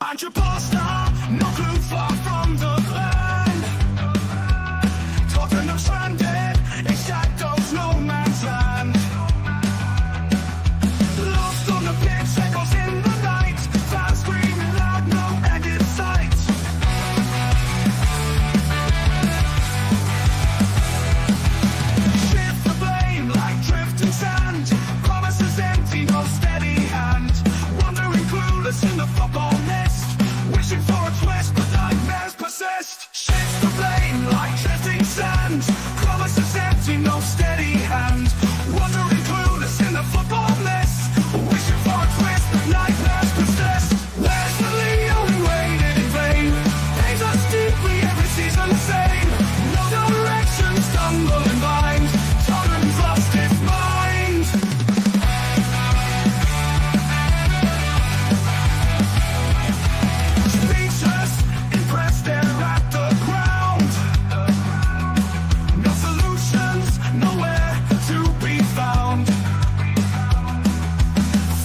Find your poster, no clue far from the land. Tottenham stranded, in shadows, no man's land. Lost on the pitch, echoes in the night. Fans screaming loud, no end in sight. Shift the blame like drifting sand. Promises empty, no steady hand. Wandering clueless in the football nest. Wishing for a twist, but nightmares persist. Shift the blame like drifting sand. Promises empty, no steady hand. Wandering clueless in the football nest. Wishing for a twist, but nightmares persist. Where's the Leo we waited in vain? Pains us deeply every season the same. No direction, stumbling blind. Tottenham's lost its mind. Speechless, impressed, they're at the ground. No solutions, nowhere to be found.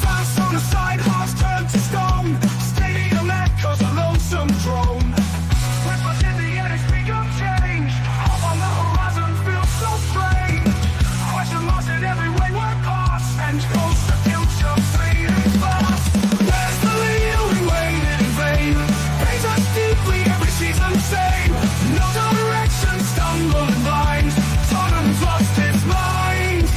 Fans on the side, hearts turned to stone. Stadium echoes a lonesome drone. Whispers in the air, they speak of change. Hope on the horizon feels so strange. Question marks in every wayward pass. And close the future fading fast. Where's the Leo we waited in vain? Pains us deeply every season the same. No direction, stumbling blind. Tottenham's lost its mind.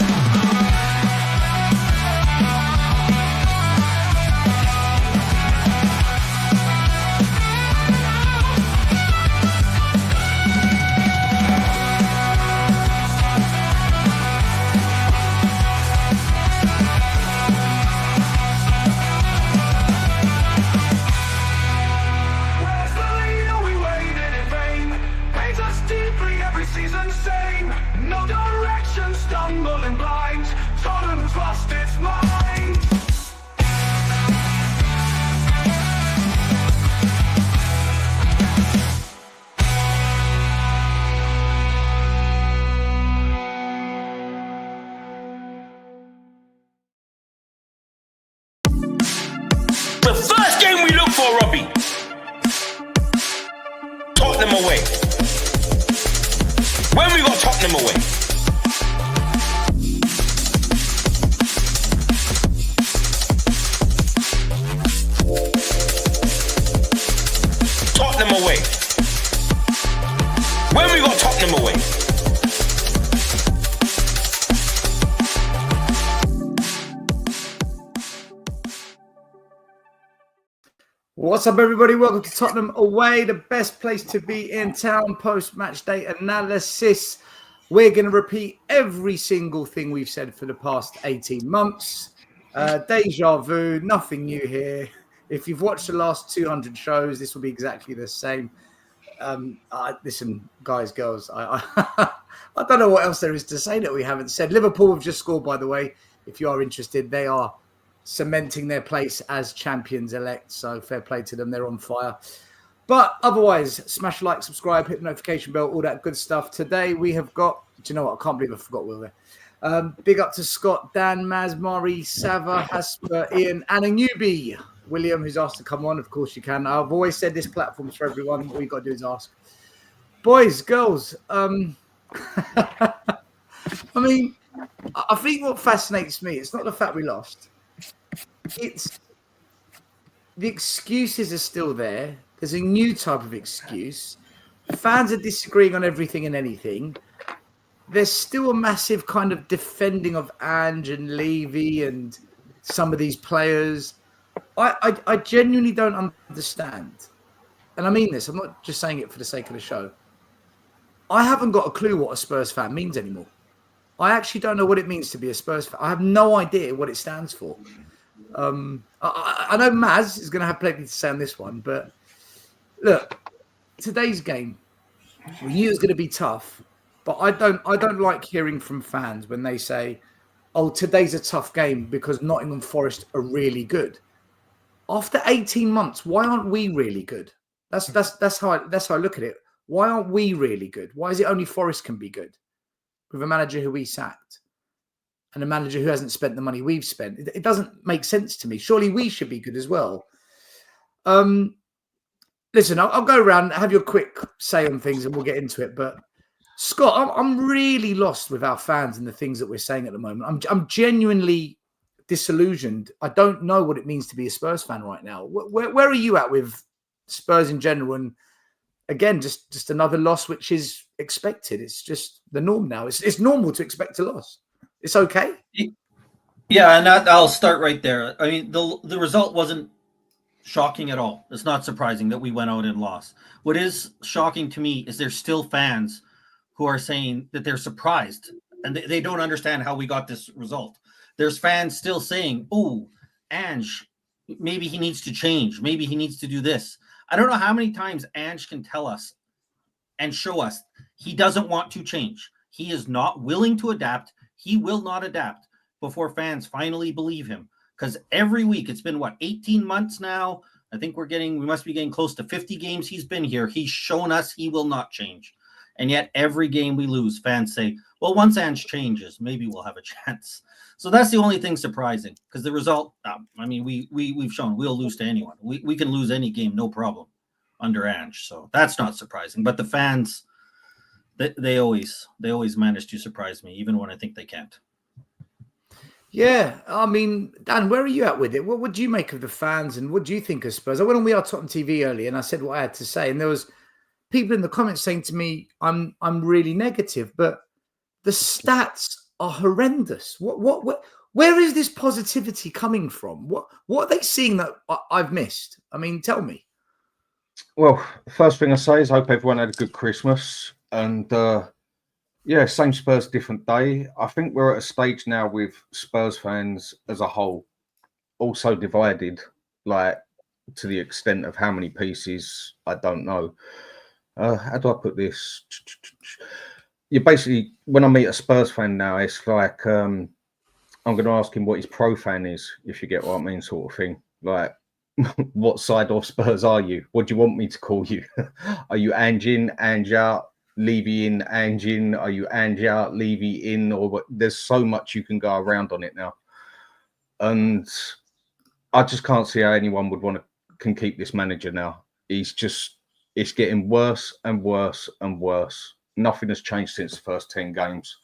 Where's the Leo we waited in vain? Pains us deeply every season the same. No direction, stumbling blind. Tottenham's lost its mind. The first game we look for, Robbie. Tottenham away. When we got Tottenham away. Tottenham away. When we got Tottenham away. What's up, everybody? Welcome to Tottenham Away, the best place to be in town. Post-match day analysis. We're going to repeat every single thing we've said for the past 18 months. Deja vu, nothing new here. If you've watched the last 200 shows, this will be exactly the same. Listen, guys, girls, I don't know what else there is to say that we haven't said. Liverpool have just scored, by the way. If you are interested, they are cementing their place as champions elect. So fair play to them. They're on fire. But otherwise, smash like, subscribe, hit the notification bell, all that good stuff. Today we have got, do you know what? I can't believe I forgot Will there. Big up to Scott, Dan, Maz, Mari, Sava, Hasper, Ian, and a newbie, William, who's asked to come on. Of course you can. I've always said this platform's for everyone. All you got to do is ask. Boys, girls, I mean, I think what fascinates me, it's not the fact we lost. It's the excuses are still there. There's a new type of excuse. Fans are disagreeing on everything and anything. There's still a massive kind of defending of Ange and Levy and some of these players. I genuinely don't understand. And I mean this. I'm not just saying it for the sake of the show. I haven't got a clue what a Spurs fan means anymore. I actually don't know what it means to be a Spurs fan. I have no idea what it stands for. I know Maz is going to have plenty to say on this one, but look, today's game, we knew it was going to be tough, but I don't like hearing from fans when they say, "Oh, today's a tough game because Nottingham Forest are really good." After 18 months, why aren't we really good? That's how I look at it. Why aren't we really good? Why is it only Forest can be good with a manager who we sacked? And a manager who hasn't spent the money we've spent. It doesn't make sense to me. Surely we should be good as well. Listen, I'll go around, have your quick say on things, and we'll get into it. But Scott, I'm really lost with our fans and the things that we're saying at the moment. I'm genuinely disillusioned. I don't know what it means to be a Spurs fan right now. Where are you at with Spurs in general? And again, just another loss, which is expected. It's just the norm now. It's normal to expect a loss. It's okay. Yeah, and I'll start right there. I mean, the result wasn't shocking at all. It's not surprising that we went out and lost. What is shocking to me is there's still fans who are saying that they're surprised and they don't understand how we got this result. There's fans still saying, "Oh, Ange, maybe he needs to change. Maybe he needs to do this." I don't know how many times Ange can tell us and show us he doesn't want to change. He is not willing to adapt. He will not adapt before fans finally believe him. Because every week, it's been, 18 months now? I think we must be getting close to 50 games he's been here. He's shown us he will not change. And yet every game we lose, fans say, well, once Ange changes, maybe we'll have a chance. So that's the only thing surprising. Because the result, we've shown we'll lose to anyone. We can lose any game, no problem, under Ange. So that's not surprising. But the fans, they always manage to surprise me, even when I think they can't. Yeah, I mean, Dan, where are you at with it? What do you make of the fans, and what do you think of Spurs? I went on We Are Tottenham TV earlier, and I said what I had to say, and there was people in the comments saying to me, "I'm really negative," but the stats are horrendous. Where is this positivity coming from? What are they seeing that I've missed? I mean, tell me. Well, the first thing I say is I hope everyone had a good Christmas, and yeah, same Spurs, different day. I think we're at a stage now with Spurs fans as a whole also divided, like to the extent of how many pieces, I don't know. How do I put this? You basically, when I meet a Spurs fan now, it's like I'm going to ask him what his pro fan is, if you get what I mean, sort of thing. Like, what side of Spurs are you? What do you want me to call you? Are you Ange in, Ange out? Levy in, Ange in? Are you Ange out, Levy in? Or what? There's so much you can go around on it now, and I just can't see how anyone would can keep this manager now. It's getting worse and worse and worse. Nothing has changed since the first 10 games,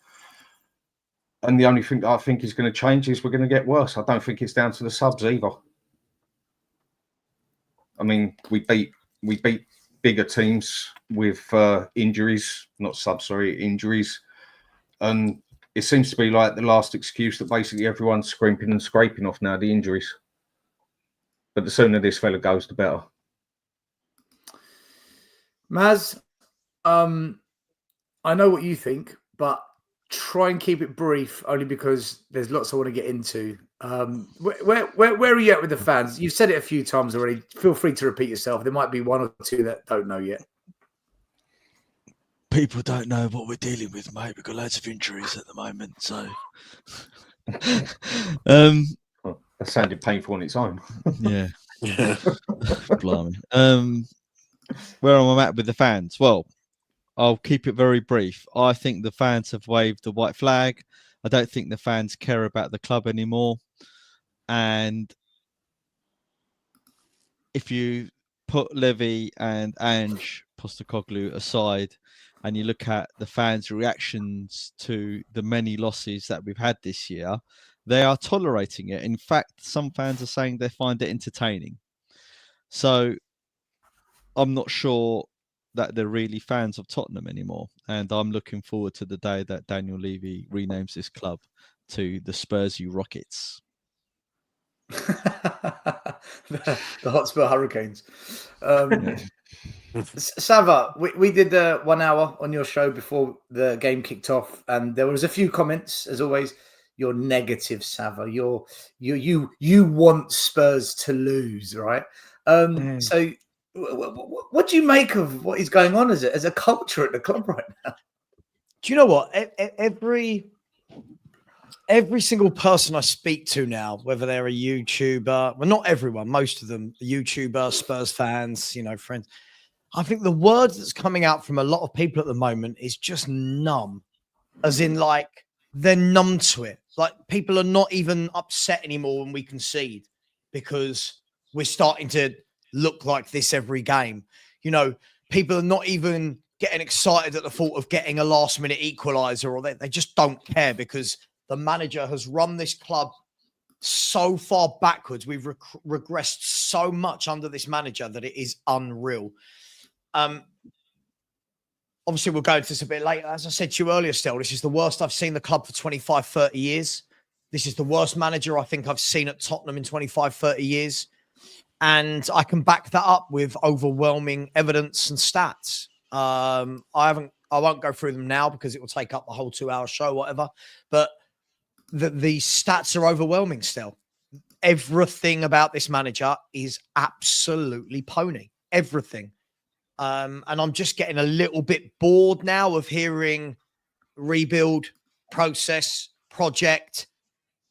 and the only thing that I think is going to change is we're going to get worse. I don't think it's down to the subs either. I mean, we beat bigger teams with injuries, not subs, sorry, injuries. And it seems to be like the last excuse that basically everyone's scrimping and scraping off now, the injuries. But the sooner this fella goes, the better. Maz, I know what you think, but try and keep it brief, only because there's lots I want to get into. Where are you at with the fans? You've said it a few times already. Feel free to repeat yourself. There might be one or two that don't know yet. People don't know what we're dealing with, mate. We've got loads of injuries at the moment, so That sounded painful on its own. yeah. Blimey. Where am I at with the fans? Well, I'll keep it very brief. I think the fans have waved the white flag. I don't think the fans care about the club anymore. And if you put Levy and Ange Postecoglou aside and you look at the fans' reactions to the many losses that we've had this year, they are tolerating it. In fact, some fans are saying they find it entertaining. So I'm not sure that they're really fans of Tottenham anymore. And I'm looking forward to the day that Daniel Levy renames this club to the Spurs U Rockets. the Hotspur Hurricanes. Sava, we did 1 hour on your show before the game kicked off, and there was a few comments, as always. You're negative, Sava. You want Spurs to lose, right? So what do you make of what is going on as a culture at the club right now? Do you know what? Every single person I speak to now, whether they're a YouTuber, well, not everyone, most of them, YouTuber, Spurs fans, friends. I think the word that's coming out from a lot of people at the moment is just numb, as in like they're numb to it. Like people are not even upset anymore when we concede because we're starting to look like this every game. You know, people are not even getting excited at the thought of getting a last-minute equaliser, or they just don't care because the manager has run this club so far backwards. We've regressed so much under this manager that it is unreal. Obviously, we'll go into this a bit later. As I said to you earlier, still, this is the worst I've seen the club for 25, 30 years. This is the worst manager I think I've seen at Tottenham in 25, 30 years. And I can back that up with overwhelming evidence and stats. I won't go through them now because it will take up the whole 2-hour show, whatever. But the stats are overwhelming still. Everything about this manager is absolutely pony. Everything. And I'm just getting a little bit bored now of hearing rebuild, process, project,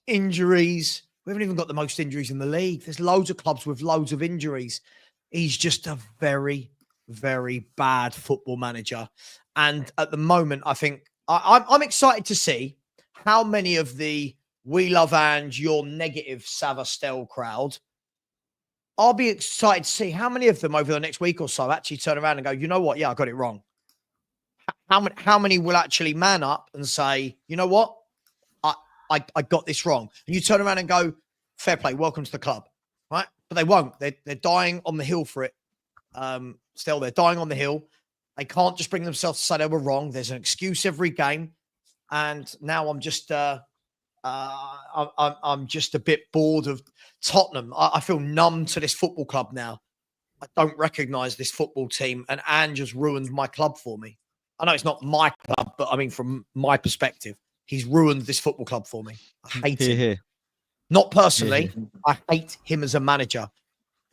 injuries. We haven't even got the most injuries in the league. There's loads of clubs with loads of injuries. He's just a very, very bad football manager. And at the moment, I think I'm excited to see how many of the "We love Ange, you're negative" Savastel crowd. I'll be excited to see how many of them over the next week or so actually turn around and go, you know what? Yeah, I got it wrong. How many will actually man up and say, you know what? I got this wrong. And you turn around and go, fair play, welcome to the club. Right? But they won't. They're dying on the hill for it. Still, they're dying on the hill. They can't just bring themselves to say they were wrong. There's an excuse every game. And now I'm just I'm just a bit bored of Tottenham. I feel numb to this football club now. I don't recognise this football team, and Ange has ruined my club for me. I know it's not my club, but I mean, from my perspective, he's ruined this football club for me. I hate him. Here. Not personally. I hate him as a manager.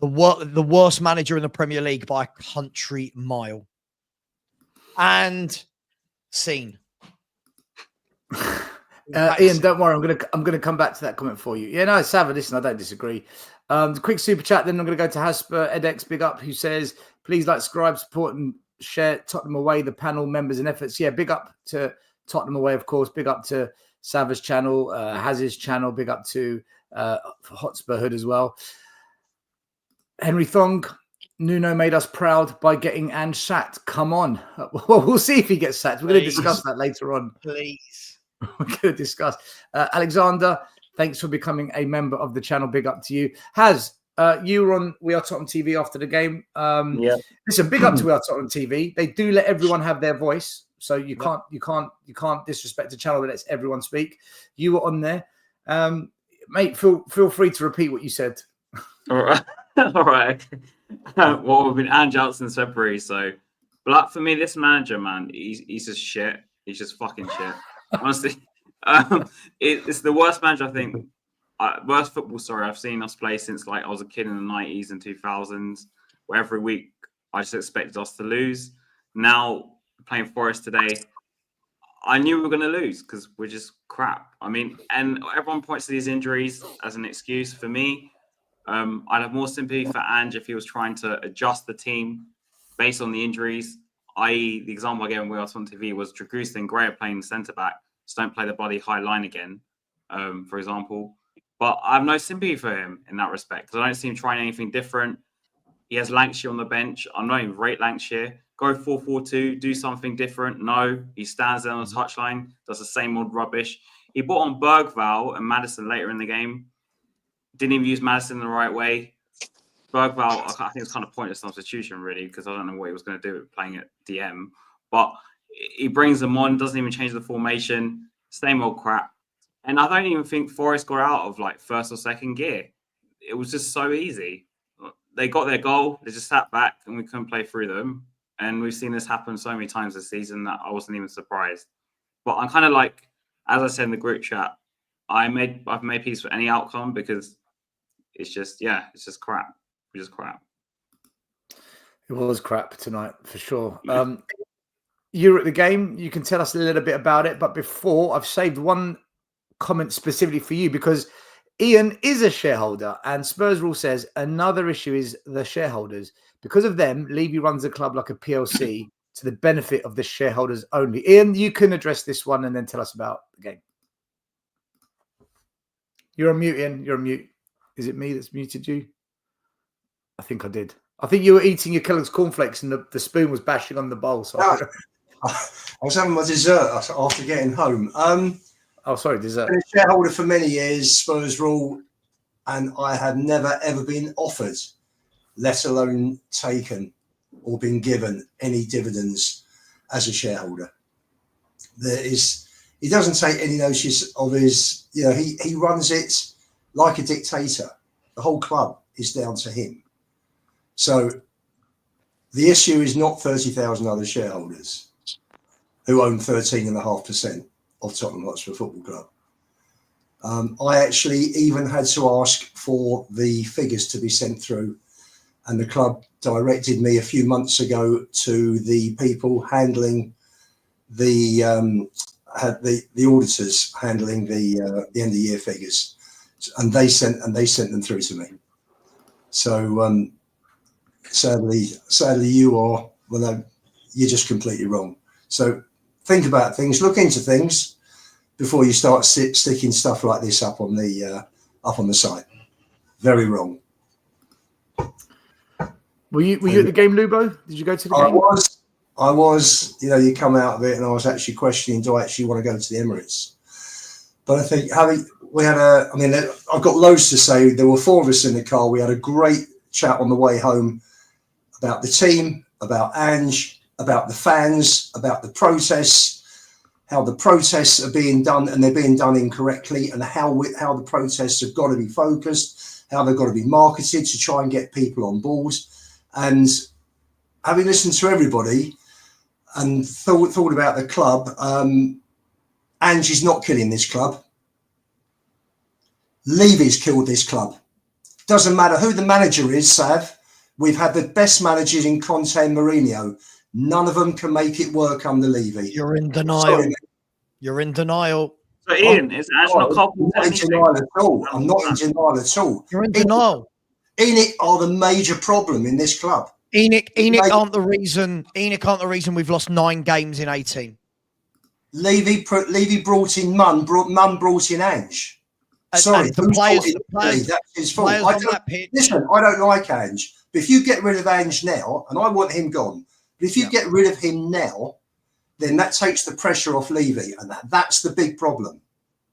The worst manager in the Premier League by a country mile. And scene. Ian, don't worry. I'm gonna come back to that comment for you. Yeah, no, Sava, listen, I don't disagree. Quick super chat. Then I'm gonna go to Hasper Edex, big up, who says, "Please like, subscribe, support, and share Tottenham Away, the panel members and efforts." Yeah, big up to Tottenham Away, of course. Big up to Sava's channel, Haz's channel. Big up to Hotspur Hood as well. Henry Thong. Nuno made us proud by getting Ange sacked. Come on. Well, we'll see if he gets sacked. We're going to discuss that later on. Please. We're going to discuss. Alexander, thanks for becoming a member of the channel. Big up to you. Haz, you were on We Are Tottenham TV after the game. Listen, big up to We Are Tottenham TV. They do let everyone have their voice, so you can't disrespect a channel that lets everyone speak. You were on there, mate. Feel free to repeat what you said. All right, all right. Well, we've been Ange out since February, so but for me, this manager, man, he's just shit. He's just fucking shit. Honestly, it's the worst manager I think. Worst football story I've seen us play since like I was a kid in the 90s and 2000s, where every week I just expected us to lose. Now playing Forest today, I knew we were going to lose because we're just crap. I mean, and everyone points to these injuries as an excuse. For me, I'd have more sympathy for Ange if he was trying to adjust the team based on the injuries. I.e., the example I gave when we were on TV was Dragusa and Gray playing centre back. Just don't play the bloody high line again, for example. But I have no sympathy for him in that respect because I don't see him trying anything different. He has Lancashire on the bench. I'm not even rate Lancashire. Go 4-4-2, do something different. No, he stands there on the touchline, does the same old rubbish. He brought on Bergvall and Maddison later in the game. Didn't even use Maddison the right way. Bergvall, I think it's kind of pointless substitution, really, because I don't know what he was going to do with playing at DM. But he brings them on, doesn't even change the formation. Same old crap. And I don't even think Forest got out of like first or second gear. It was just so easy. They got their goal. They just sat back and we couldn't play through them. And we've seen this happen so many times this season that I wasn't even surprised. But I'm kind of like, as I said in the group chat, I've made peace for any outcome because it's just crap. It's just crap. It was crap tonight for sure. You were at the game. You can tell us a little bit about it. But before, I've saved one comment specifically for you because Ian is a shareholder and Spurs rule says another issue is the shareholders. Because of them, Levy runs the club like a PLC to the benefit of the shareholders only. Ian, you can address this one and then tell us about the game. You're on mute, Ian. You're on mute. Is it me that's muted you? I think I did. I think you were eating your Kellogg's cornflakes and the spoon was bashing on the bowl. So I was having my dessert after getting home. oh, sorry, dessert. Been a shareholder for many years, Spurs rule, and I have never ever been offered, let alone taken or been given any dividends as a shareholder. He doesn't take any notice of his, he runs it like a dictator. The whole club is down to him. So the issue is not 30,000 other shareholders who own 13.5% of Tottenham Hotspur Football Club. I actually even had to ask for the figures to be sent through, and the club directed me a few months ago to the people handling the auditors handling the end of year figures, and they sent them through to me. So sadly, you're just completely wrong. So think about things, look into things before you start sticking stuff like this up on the site. Very wrong. Were you at the game, Lubo? Did you go to the game? I was. You come out of it, and I was actually questioning: do I actually want to go to the Emirates? But I think I've got loads to say. There were 4 of us in the car. We had a great chat on the way home about the team, about Ange, about the fans, about the protests, how the protests are being done and they're being done incorrectly, and how the protests have got to be focused, how they've got to be marketed to try and get people on board. And having listened to everybody and thought about the club, Ange is not killing this club. Levy's killed this club. Doesn't matter who the manager is, Sav. We've had the best managers in Conte and Mourinho. None of them can make it work under Levy. You're in denial. Sorry. You're in denial. So Ian, is Ange not culpable? I'm not in denial at all. I'm not in denial at all. You're in denial. Enoch are the major problem in this club. Enoch aren't the reason. Enoch aren't the reason we've lost 9 games in 18. Levy brought in Munn brought in Ange. Sorry, the players, that's his fault. Listen, I don't like Ange, but if you get rid of Ange now, and I want him gone, but if you get rid of him now, then that takes the pressure off Levy, and that's the big problem.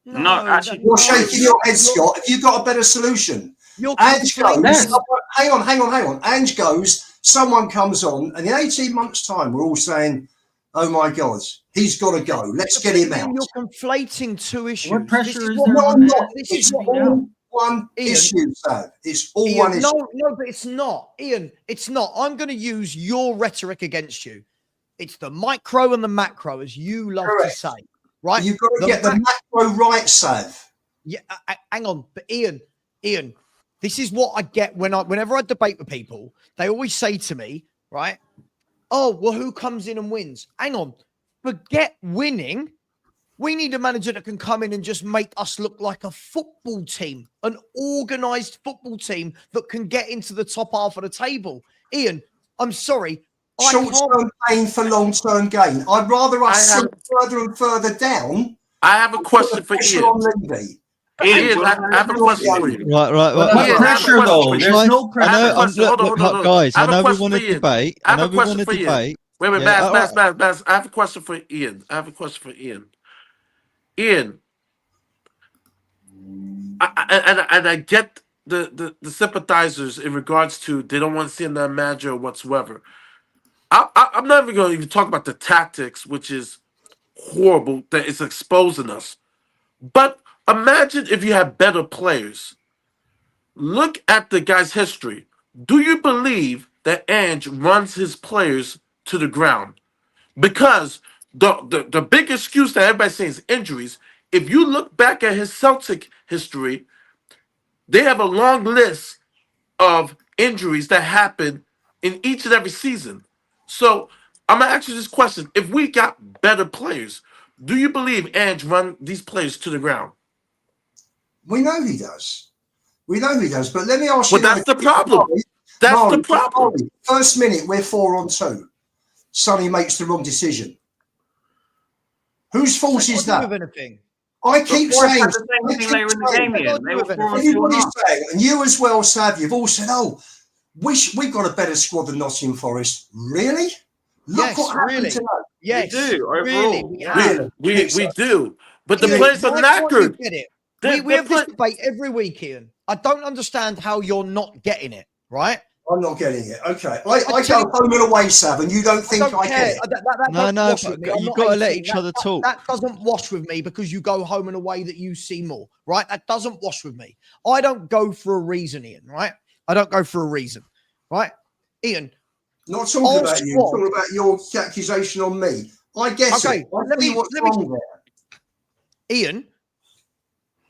No, actually, you're shaking your head, Scott. Have you got a better solution? Ange goes. Hang on. Ange goes. Someone comes on, and in 18 months' time, we're all saying, "Oh my God, he's got to go. Let's get him out." You're conflating 2 issues. What pressure is there? No, on not. This It's is all one issue, Sam. It's all Ian, one issue. No, but it's not. Ian, it's not. I'm going to use your rhetoric against you. It's the micro and the macro, as you love to say, right? You've got to get the macro right, Sav. Yeah, hang on. But Ian, this is what I get whenever I debate with people. They always say to me, right? Oh, well, who comes in and wins? Hang on. Forget winning. We need a manager that can come in and just make us look like a football team, an organised football team that can get into the top half of the table. Ian, I'm sorry. Short-term pain for long-term gain. I'd rather us sink further and further down. I have a question for Ian. Ian, I have a question for you. Right. What pressure, though? There's no pressure. Guys, I know we want to debate. I know we want to debate. Wait, Baz. I have a question for Ian. Ian, I get the sympathizers in regards to they don't want to see another manager whatsoever. I'm not even going to even talk about the tactics, which is horrible, that it's exposing us. But imagine if you had better players. Look at the guy's history. Do you believe that Ange runs his players to the ground? Because the big excuse that everybody's saying is injuries. If you look back at his Celtic history, they have a long list of injuries that happen in each and every season. So I'm going to ask you this question. If we got better players, do you believe Ange run these players to the ground? We know he does. But let me ask you. But that's the problem. That's the problem. First minute, we're 4-on-2. Sonny makes the wrong decision. Whose fault is that? I keep saying. Everybody's saying, and you as well, Sav, you've all said, oh, We've got a better squad than Nottingham Forest. Really? Look Yes, what happened really. tonight. Yes, We do, really. overall, We yeah. have. We do, but the Ian, players are why not can't you good. get it? They're- We they're have this play- debate every week, Ian. I don't understand how you're not getting it, right? I'm not getting it. Okay. I tell go home and away, Sav, and you don't I think don't I care. get it. That No, don't no, wash but with me. I'm you not got to let 18. each other talk. That doesn't wash with me because you go home and away that you see more, right? That doesn't wash with me. I don't go for a reason, Ian, right? I don't go for a reason, right? Ian, Not talking our about you. squad- Talking about your accusation on me. I guess Okay, it. I let see me- what's let me- wrong there. Ian,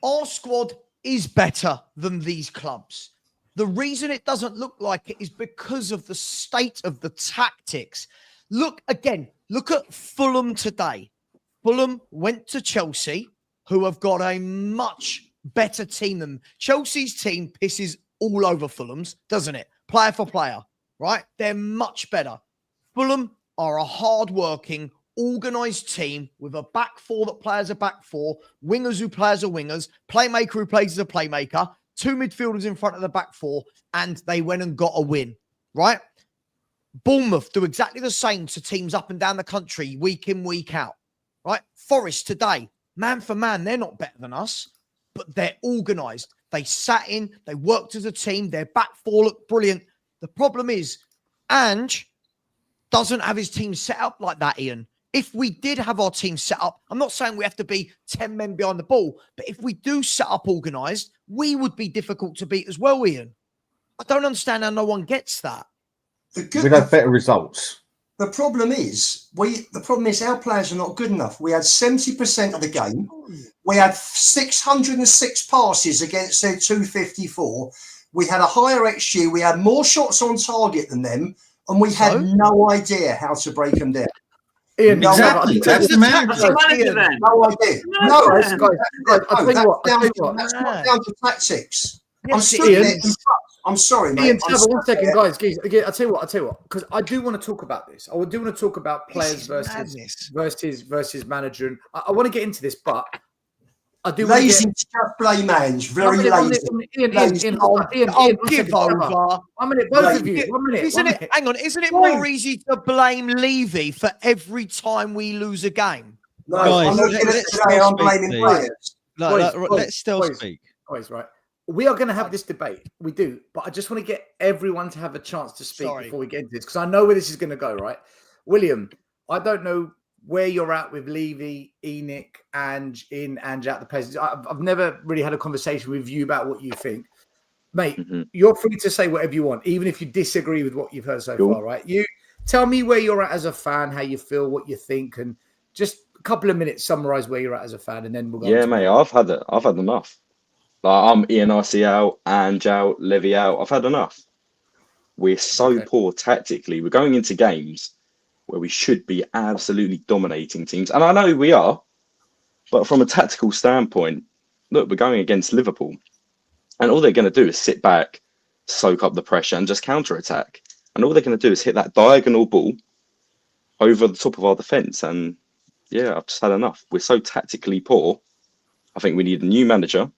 our squad is better than these clubs. The reason it doesn't look like it is because of the state of the tactics. Look at Fulham today. Fulham went to Chelsea, who have got a much better team than Chelsea's team. Pisses all over Fulham's, doesn't it? Player for player, right? They're much better. Fulham are a hard-working, organised team with a back four that play as a back four, wingers who play as a wingers, playmaker who plays as a playmaker, two midfielders in front of the back four, and they went and got a win, right? Bournemouth do exactly the same to teams up and down the country, week in, week out, right? Forest today, man for man, they're not better than us, but they're organised. They sat in, they worked as a team, their back four looked brilliant. The problem is, Ange doesn't have his team set up like that, Ian. If we did have our team set up, I'm not saying we have to be 10 men behind the ball, but if we do set up organised, we would be difficult to beat as well, Ian. I don't understand how no one gets that. We'd have better results. The problem is our players are not good enough. We had 70% of the game. We had 606 passes against their 254. We had a higher XG. We had more shots on target than them, and we had no idea how to break them down. Ian, No, Exactly. That's the manager. Then. No idea. No, No, guys, I'll tell you what. that's not down to tactics. I'm Yes, it stood there is. in front. I'm sorry, mate. Ian, I'm Trevor, one stood second, there. guys. Again, I'll tell you what, because I do want to talk about this. I do want to talk about players versus manager, and I want to get into this, but I do want to Lazy get. to just blame Ange. Very One lazy. minute, Ian, one Give second, Trevor. over. 1 minute, both of you. 1 minute. Isn't it? Hang on. Isn't it more easy to blame Levy for every time we lose a game? No, Guys, I'm looking at let's today. still I'm speak, blaming please. players. Let's still speak. Always right. We are going to have this debate. We do, but I just want to get everyone to have a chance to speak before we get into this, because I know where this is going to go. Right, William. I don't know where you're at with Levy, Enoch, Ange in, Ange out the players. I've never really had a conversation with you about what you think, mate. You're free to say whatever you want, even if you disagree with what you've heard so far. Right? You tell me where you're at as a fan, how you feel, what you think, and just a couple of minutes summarize where you're at as a fan, and then we'll go. Yeah, mate, I've had enough. Like, I'm ENIC out, Ange out, Levy out. I've had enough. We're so poor tactically. We're going into games where we should be absolutely dominating teams. And I know we are, but from a tactical standpoint, look, we're going against Liverpool. And all they're going to do is sit back, soak up the pressure and just counter-attack. And all they're going to do is hit that diagonal ball over the top of our defence. And yeah, I've just had enough. We're so tactically poor. I think we need a new manager,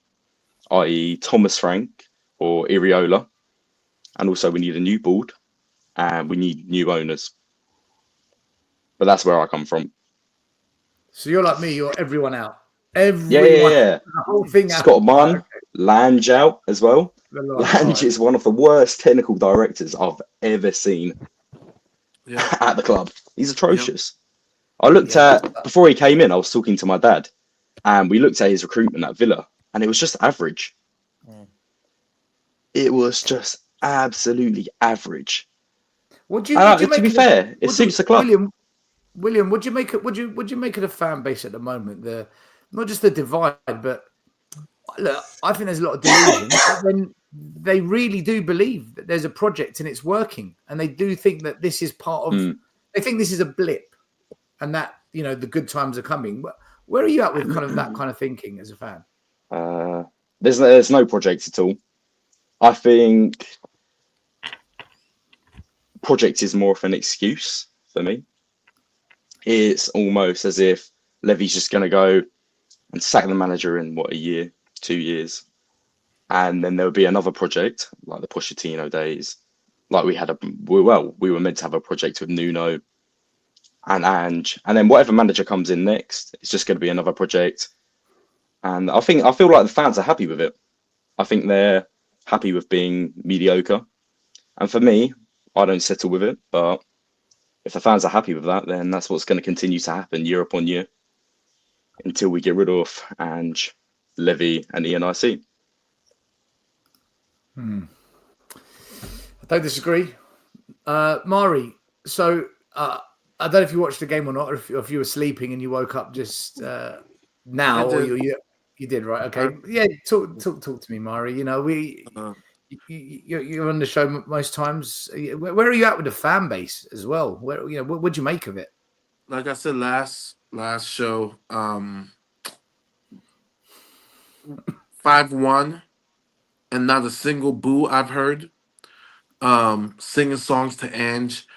i.e. Thomas Frank or Iriola. And also we need a new board and we need new owners. But that's where I come from. So you're like me, you're everyone out. Everyone. Yeah. The whole thing out. Scott Munn, Lange out as well. Lange is one of the worst technical directors I've ever seen at the club. He's atrocious. I looked at, before he came in, I was talking to my dad and we looked at his recruitment at Villa and it was just average. It was just absolutely average. To be fair, it suits the club. William, would you make it? Would you make it a fan base at the moment? Not just the divide, but look, I think there's a lot of delusion. But then they really do believe that there's a project and it's working, and they do think that this is part of. They think this is a blip, and that the good times are coming. Where are you at with kind of that kind of thinking as a fan? There's no project at all. I think project is more of an excuse for me. It's almost as if Levy's just going to go and sack the manager in, a year, 2 years. And then there'll be another project, like the Pochettino days, Like we were meant to have a project with Nuno and Ange, and then whatever manager comes in next, it's just going to be another project. And I feel like the fans are happy with it. I think they're happy with being mediocre. And for me, I don't settle with it. But if the fans are happy with that, then that's what's going to continue to happen year upon year until we get rid of Ange, Levy, and ENIC. I don't disagree. Mari, so I don't know if you watched the game or not, or if you were sleeping and you woke up just now, or you did, right? Okay, yeah. Talk to me, Mari. You know, you're on the show most times. Where are you at with the fan base as well? Where what'd you make of it? Like I said last show, 5-1, and not a single boo I've heard. Singing songs to Ange.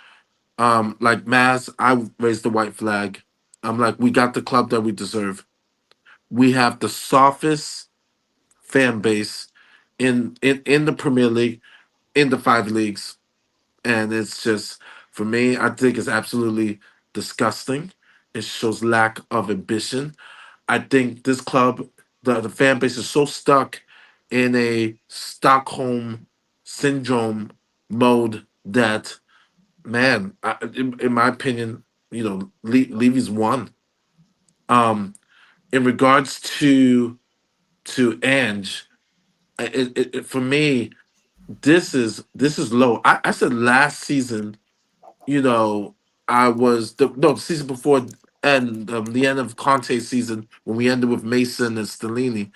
Like Maz, I raised the white flag. I'm like, we got the club that we deserve. We have the softest fan base in the Premier League, in the 5 leagues, and it's just, for me, I think it's absolutely disgusting. It shows lack of ambition. I think this club, the fan base is so stuck in a Stockholm syndrome mode that, man, in my opinion, Levy's won. In regards to Ange, for me, this is low. I said last season, I was the season before, and the end of Conte's season when we ended with Mason and Stellini,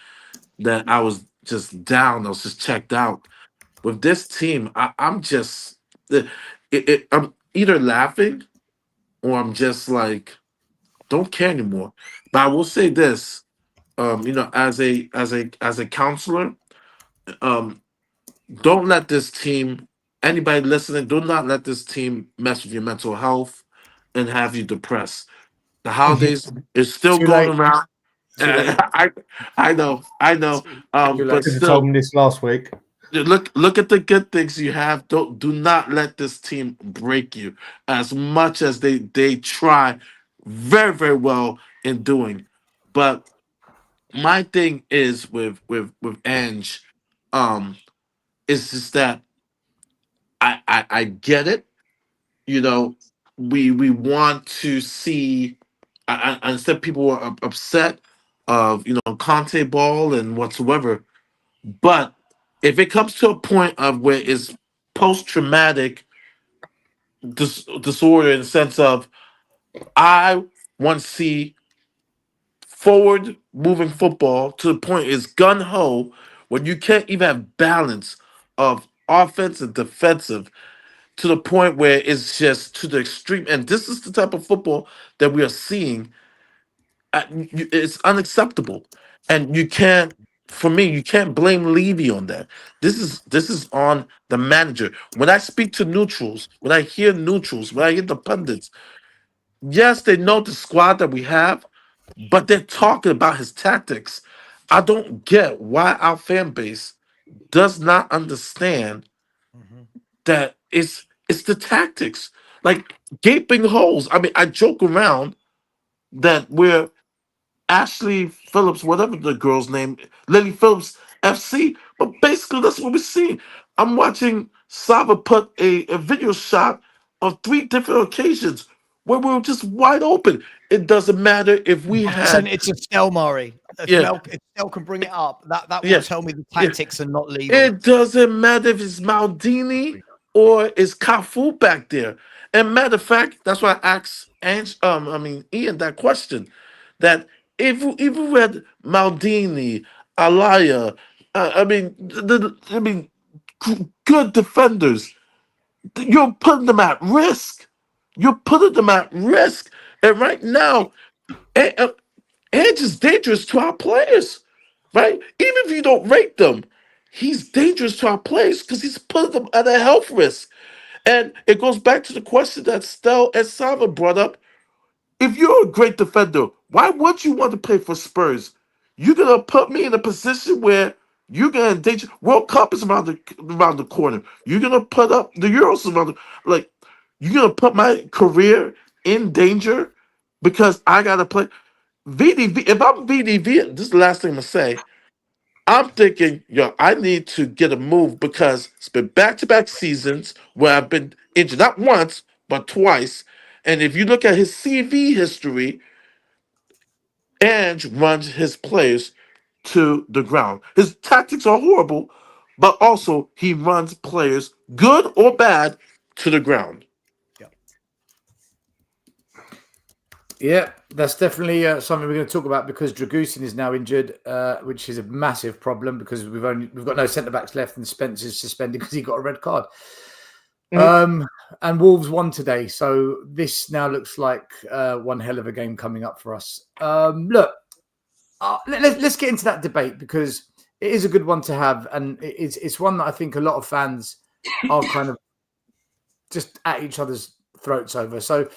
that I was just down. I was just checked out. With this team, I'm just I'm either laughing or I'm just like, don't care anymore. But I will say this, as a counselor, um, don't let this team, anybody listening, do not let this team mess with your mental health and have you depressed. The holidays is still Too going late. around. Too late. I know. But Could have told still, him this last week. look at the good things you have. Do not let this team break you, as much as they try very, very well in doing. But my thing is with Ange, um, is just that I get it. You know, we want to see. I understand people were upset of Conte ball and whatsoever, but if it comes to a point of where it's post traumatic disorder, in the sense of, I want to see forward moving football to the point is gun ho, when you can't even have balance of offense and defensive, to the point where it's just to the extreme. And this is the type of football that we are seeing. It's unacceptable, and you can't. For me, you can't blame Levy on that. This is on the manager. When I speak to neutrals, when I hear neutrals, when I hear the pundits, yes, they know the squad that we have, but they're talking about his tactics. I don't get why our fan base does not understand that it's the tactics, like gaping holes. I mean, I joke around that we're Ashley Phillips, whatever the girl's name, Lily Phillips FC, but basically that's what we're seeing. I'm watching Sava put a video shot of 3 different occasions where we were just wide open. It doesn't matter if we I've sent had, it to Stel, Murray. yeah, If Stel can bring it up, that will yeah, tell me the yeah. tactics and not Levy. It doesn't matter if it's Maldini or it's Cafu back there. And matter of fact, that's why I asked Ian that question. That if we had Maldini, Alaya, good defenders, you're putting them at risk. You're putting them at risk. And right now, Edge is dangerous to our players, right? Even if you don't rate them, he's dangerous to our players because he's putting them at a health risk. And it goes back to the question that Stel and Sava brought up. If you're a great defender, why would you want to play for Spurs? You're gonna put me in a position where You're gonna endanger. World Cup is around the corner. You're gonna put up the Euros around like you're gonna put my career in danger because I gotta play VDV. If I'm VDV, this is the last thing I'm gonna say. I'm thinking, I need to get a move because it's been back-to-back seasons where I've been injured, not once, but twice. And if you look at his CV history, Ange runs his players to the ground. His tactics are horrible, but also he runs players, good or bad, to the ground. Yeah, that's definitely something we're going to talk about because Dragusin is now injured, which is a massive problem because we've got no centre backs left and Spencer's suspended because he got a red card. And Wolves won today, so this now looks like one hell of a game coming up for us. Look, let's get into that debate because it is a good one to have, and it's one that I think a lot of fans are kind of just at each other's throats over. So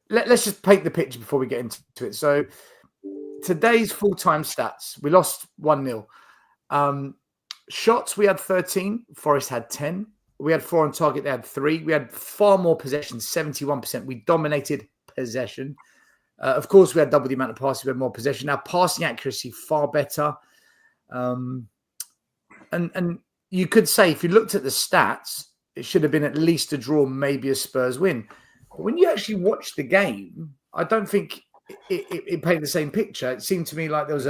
let's just paint the picture before we get into it. So today's full-time stats, we lost 1-0. Shots, we had 13. Forest had 10. We had 4 on target. They had 3. We had far more possession, 71%. We dominated possession. Of course, we had double the amount of passes. We had more possession. Our passing accuracy far better. And you could say if you looked at the stats, it should have been at least a draw, maybe a Spurs win. But when you actually watch the game, I don't think it painted the same picture. It seemed to me like there was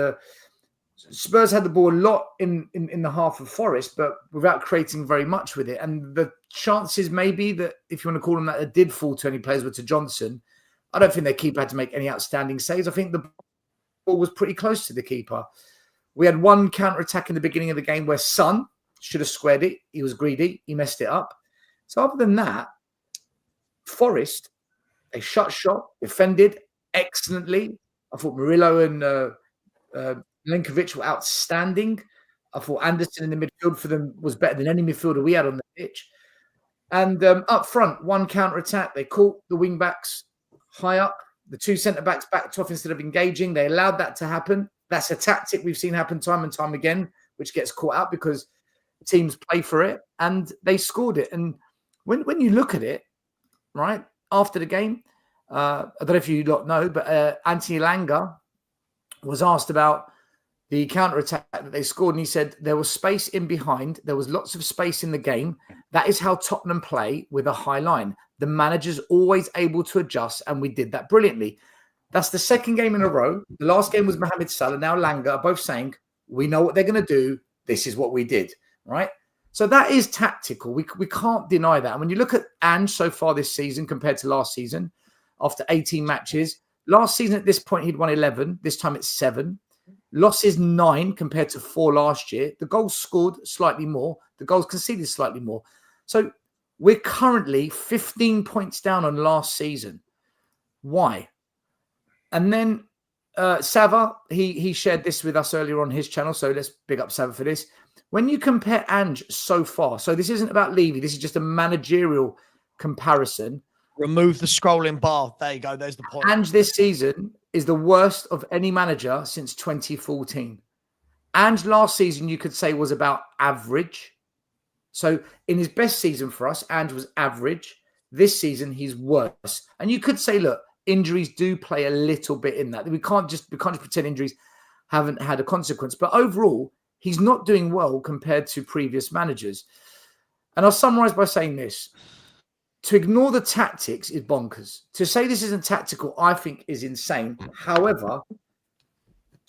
Spurs had the ball a lot in the half of Forest, but without creating very much with it. And the chances maybe that, if you want to call them that did fall to any players were to Johnson. I don't think their keeper had to make any outstanding saves. I think the ball was pretty close to the keeper. We had one counter-attack in the beginning of the game where Son should have squared it. He was greedy. He messed it up. So other than that, Forest, they shut shop, defended excellently. I thought Murillo and Linkovic were outstanding. I thought Anderson in the midfield for them was better than any midfielder we had on the pitch. And up front, one counter-attack. They caught the wing-backs high up. The 2 centre-backs backed off instead of engaging. They allowed that to happen. That's a tactic we've seen happen time and time again, which gets caught out because teams play for it. And they scored it. And when you look at it, right, after the game, I don't know if you lot know, but Anthony Langa was asked about the counter-attack that they scored, and he said there was space in behind. There was lots of space in the game. That is how Tottenham play with a high line. The manager's always able to adjust, and we did that brilliantly. That's the second game in a row. The last game was Mohamed Salah. Now Langa are both saying, we know what they're going to do. This is what we did, right? So that is tactical. We can't deny that. And when you look at Ange so far this season compared to last season, after 18 matches, last season at this point he'd won 11. This time it's 7. Losses 9 compared to 4 last year. The goals scored slightly more. The goals conceded slightly more. So we're currently 15 points down on last season. Why? And then Sava, he shared this with us earlier on his channel. So let's big up Sava for this. When you compare Ange so far, so this isn't about Levy. This is just a managerial comparison. Remove the scrolling bar. There you go. There's the point. Ange this season is the worst of any manager since 2014. Ange last season, you could say, was about average. So in his best season for us, Ange was average. This season, he's worse. And you could say, look, injuries do play a little bit in that. We can't just pretend injuries haven't had a consequence. But overall, he's not doing well compared to previous managers. And I'll summarize by saying this. To ignore the tactics is bonkers. To say this isn't tactical, I think, is insane. However,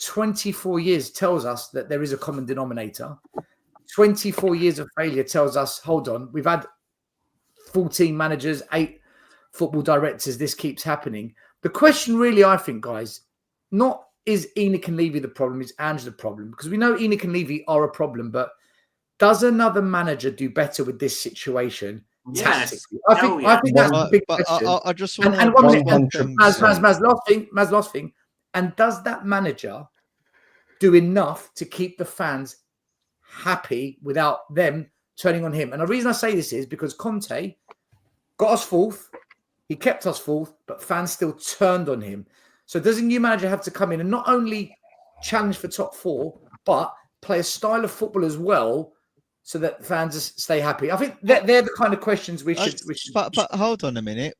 24 years tells us that there is a common denominator. 24 years of failure tells us, hold on, we've had 14 managers, 8 football directors. This keeps happening. The question really, I think, guys, not is Enoch and Levy the problem, is Ange the problem? Because we know Enoch and Levy are a problem, but does another manager do better with this situation? Yes. I think that's the big question. I just and want one to minute, Maz, last thing. And does that manager do enough to keep the fans happy without them turning on him? And the reason I say this is because Conte got us 4th. He kept us 4th, but fans still turned on him. So does a new manager have to come in and not only challenge for top 4, but play a style of football as well, so that fans stay happy? I think they're the kind of questions we should. But hold on a minute.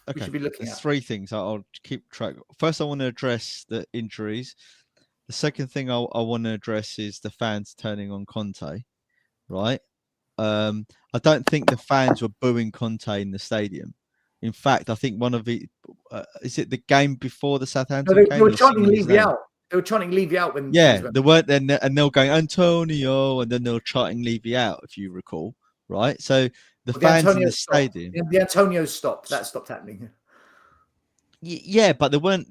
Okay, should be looking there's at. three things I'll keep track. First, I want to address the injuries. The second thing I want to address is the fans turning on Conte, right? I don't think the fans were booing Conte in the stadium. In fact, I think one of the is it the game before the Southampton No, game? they were chanting "Levy out." They were chanting "Levy out" when Yeah, they weren't then, and they were going Antonio, and then they were chanting "Levy out," if you recall, right? So the fans in the stadium, the Antonio stopped. That stopped happening. yeah, but they weren't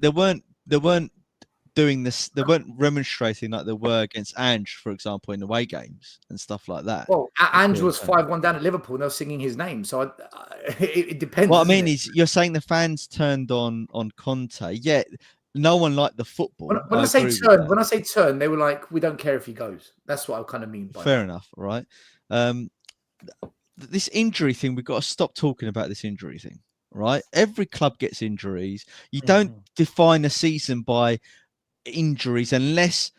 doing this. They weren't remonstrating like they were against Ange, for example, in away games and stuff like that. Well, Ange was 5-1 down at Liverpool, and they were singing his name. So it depends. What I mean is, you're saying the fans turned on Conte. Yeah, no one liked the football. When I say turn, they were like, "We don't care if he goes." That's what I kind of mean by fair enough, right? This injury thing, we've got to stop talking about this injury thing, right? Every club gets injuries. You don't define a season by injuries unless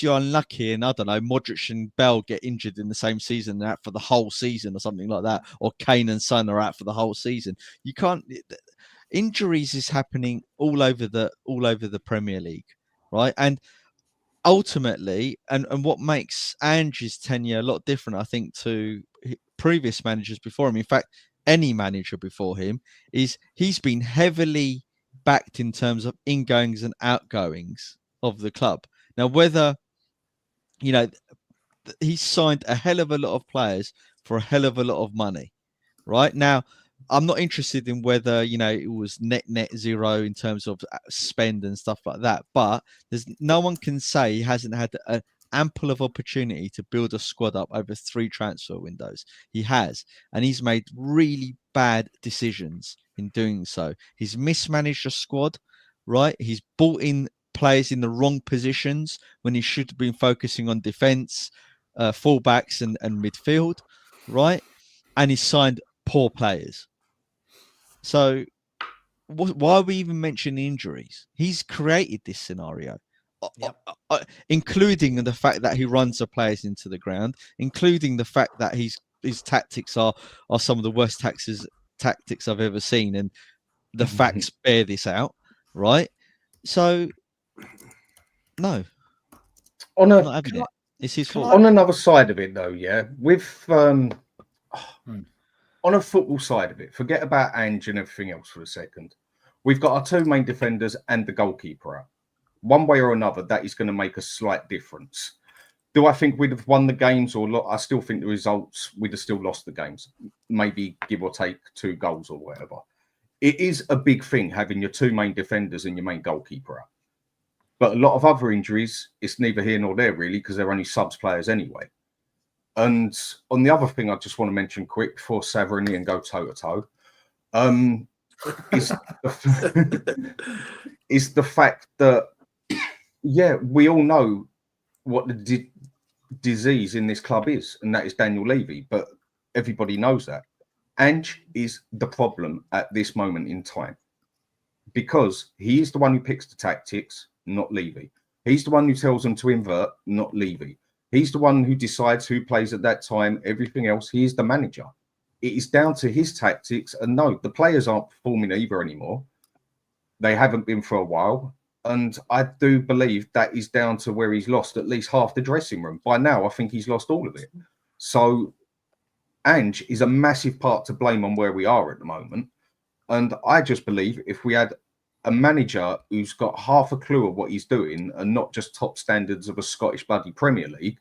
you're unlucky and I don't know, Modric and Bell get injured in the same season, they're out for the whole season or something like that, or Kane and Son are out for the whole season. You can't. Injuries is happening all over the Premier League, right? And ultimately, and what makes Ange's tenure a lot different, I think, to previous managers before him, in fact, any manager before him, is he's been heavily backed in terms of ingoings and outgoings of the club. Now, whether, you know, he's signed a hell of a lot of players for a hell of a lot of money, right? Now, I'm not interested in whether, you know, it was net zero in terms of spend and stuff like that, but there's no one can say he hasn't had an ample of opportunity to build a squad up over 3 transfer windows. He has, and he's made really bad decisions in doing so. He's mismanaged a squad, right? He's brought in players in the wrong positions when he should have been focusing on defense, fullbacks and midfield, right? And he's signed poor players. So why are we even mentioning injuries? He's created this scenario, including the fact that he runs the players into the ground, including the fact that his tactics are some of the worst tactics I've ever seen, and the facts bear this out, right? So no, I'm not having it. It's his fault. On another side of it, though, yeah, with on a football side of it, forget about Ange and everything else for a second. We've got our 2 main defenders and the goalkeeper out. One way or another, that is going to make a slight difference. Do I think we'd have won the games or I still think the results, we'd have still lost the games. Maybe give or take 2 goals or whatever. It is a big thing having your 2 main defenders and your main goalkeeper out. But a lot of other injuries, it's neither here nor there really, because they're only subs players anyway. And on the other thing I just want to mention quick before Saverini and go toe-to-toe, is the fact that, yeah, we all know what the disease in this club is, and that is Daniel Levy, but everybody knows that. Ange is the problem at this moment in time because he is the one who picks the tactics, not Levy. He's the one who tells them to invert, not Levy. He's the one who decides who plays at that time. Everything else, he is the manager. It is down to his tactics. And no, the players aren't performing either anymore. They haven't been for a while. And I do believe that is down to where he's lost at least half the dressing room. By now, I think he's lost all of it. So Ange is a massive part to blame on where we are at the moment. And I just believe if we had a manager who's got half a clue of what he's doing and not just top standards of a Scottish bloody Premier League,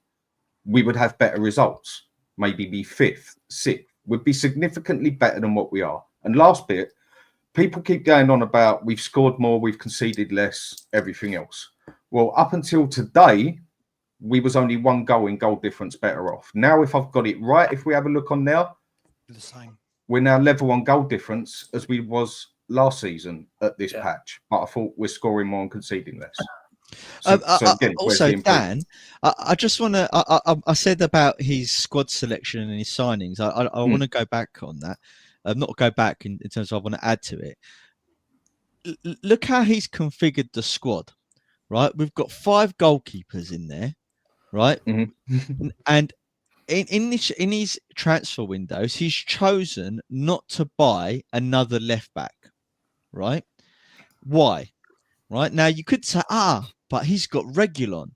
we would have better results. Maybe be 5th, 6th. We'd be significantly better than what we are. And last bit, people keep going on about we've scored more, we've conceded less, everything else. Well, up until today, we was only 1 goal in goal difference better off. Now, if I've got it right, if we have a look on there, the same. We're now level on goal difference as we was last season at this patch. But I thought we're scoring more and conceding less. Also, Dan, I just want to. I said about his squad selection and his signings. I want to go back on that. Not go back in terms of I want to add to it. Look how he's configured the squad. Right, we've got 5 goalkeepers in there. right? Mhm. And in his transfer windows, he's chosen not to buy another left back, right? Why? Right now, you could say, but he's got Regulon,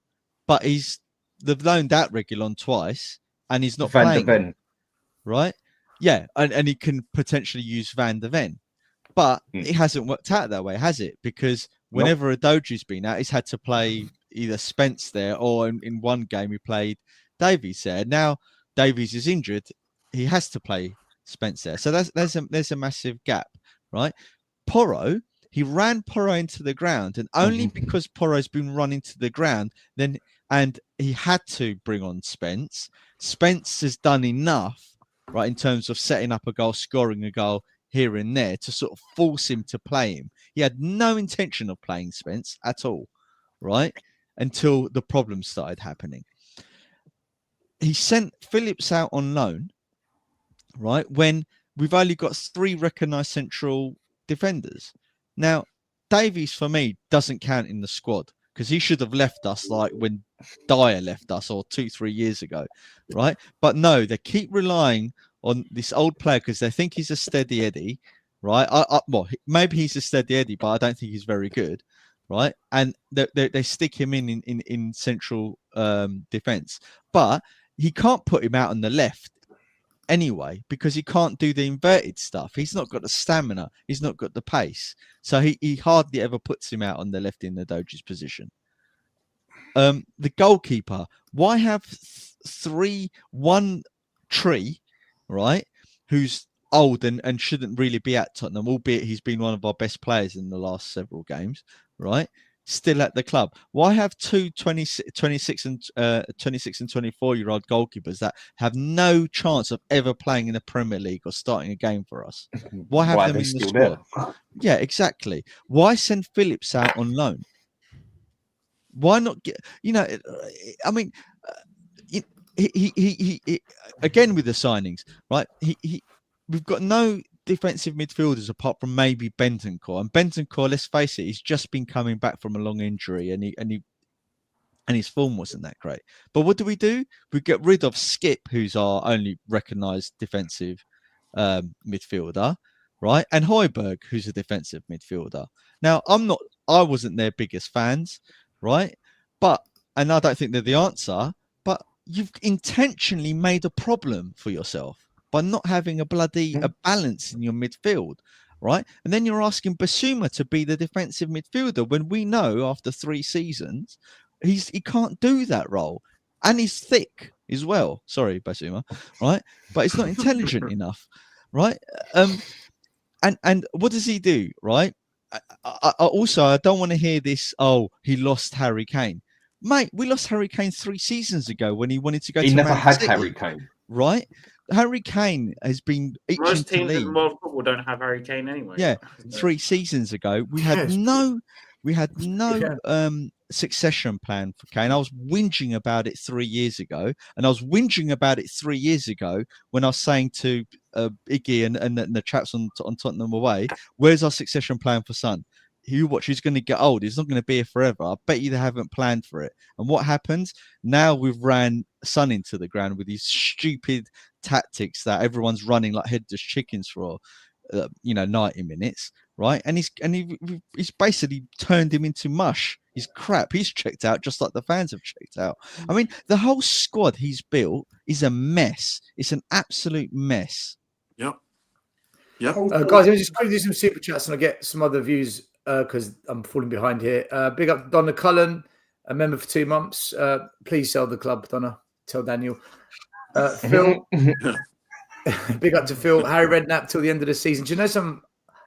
but they've loaned out Regulon twice, and he's not Van der playing him, Ven. right? Yeah, and he can potentially use Van der Ven, but it hasn't worked out that way, has it? Because Nope. whenever Adoji's been out, he's had to play either Spence there, or in one game he played Davies there. Now Davies is injured, he has to play Spence there. So there's a massive gap, right? Porro, he ran Porro into the ground, and only because Porro's been run into the ground, and he had to bring on Spence. Spence has done enough, right, in terms of setting up a goal, scoring a goal here and there to sort of force him to play him. He had no intention of playing Spence at all, right, until the problems started happening. He sent Phillips out on loan, right, when we've only got 3 recognised central defenders. Now, Davies, for me, doesn't count in the squad because he should have left us like when Dyer left us, or 2-3 years ago, right? But no, they keep relying on this old player because they think he's a steady Eddie, right? Well, maybe he's a steady Eddie, but I don't think he's very good, right? And they stick him in central defence, but he can't put him out on the left anyway because he can't do the inverted stuff. He's not got the stamina, he's not got the pace, so he hardly ever puts him out on the left in the Doji's position. The goalkeeper, why have one Tree, right, who's old and shouldn't really be at Tottenham, albeit he's been one of our best players in the last several games, right, still at the club? Why have 26 and 24-year-old goalkeepers that have no chance of ever playing in the Premier League or starting a game for us? Why have them in the squad? Yeah, exactly. Why send Phillips out on loan? Why not get, I mean, he again with the signings, right? We've got no defensive midfielders apart from maybe Bentancur, and Bentancur, let's face it, he's just been coming back from a long injury, and his form wasn't that great. But what do? We get rid of Skip, who's our only recognised defensive midfielder, right? And Højbjerg, who's a defensive midfielder. Now, I wasn't their biggest fans, right? And I don't think they're the answer, but you've intentionally made a problem for yourself by not having a balance in your midfield, right? And then you're asking Basuma to be the defensive midfielder when we know after 3 seasons he can't do that role, and he's thick as well. Sorry, Basuma, right? But it's not intelligent enough, right? And what does he do, right? I don't want to hear this. Oh, he lost Harry Kane, mate. We lost Harry Kane 3 seasons ago when he wanted to go. He to never Man had City, Harry Kane, right? Harry Kane has been itching Most to teams leave. in world football don't have Harry Kane anyway. Yeah, 3 seasons ago we had no succession plan for Kane. I was whinging about it 3 years ago, and I was whinging about it 3 years ago when I was saying to Iggy and the chaps on Tottenham away, "Where's our succession plan for Son? You watch, he's going to get old. He's not going to be here forever. I bet you they haven't planned for it." And what happens now? We've ran Son into the ground with these stupid tactics that everyone's running like headless chickens for 90 minutes, right? And he's basically turned him into mush. He's crap. He's checked out just like the fans have checked out. I mean, the whole squad he's built is a mess. It's an absolute mess. Yep. Guys, let me just quickly do some super chats and I'll get some other views because I'm falling behind here. Big up Donna Cullen, a member for 2 months. Please sell the club, Donna. Tell Daniel. Phil, big up to Phil. Harry Redknapp till the end of the season. Do you know some?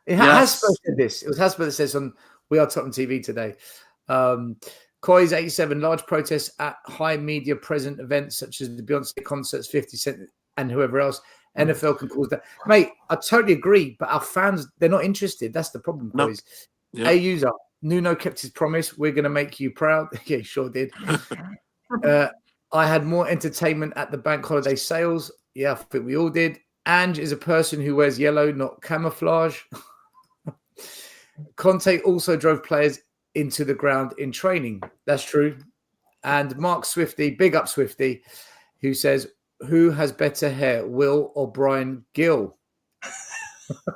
Hasper said this. It was Hasper that says on We Are Tottenham TV today. Coy's 87, large protests at high media present events such as the Beyonce concerts, 50 Cent and whoever else. NFL can cause that. Mate, I totally agree, but our fans, they're not interested. That's the problem, Coy's. Yep. AU's up. Nuno kept his promise. We're going to make you proud. Yeah, he sure did. I had more entertainment at the bank holiday sales. Yeah, I think we all did. Ange is a person who wears yellow, not camouflage. Conte also drove players into the ground in training. That's true. And Mark Swifty, big up Swifty, who says, who has better hair, Will or Brian Gill?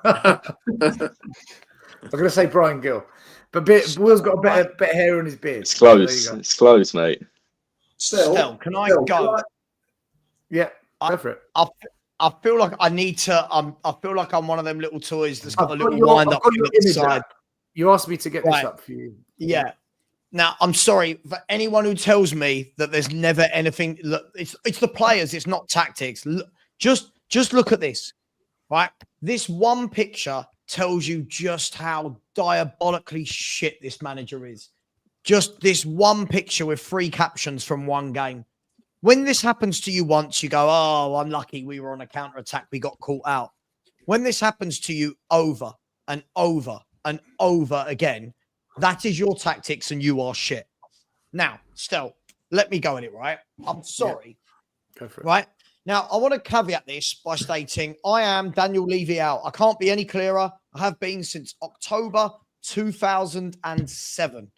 I'm going to say Brian Gill. But Will's got a better hair on his beard. It's So there you close. go. It's close, mate. Stel, can I go? Yeah, go for it. I feel like I need to. I feel like I'm one of them little toys that's got I've a got little your- wind I've up got thing your at the image side. up. You asked me to get this Right. up for you. Yeah. Now I'm sorry for anyone who tells me that there's never anything. Look, it's the players. It's not tactics. Look, just look at this. Right. This one picture tells you just how diabolically shit this manager is. Just this one picture with 3 captions from one game. When this happens to you once, you go, oh, I'm lucky we were on a counter-attack. We got caught out. When this happens to you over and over and over again, that is your tactics and you are shit. Now, Stel, let me go at it, right? I'm sorry. Go for it. Right? Now, I want to caveat this by stating I am Daniel Levy out. I can't be any clearer. I have been since October 2007.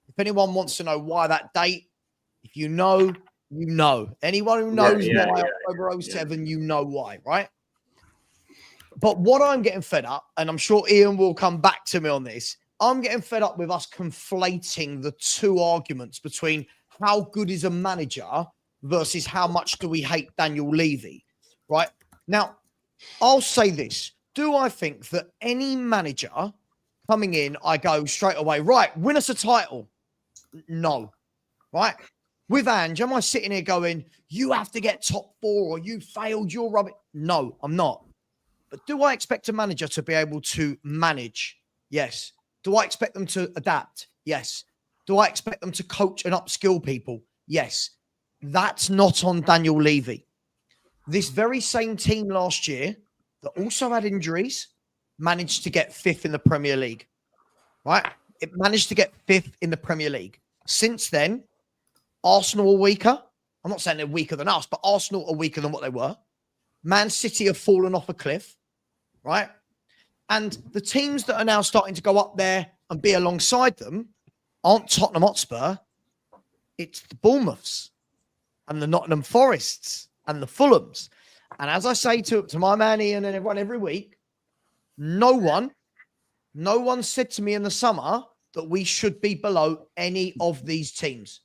If anyone wants to know why that date, if you know, you know. Anyone who knows why October 07, you know why, right? But what I'm getting fed up, and I'm sure Ian will come back to me on this, I'm getting fed up with us conflating the two arguments between how good is a manager versus how much do we hate Daniel Levy, right? Now, I'll say this. Do I think that any manager coming in, I go straight away, right, win us a title? No, right? With Ange, am I sitting here going, you have to get top 4 or you failed your rubbish? No, I'm not. But do I expect a manager to be able to manage? Yes. Do I expect them to adapt? Yes. Do I expect them to coach and upskill people? Yes. That's not on Daniel Levy. This very same team last year that also had injuries managed to get 5th in the Premier League, right? It managed to get 5th in the Premier League. Since then, Arsenal are weaker. I'm not saying they're weaker than us, but Arsenal are weaker than what they were. Man City have fallen off a cliff, right? And the teams that are now starting to go up there and be alongside them aren't Tottenham Hotspur. It's the Bournemouths and the Nottingham Forests and the Fulhams. And as I say to my man Ian and everyone every week, no one said to me in the summer that we should be below any of these teams.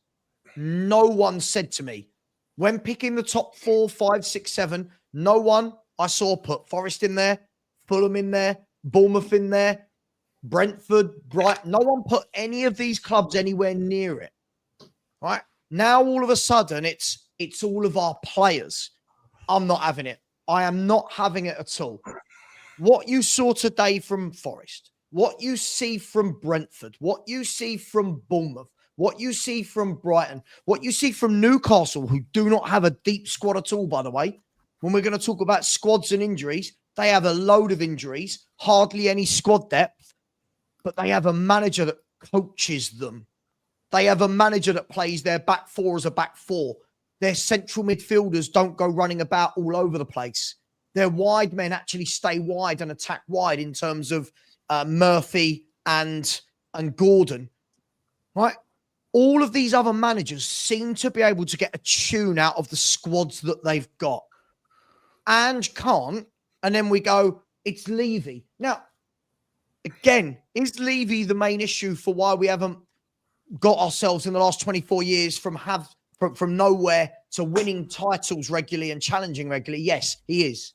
No one said to me. When picking the top 4, 5, 6, 7, no one I saw put Forest in there, Fulham in there, Bournemouth in there, Brentford, Brighton. No one put any of these clubs anywhere near it. Right? Now, all of a sudden, it's all of our players. I'm not having it. I am not having it at all. What you saw today from Forest, what you see from Brentford, what you see from Bournemouth, what you see from Brighton, what you see from Newcastle, who do not have a deep squad at all, by the way. When we're going to talk about squads and injuries, they have a load of injuries, hardly any squad depth, but they have a manager that coaches them. They have a manager that plays their back 4 as a back 4. Their central midfielders don't go running about all over the place. Their wide men actually stay wide and attack wide in terms of Murphy and Gordon, right? All of these other managers seem to be able to get a tune out of the squads that they've got. Ange can't, and then we go, it's Levy. Now, again, is Levy the main issue for why we haven't got ourselves in the last 24 years from nowhere to winning titles regularly and challenging regularly? Yes, he is.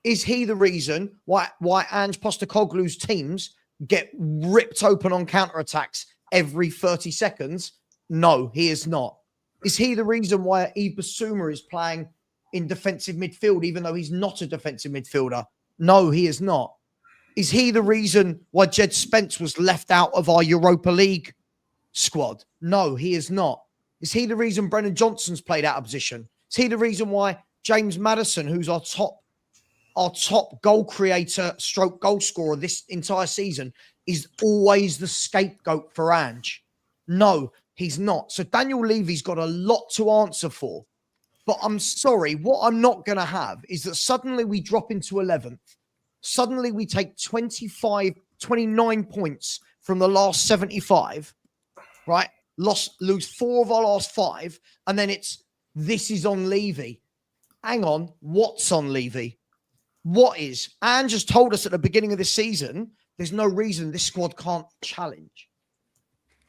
Is he the reason why Ange Postecoglou's teams get ripped open on counterattacks every 30 seconds? No, he is not. Is he the reason why Yves Bissouma is playing in defensive midfield, even though he's not a defensive midfielder? No, he is not. Is he the reason why Jed Spence was left out of our Europa League squad? No, he is not. Is he the reason Brennan Johnson's played out of position? Is he the reason why James Maddison, who's our top goal creator, stroke goal scorer this entire season, is always the scapegoat for Ange? No, he's not. So Daniel Levy's got a lot to answer for. But I'm sorry, what I'm not going to have is that suddenly we drop into 11th. Suddenly we take 29 points from the last 75, right? lose 4 of our last 5, and then this is on Levy. Hang on, what's on Levy? What is? Ange just told us at the beginning of the season, there's no reason this squad can't challenge.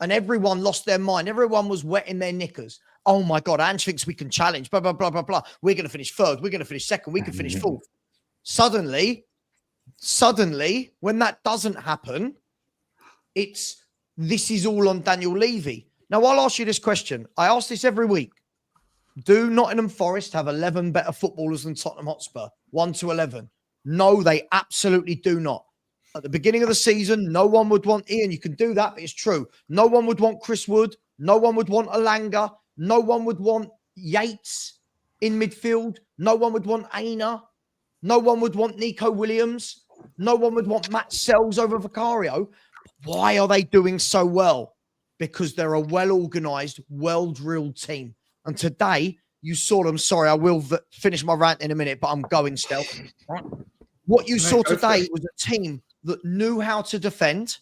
And everyone lost their mind. Everyone was wetting their knickers. Oh my God, Ange thinks we can challenge, blah, blah, blah, blah, blah. We're going to finish 3rd. We're going to finish 2nd. We can finish 4th. Suddenly, when that doesn't happen, this is all on Daniel Levy. Now, I'll ask you this question. I ask this every week. Do Nottingham Forest have 11 better footballers than Tottenham Hotspur? 1 to 11. No, they absolutely do not. At the beginning of the season, no one would want Ian. You can do that, but it's true. No one would want Chris Wood. No one would want Alanga. No one would want Yates in midfield. No one would want Aina. No one would want Nico Williams. No one would want Matt Sells over Vicario. Why are they doing so well? Because they're a well-organised, well-drilled team. And today, you saw them. Sorry, I will finish my rant in a minute, but I'm going still. Right? What you saw today was a team that knew how to defend,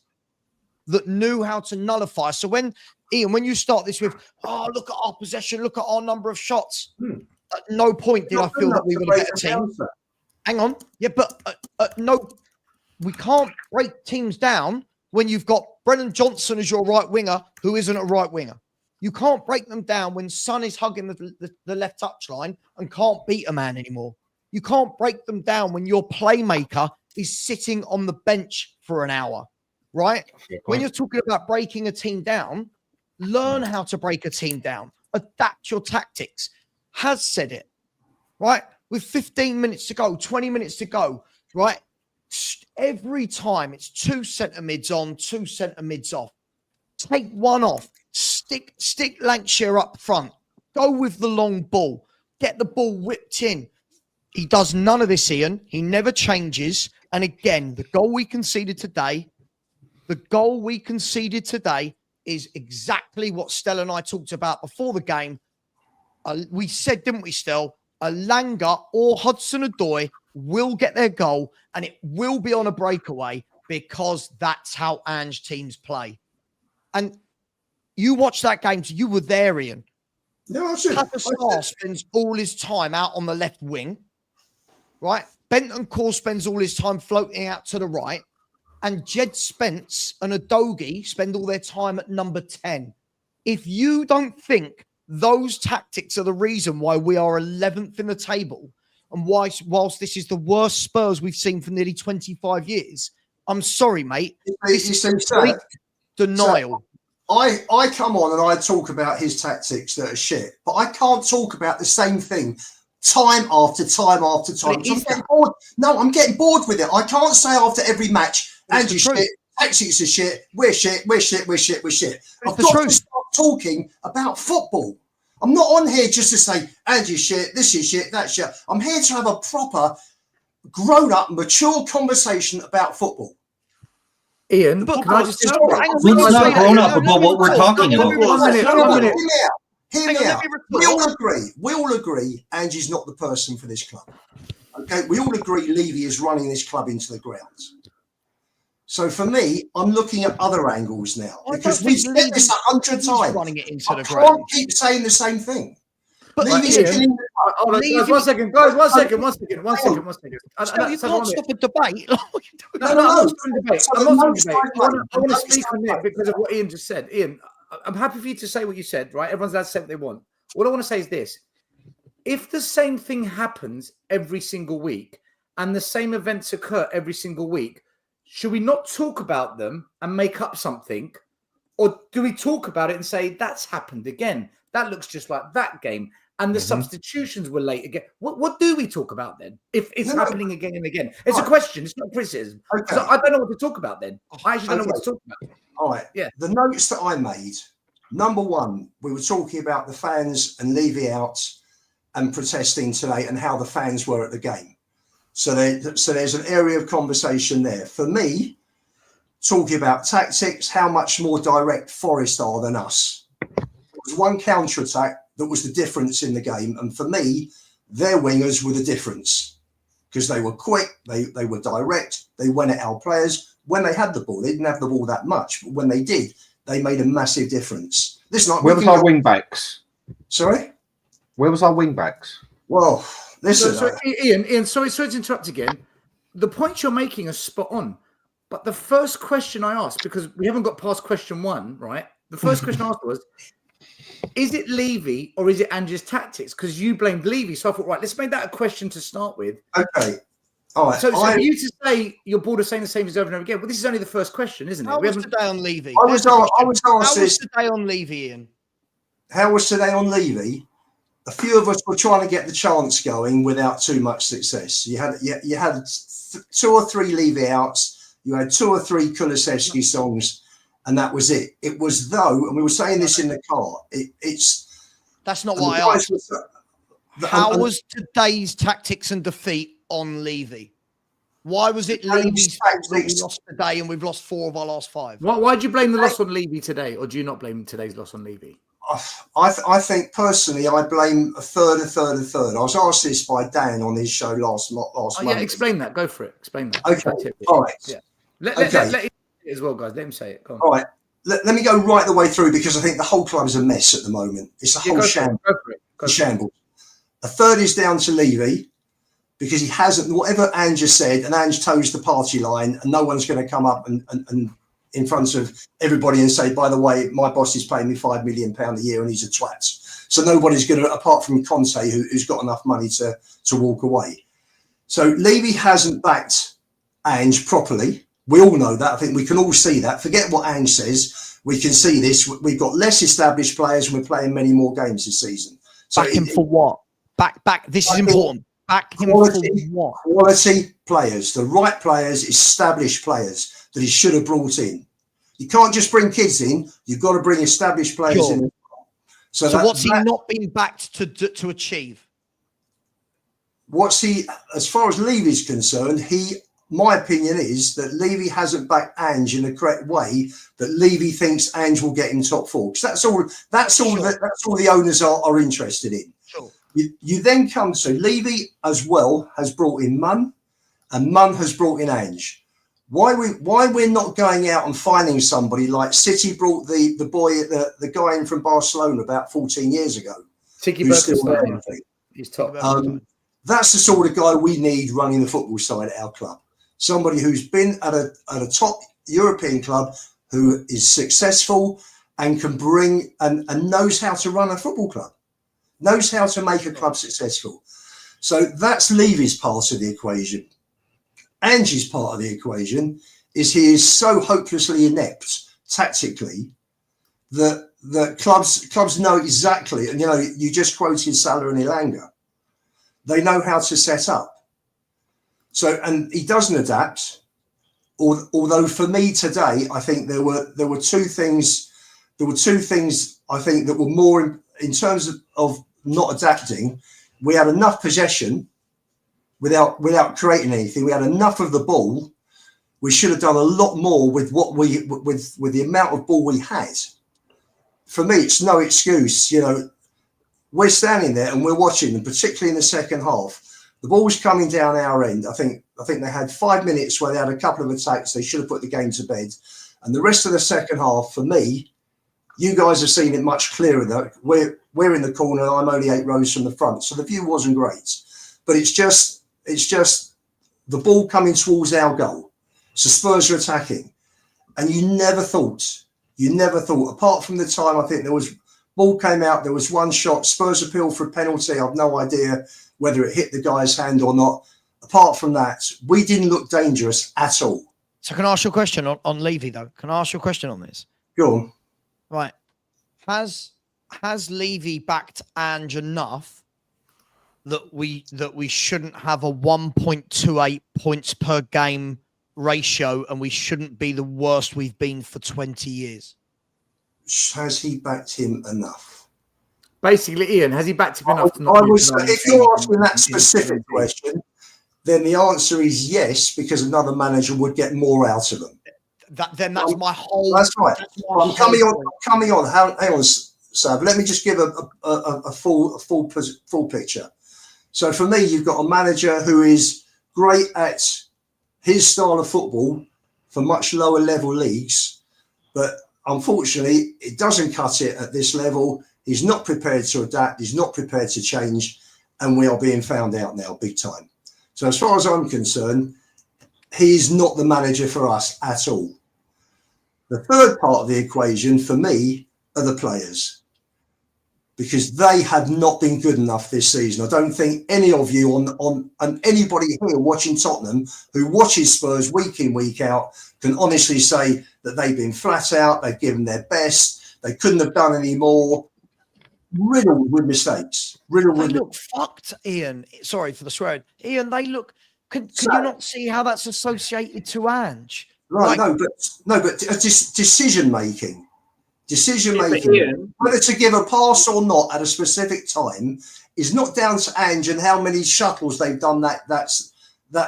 that knew how to nullify. So when you start this with, look at our possession, look at our number of shots, at no point did I feel that we were a better team. Hang on. Yeah, but no, we can't break teams down when you've got Brennan Johnson as your right winger, who isn't a right winger. You can't break them down when Son is hugging the left touchline and can't beat a man anymore. You can't break them down when your playmaker is sitting on the bench for an hour, right? When you're talking about breaking a team down, learn how to break a team down. Adapt your tactics. Has said it, right? With 15 minutes to go, 20 minutes to go, right? Every time it's 2 centre mids on, 2 centre mids off. Take one off. Stick Lancashire up front. Go with the long ball. Get the ball whipped in. He does none of this, Ian. He never changes. And again, the goal we conceded today is exactly what Stella and I talked about before the game. We said, didn't we, Stell? Alanga or Hudson-Odoi will get their goal, and it will be on a breakaway because that's how Ange teams play. And you watched that game, so you were there, Ian. No, I should. Tapasar spends all his time out on the left wing, right? Bentancur spends all his time floating out to the right, and Jed Spence and Udogie spend all their time at number 10. If you don't think those tactics are the reason why we are 11th in the table, and why, whilst this is the worst Spurs we've seen for nearly 25 years, I'm sorry, mate. This is complete denial. So I come on and I talk about his tactics that are shit, but I can't talk about the same thing time after time after time. I'm getting bored. No, I'm getting bored with it. I can't say after every match, Ange's shit, tactics are shit, we're shit. I've got to start talking about football. I'm not on here just to say, Ange's shit, this is shit, that's shit. I'm here to have a proper, grown-up, mature conversation about football. Ian, can I just... It's not grown up about what we're talking about. Hear me out. We all agree Angie's not the person for this club. Okay, we all agree Levy is running this club into the ground. So for me, I'm looking at other angles now because we've said this 100 times. Running it into I the ground. can't keep saying the same thing. But Levy's Ian, killing. guys, one second. One second. So you can't stop a debate. No, I'm not stopping debate. I want to speak on it because of what Ian just said. Ian, I'm happy for you to say what you said, right? Everyone's allowed to say what they want. What I want to say is this. If the same thing happens every single week and the same events occur every single week, should we not talk about them and make up something? Or do we talk about it and say, that's happened again? That looks just like that game. And the substitutions were late again. What do we talk about then? If it's happening again and again? It's a question. It's not criticism. Okay. I don't know what to talk about then. I actually don't know what to talk about. All right. Yeah. The notes that I made, number one, we were talking about the fans and Levy out and protesting today and how the fans were at the game. So there's an area of conversation there. For me, talking about tactics, how much more direct Forest are than us. There was one counter-attack that was the difference in the game. And for me, their wingers were the difference because they were quick, they were direct, they went at our players. When they had the ball, they didn't have the ball that much, but when they did, they made a massive difference. listen, Where was our wing backs? Sorry? Where was our wing backs? Well, listen. So, Ian, sorry to interrupt again. The points you're making are spot on. But the first question I asked, because we haven't got past question 1, right? The first question I asked was, is it Levy or is it Ange's tactics? Because you blamed Levy. So I thought, right, let's make that a question to start with. Okay. All right. So for you to say you're bored of saying the same things over and over again, well, this is only the first question, isn't it? How was today on Levy? I was asked How was this. today on Levy, Ian? How was today on Levy? A few of us were trying to get the chance going without too much success. You had 2 or 3 Levy outs. You had 2 or 3 Kulusevski songs, and that was it. It was though, and we were saying this in the car. That's not what I asked. How was today's tactics and defeat on Levy? Why was it Levy's fault that we lost today and we've lost 4 of our last 5? Why do you blame the loss on Levy today, or do you not blame today's loss on Levy? I think personally, I blame a third. I was asked this by Dan on his show last Yeah, Monday. explain that. Go for it. Explain that. Okay. All right. Yeah. Let him say it as well, guys. Let him say it. Go on. All right. Let me go right the way through because I think the whole club is a mess at the moment. It's a whole shambles. Go for it. Shambles. A third is down to Levy because he hasn't, whatever Ange has said, and Ange toes the party line, and no one's going to come up and in front of everybody and say, by the way, my boss is paying me £5 million a year and he's a twat. So nobody's going to, apart from Conte, who's got enough money to walk away. So Levy hasn't backed Ange properly. We all know that. I think we can all see that. Forget what Ange says. We can see this. We've got less established players and we're playing many more games this season. So Back him for what? Back. This is important. Back him for what? Quality players, the right players, established players that he should have brought in. You can't just bring kids in. You've got to bring established players in. So what's he not been backed to achieve? What's he, as far as Levy's concerned, my opinion is that Levy hasn't backed Ange in the correct way, that Levy thinks Ange will get him top 4. Because that's all the owners are interested in. Sure. You then come to Levy as well has brought in Munn, and Munn has brought in Ange. Why we're not going out and finding somebody like City brought the guy in from Barcelona about 14 years ago. He's top. That's the sort of guy we need running the football side at our club. Somebody who's been at a top European club, who is successful and can bring and knows how to run a football club, knows how to make a club successful. So that's Levy's part of the equation. Ange's part of the equation is he is so hopelessly inept tactically that the clubs know exactly, and you just quoted Salah and Elanga. They know how to set up. So, and he doesn't adapt. Although for me today, I think there were 2 things. There were 2 things I think that were more in terms of not adapting. We had enough possession without creating anything. We had enough of the ball. We should have done a lot more with with the amount of ball we had. For me, it's no excuse. We're standing there and we're watching, and particularly in the second half, the ball was coming down our end. I think they had 5 minutes where they had a couple of attacks. They should have put the game to bed. And the rest of the second half, for me, you guys have seen it much clearer. Though we're in the corner. I'm only 8 rows from the front, so the view wasn't great. But it's just the ball coming towards our goal. So Spurs are attacking, and you never thought, apart from the time I think there was ball came out, there was one shot, Spurs appealed for a penalty. I've no idea whether it hit the guy's hand or not. Apart from that, we didn't look dangerous at all. So can I ask you a question on Levy though? Can I ask you a question on this? Go on. Right. Has Levy backed Ange enough that we shouldn't have a 1.28 points per game ratio and we shouldn't be the worst we've been for 20 years? Has he backed him enough? Basically, Ian, has he backed him enough? If you're asking that specific question, then the answer is yes, because another manager would get more out of them. That's my whole. That's right. I'm coming on. Hang on, Sav. Let me just give a full picture. So for me, you've got a manager who is great at his style of football for much lower level leagues, but unfortunately, it doesn't cut it at this level. He's not prepared to adapt. He's not prepared to change. And we are being found out now big time. So as far as I'm concerned, he's not the manager for us at all. The third part of the equation for me are the players, because they have not been good enough this season. I don't think any of you and anybody here watching Tottenham who watches Spurs week in, week out can honestly say that they've been flat out. They've given their best. They couldn't have done any more. Riddled with mistakes. Riddled They with look fucked, Ian. Sorry for the swearing. Ian, they look. Can you not see how that's associated to Ange? Right, Like- but decision making. Decision Yeah, but making, Ian- whether to give a pass or not at a specific time, is not down to Ange and how many shuttles they've done that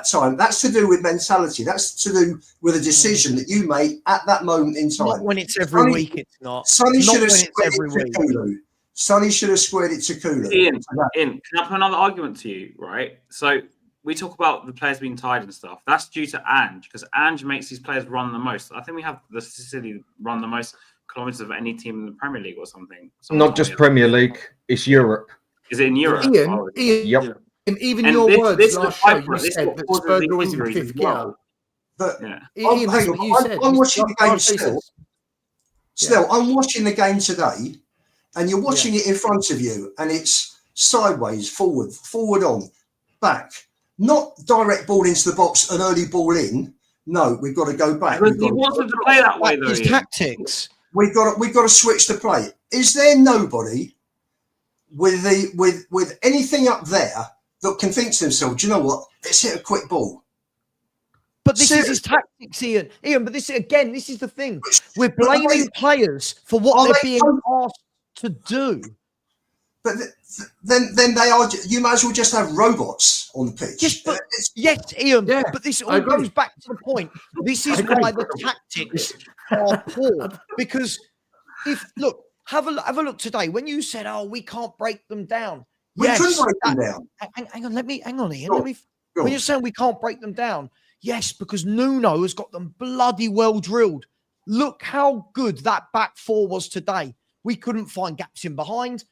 time. That's to do with mentality. That's to do with a decision that you make at that moment in time. Not when it's every week. It's not. Sonny Not should have when it's squared every it to week. Kulu. Sonny should have squared it to Kulu. Ian, can I put another argument to you, right? So we talk about the players being tired and stuff. That's due to Ange, because Ange makes these players run the most. I think we have the statistically run the most kilometers of any team in the Premier League or something. Someone Not told just me. Premier League, it's Europe. Is it in Europe? Ian, Oh, Ian, Yep. and even and your this words is the last show, you byproduct. This is said what that causes Spurs the are always in injuries as fifth well. gear. But Yeah. Ian, that's hang what on, you said. I'm watching the game Last show still. says- Still, I'm watching the game today, and you're watching it in front of you, and it's sideways, forward on, back. Not direct ball into the box, an early ball in. No, we've got to go back. Because he wants them to play that way, though. His Ian. tactics. We've got to switch the play. Is there nobody with anything up there that can think to themselves, do you know what? Let's hit a quick ball. But this is Seriously. his tactics, Ian. Ian, but this is the thing. We're blaming players for what Are they're they being so- asked to do. But then they are. You might as well just have robots on the pitch. Yes, but yes, Ian. Yeah, but this I all agree. goes back to the point. This is I agree. why the tactics are poor. Because have a look today. When you said, "Oh, we can't break them down," We yes, couldn't break them down. hang on, hang on, Ian. Go Let on, me. go When on. you're saying we can't break them down, yes, because Nuno has got them bloody well drilled. Look how good that back four was today. We couldn't find gaps in behind.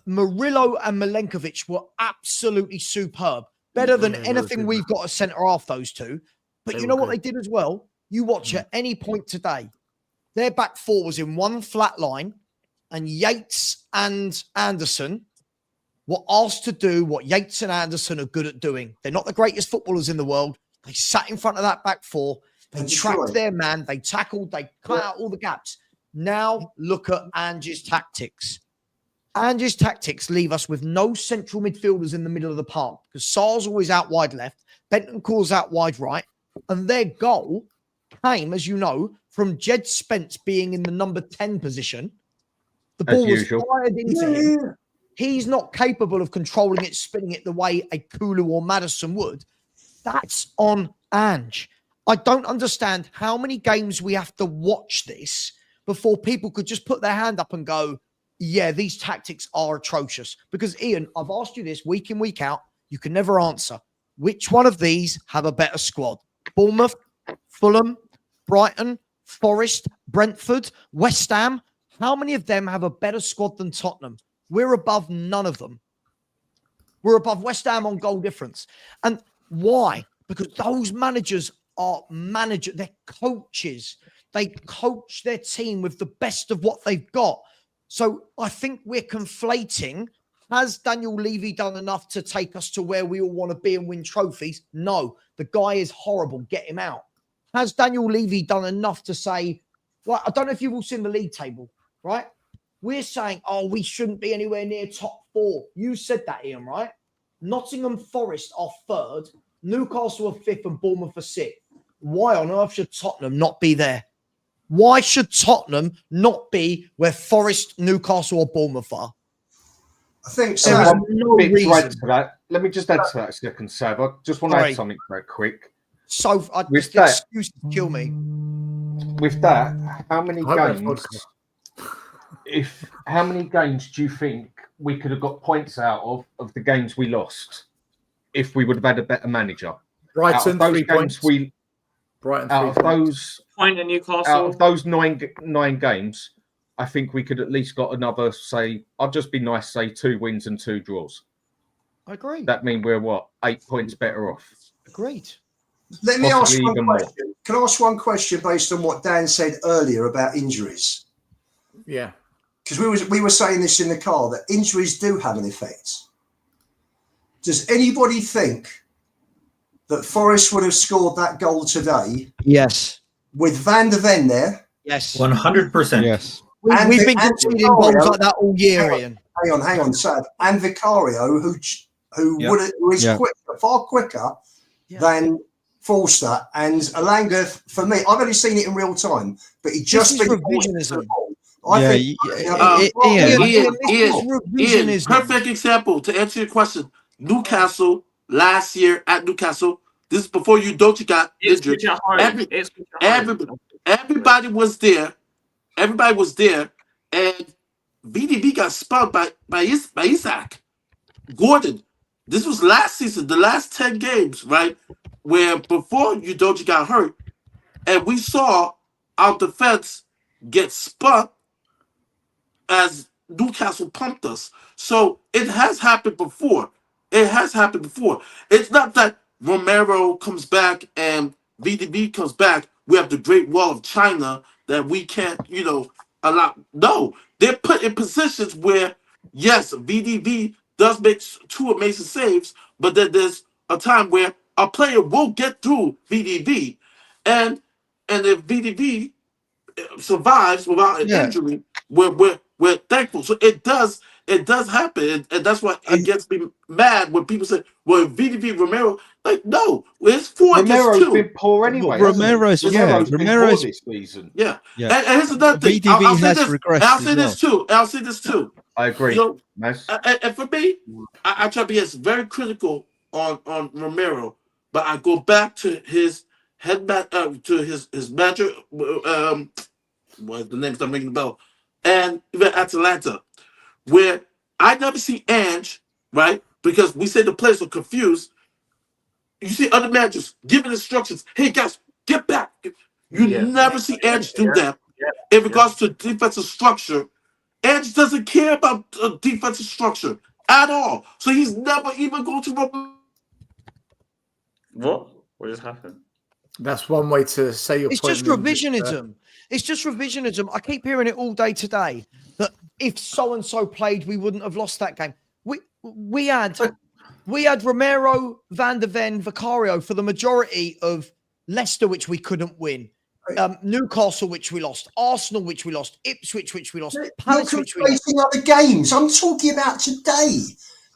Murillo and Milenkovic were absolutely superb. Better than anything we've got at centre half, those two. But you know what they did as well? You watch at any point today, their back four was in one flat line, and Yates and Anderson were asked to do what Yates and Anderson are good at doing. They're not the greatest footballers in the world. They sat in front of that back four. They And tracked destroyed. their man. They tackled. They cut out all the gaps. Now look at Ange's tactics. Ange's tactics leave us with no central midfielders in the middle of the park because Sarr's always out wide left, Bentancur's out wide right, and their goal came, as you know, from Jed Spence being in the number 10 position. The As ball was usual. fired into him. He's not capable of controlling it, spinning it the way a Kulu or Madison would. That's on Ange. I don't understand how many games we have to watch this before people could just put their hand up and go, yeah, these tactics are atrocious. Because, Ian, I've asked you this week in, week out. You can never answer. Which one of these have a better squad? Bournemouth, Fulham, Brighton, Forest, Brentford, West Ham. How many of them have a better squad than Tottenham? We're above none of them. We're above West Ham on goal difference. And why? Because those managers are they're coaches. They coach their team with the best of what they've got. So I think we're conflating. Has Daniel Levy done enough to take us to where we all want to be and win trophies? No. The guy is horrible. Get him out. Has Daniel Levy done enough to say, well, I don't know if you've all seen the league table, right? We're saying, oh, we shouldn't be anywhere near top four. You said that, Ian, right? Nottingham Forest are third, Newcastle are fifth, and Bournemouth are sixth. Why on earth should Tottenham not be there? Why should Tottenham not be where Forest, Newcastle, or Bournemouth are? I think There so. is One no bit to reason. add to that. Let me just add to that a second, Sav. I just want to Sorry. add something very quick. So With just that- excuses kill me. With that, how many I hope that's games? How many games do you think we could have got points out of the games we lost if we would have had a better manager? Out Brighton, of those 3 games points. Brighton out of 3 points. those Point in Newcastle. out of those nine games, I think we could at least got another, say, I'd just be nice, say 2 wins and 2 draws. I agree. That mean we're what, 8 points better off? Agreed. Let me ask Possibly one even more. question. Can I ask one question based on what Dan said earlier about injuries? Yeah. Because we were saying this in the car, that injuries do have an effect. Does anybody think that Forest would have scored that goal today Yes. with Van der Ven there? Yes. 100%. Yes. And We've been and conceding Vicario- goals like that all year, Ian. Hang on, Sad. And Vicario, who Yep. is Yeah. far quicker than Forster, and Alanga. For me, I've only seen it in real time, but he just is been revisionism. I Yeah, think Ian. Ian, perfect example to answer your question. Newcastle last year at Newcastle. This is before Udochi got injured. Everybody was there. Everybody was there, and VDB got spun by Isaac Gordon. This was last season, the last 10 games, right? Where before Udochi got hurt, and we saw our defense get spun as Newcastle pumped us. So it has happened before. It has happened before. It's not that Romero comes back and VDB comes back. We have the Great Wall of China that we can't, allow. No, they're put in positions where, yes, VDB does make 2 amazing saves, but then there's a time where a player will get through VDB, and if VDB survives without an injury, we're thankful. So it does happen, and that's why it gets me mad when people say, "Well, VDB Romero," like, no, it's 4 Romero's against 2. been poor anyway. Romero's hasn't he? Romero's been poor this season. Yeah. Yeah. And here's another thing. VDB I'll say has this. regressed I'll as say this too. I'll say this too. I agree. Nice. And for me, I try to be very critical on Romero, but I go back to his to his manager. What the name's not ringing the bell, and even Atalanta, where I never see Ange, right? Because we say the players are confused. You see other managers giving instructions. Hey guys, get back. You never see Ange do that. In regards to defensive structure, Ange doesn't care about defensive structure at all. So he's never even going to. What just happened? That's one way to say your It's point. just revisionism. It's just revisionism. I keep hearing it all day today that if so and so played, we wouldn't have lost that game. We had Romero, Van der Ven, Vicario for the majority of Leicester, which we couldn't win. Newcastle, which we lost. Arsenal, which we lost. Ipswich, which we lost. Palace, which we lost. Other games. I'm talking about today.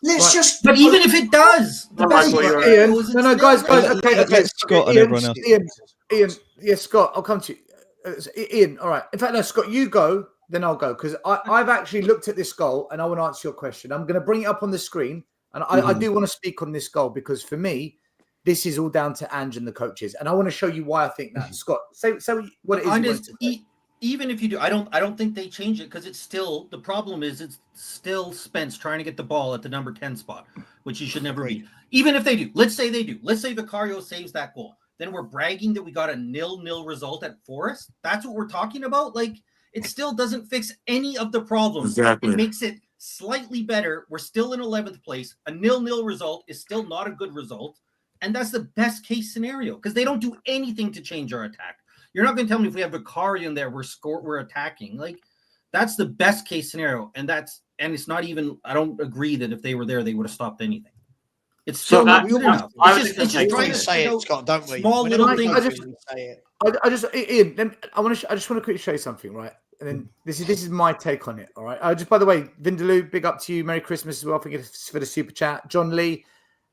Let's just. But even if it does, the best Ian, no, guys, okay. Scott and everyone else. Ian, yes, Scott, I'll come to you. Ian, all right. In fact, no, Scott, you go, then I'll go, because I've actually looked at this goal and I want to answer your question. I'm going to bring it up on the screen, and I do want to speak on this goal because for me, this is all down to Ange and the coaches, and I want to show you why I think that. Scott, say what it is. Even if you do, I don't think they change it because it's still, the problem is it's still Spence trying to get the ball at the number 10 spot, which he should never be. Even if they do, let's say they do. Let's say Vicario saves that goal. Then we're bragging that we got a 0-0 result at Forest. That's what we're talking about. Like, it still doesn't fix any of the problems. Exactly. It makes it slightly better. We're still in 11th place. A 0-0 result is still not a good result. And that's the best case scenario because they don't do anything to change our attack. You're not going to tell me if we have Vicario in there, we're attacking. Like, that's the best case scenario. And it's not even, I don't agree that if they were there, they would have stopped anything. It's still not good enough. It's just trying to say it, Scott, don't we? Small little things. I just Ian, I just want to quickly show you something, right? And then this is my take on it, all right? Just by the way, Vindaloo, big up to you. Merry Christmas as well. Thank you for the super chat. John Lee,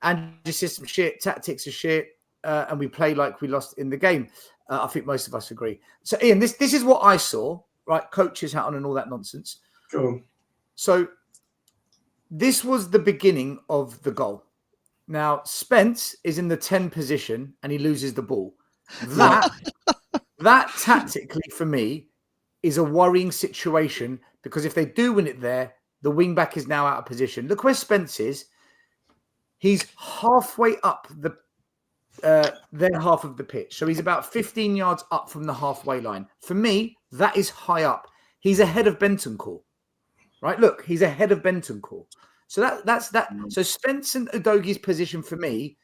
and just system shit, tactics are shit, and we play like we lost in the game. I think most of us agree. So, Ian, this is what I saw, right? Coach's hat on and all that nonsense. Go on. So, this was the beginning of the goal. Now, Spence is in the 10 position and he loses the ball. That tactically for me is a worrying situation because if they do win it there, the wing back is now out of position. Look where Spence is. He's halfway up their half of the pitch. So he's about 15 yards up from the halfway line. For me, that is high up. He's ahead of Bentancur, right? Look, he's ahead of Bentancur. So that's that. So Spence and Udogie's position for me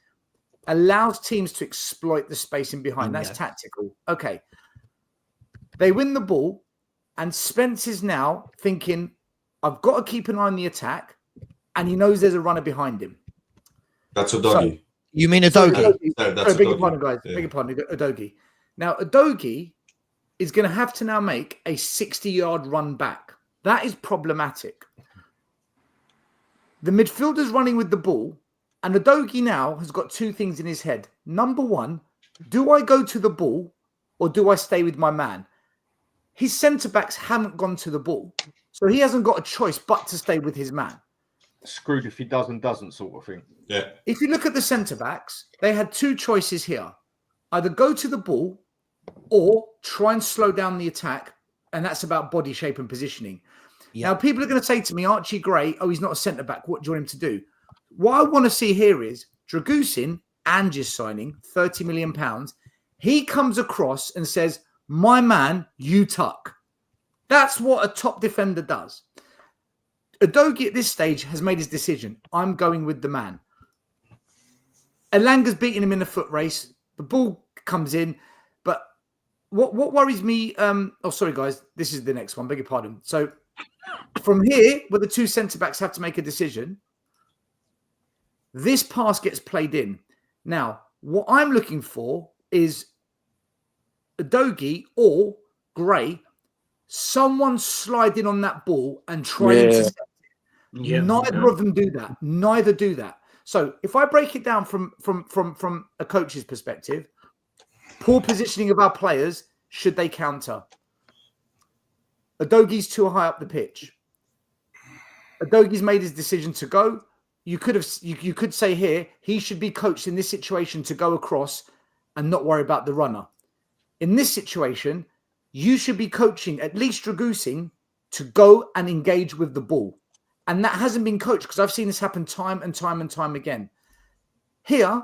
allows teams to exploit the space in behind. That's tactical. Okay. They win the ball, and Spence is now thinking, I've got to keep an eye on the attack, and he knows there's a runner behind him. That's Udogie. So, you mean Udogie? Sorry, beg your pardon, guys. Yeah. Beg your pardon, Udogie. Now, Udogie is going to have to now make a 60-yard run back. That is problematic. The midfielder's running with the ball, and Udogie now has got two things in his head. Number one, do I go to the ball or do I stay with my man? His centre-backs haven't gone to the ball, so he hasn't got a choice but to stay with his man. Screwed if he doesn't sort of thing. Yeah. If you look at the centre-backs, they had two choices here. Either go to the ball or try and slow down the attack, and that's about body shape and positioning. Yeah. Now, people are going to say to me, Archie Gray, oh, he's not a centre-back. What do you want him to do? What I want to see here is Dragusin, Ange's signing, £30 million. He comes across and says, my man, you tuck. That's what a top defender does. Udogie at this stage has made his decision. I'm going with the man. Elanga's beating him in a foot race. The ball comes in. But what worries me... sorry, guys. This is the next one. Beg your pardon. So from here, where the two centre-backs have to make a decision, this pass gets played in. Now, what I'm looking for is Udogie or Gray, someone slide in on that ball and try and intercept it. Neither of them do that. Neither do that. So if I break it down from a coach's perspective, poor positioning of our players, should they counter? Udogie's too high up the pitch. Udogie's made his decision to go. You could say here, he should be coached in this situation to go across and not worry about the runner. In this situation, you should be coaching at least Dragusin to go and engage with the ball. And that hasn't been coached because I've seen this happen time and time again. Here,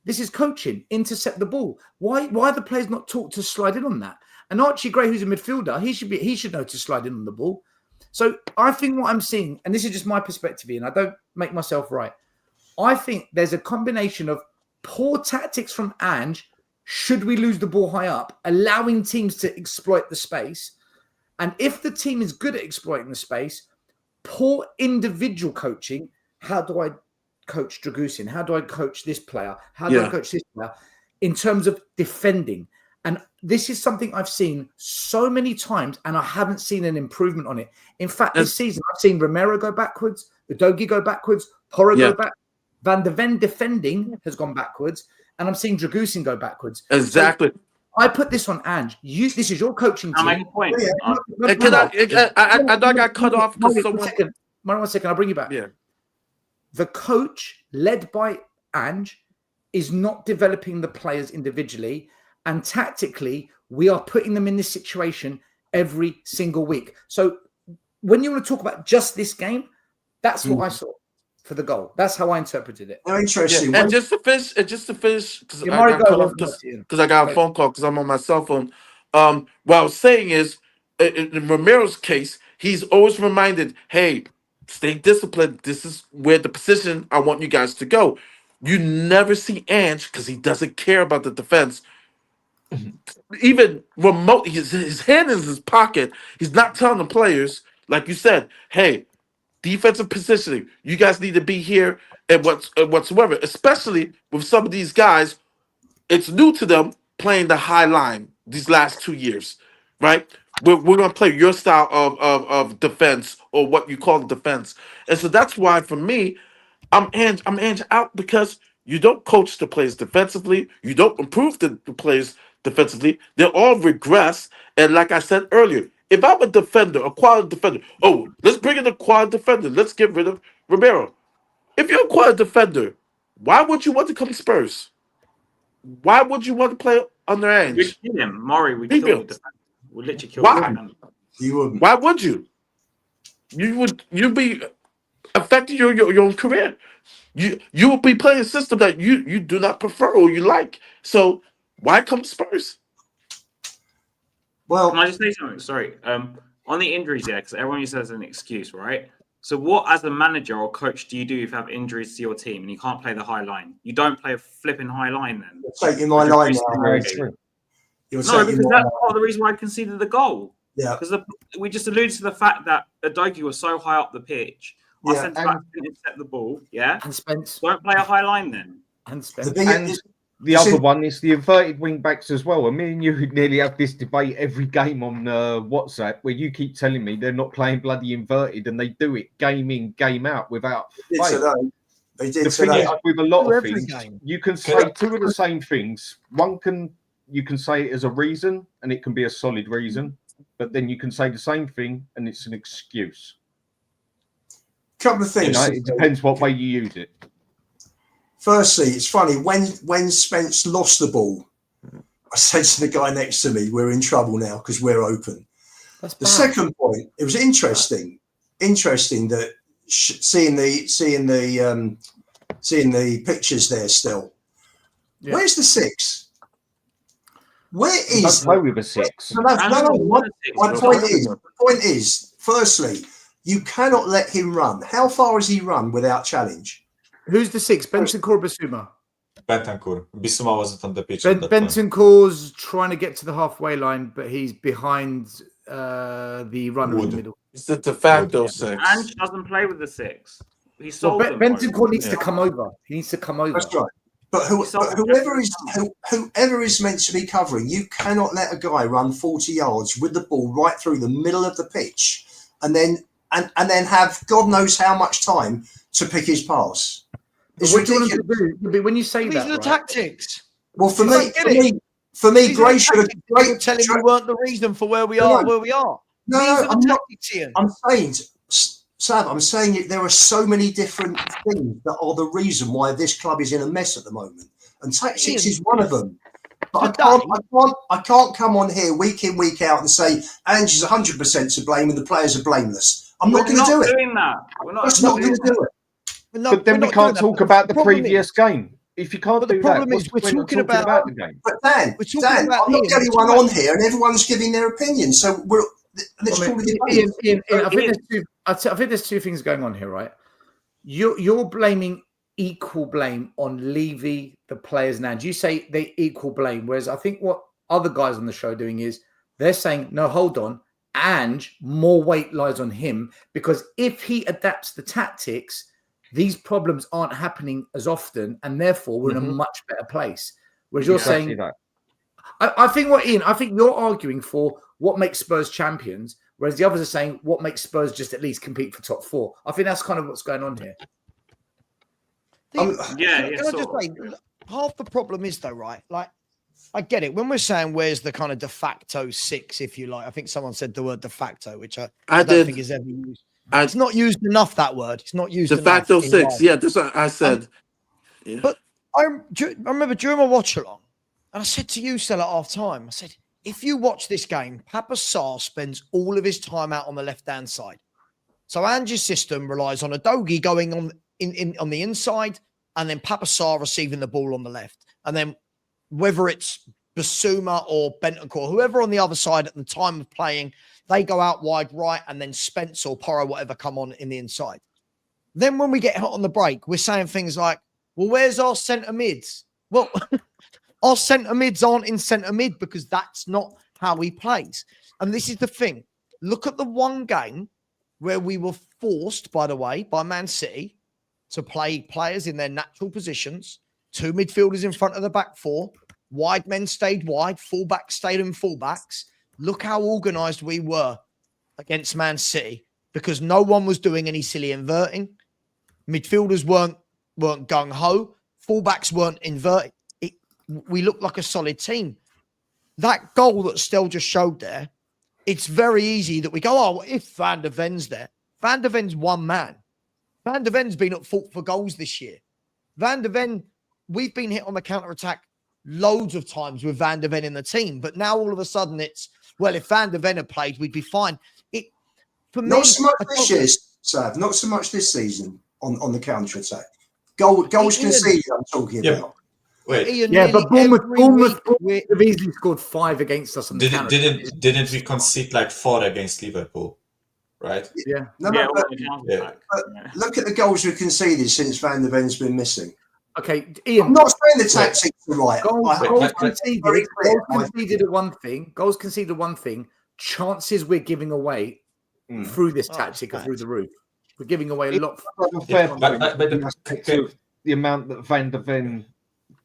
this is coaching, intercept the ball. Why are the players not taught to slide in on that? And Archie Gray, who's a midfielder, he should know to slide in on the ball. So I think what I'm seeing, and this is just my perspective, Ian, I don't make myself right. I think there's a combination of poor tactics from Ange, should we lose the ball high up, allowing teams to exploit the space. And if the team is good at exploiting the space, poor individual coaching. How do I coach Dragusin? How do I coach this player? How do I coach this player? In terms of defending. And this is something I've seen so many times, and I haven't seen an improvement on it. In fact, this season, I've seen Romero go backwards, Udogie go backwards, Porro go back. Van de Ven defending has gone backwards, and I'm seeing Dragusin go backwards. Exactly. So I put this on Ange. This is your coaching team. I'll make a point. I got cut off because someone... One second. I'll bring you back. Yeah. The coach, led by Ange, is not developing the players individually. And tactically, we are putting them in this situation every single week. So when you want to talk about just this game, that's what I saw for the goal. That's how I interpreted it. Oh, interesting. And just to finish, because Yeah, I got cut off because I got a phone call because I'm on my cell phone. What I was saying is, in Romero's case, he's always reminded, hey, stay disciplined. This is where the position I want you guys to go. You never see Ange, because he doesn't care about the defense, even remote, his hand is in his pocket. He's not telling the players, like you said, hey, defensive positioning, you guys need to be here and whatsoever, especially with some of these guys. It's new to them playing the high line these last 2 years, right? We're going to play your style of defense, or what you call defense. And so that's why, for me, I'm Ange out, because you don't coach the players defensively. You don't improve the players defensively. They all regress. And like I said earlier, if I'm a defender, a quality defender, let's bring in a quality defender. Let's get rid of Romero. If you're a quality defender, why would you want to come to Spurs? Why would you want to play under Ange? We'd kill him. Maury, we'd kill him. We'd literally kill Why? him. You wouldn't. Why would you? You'd be affecting your own career. You will be playing a system that you do not prefer or you like. So why come to Spurs? Well, Can I just say something? Sorry. On the injuries, yeah, because everyone uses it as an excuse, right? So what, as a manager or coach, do you do if you have injuries to your team and you can't play the high line? You don't play a flipping high line then. you're taking my line now, Harry. You're No, taking because my that's line. part of the reason why I conceded the goal. Yeah. Because we just alluded to the fact that Udogie was so high up the pitch. Our Yeah, centre back didn't intercept the ball. Yeah. And Spence. Don't play a high line then. And The Spence. big, And the other one is the inverted wing backs as well. And me and you nearly have this debate every game on WhatsApp where you keep telling me they're not playing bloody inverted and they do it game in, game out without did fail. today. They did The thing today. is, with a lot Do of every things, game. you can say two of the same things. You can say it as a reason and it can be a solid reason, but then you can say the same thing and it's an excuse. Couple of things. It depends what way you use it. Firstly, it's funny when Spence lost the ball, I said to the guy next to me, "We're in trouble now because we're open." That's The bad. second point, it was interesting that seeing the pictures there still. Yeah. Where's the 6? Where You is? don't play with a 6. No. My point is, firstly, you cannot let him run. How far has he run without challenge? Who's the 6? Bentancur or Bissouma? Bentancur. Bissouma wasn't on the pitch. at that time. Bentancur's trying to get to the halfway line, but he's behind the runner in the middle. It's the de facto 6. Ange doesn't play with the 6. He Well, sold them. Bentancur needs to come over. He needs to come over. That's right. But whoever is meant to be covering, you cannot let a guy run 40 yards with the ball right through the middle of the pitch, and then have God knows how much time to pick his pass. It's What do you want ridiculous. him to do? But when you say These that, are the right? tactics. Well, for You me, don't get it. Gray These are the should have. tactics that you're telling me weren't the reason for where we are. Where we are. No, These are the I'm not. tactics, Ian. I'm saying, Sav, I'm saying there are so many different things that are the reason why this club is in a mess at the moment, and tactics is one of them. But I can't come on here week in, week out and say Ange is 100% to blame and the players are blameless. I'm not going to do it. Doing that. We're not That's not going to do it. But then we can't talk about the previous game. If you can't But the do problem that, is what's we're the point of talking about the game? But Dan, We're talking I'm about not Ian, the only we're one talking on here, and everyone's giving their opinion. So let's call it a debate. Ian, I think there's two things going on here, right? You're blaming equal blame on Levy, the players, and Ange. You say they equal blame, whereas I think what other guys on the show are doing is they're saying, no, hold on, Ange, more weight lies on him, because if he adapts the tactics, these problems aren't happening as often, and therefore we're in a much better place. Whereas you're saying that. I think I think you're arguing for what makes Spurs champions, whereas the others are saying what makes Spurs just at least compete for top 4. I think that's kind of what's going on here. Can I just say, half the problem is though, right? Like, I get it. When we're saying where's the kind of de facto 6, if you like, I think someone said the word de facto, which I don't think is ever used. It's not used enough, that word. It's not used de facto enough 6. Yeah, that's what I said. But I remember during my watch along, and I said to you, Stella, at half time, I said, if you watch this game, Papa Sarr spends all of his time out on the left-hand side. So Ange's system relies on Udogie going on the inside, and then Papa Sarr receiving the ball on the left. And then whether it's Bissouma or Bentancur, whoever on the other side at the time of playing, they go out wide right, and then Spence or Porro, whatever, come on in the inside. Then when we get hot on the break, we're saying things like, well, where's our centre mids? Well, our centre mids aren't in centre mid because that's not how he plays. And this is the thing. Look at the one game where we were forced, by the way, by Man City to play players in their natural positions, 2 midfielders in front of the back 4, wide men stayed wide, fullbacks stayed in fullbacks. Look how organised we were against Man City because no one was doing any silly inverting. Midfielders weren't gung-ho. Fullbacks weren't inverted. We looked like a solid team. That goal that Stel just showed there, it's very easy that we go, oh, if Van der Ven's there. Van der Ven's one man. Van der Ven's been at fault for goals this year. Van der Ven, we've been hit on the counter-attack loads of times with Van der Ven in the team, but now all of a sudden it's, well, if Van der Ven had played, we'd be fine. For me, not so much this year. Sav. Not so much this season on the counter attack. Goals conceded. I'm talking about. Wait, Ian, Yeah, but Bournemouth week, have easily scored 5 against us on the counter. didn't we concede like 4 against Liverpool, right? Yeah. No, Yeah, no, all on the counter-attack. but look at the goals we've conceded since Van der Ven's been missing. Okay, Ian. I'm not saying the tactics are right. Goals conceded are one thing. Goals conceded are one thing. Chances we're giving away through this tactic are through the roof. We're giving away a lot. The amount that Van der Ven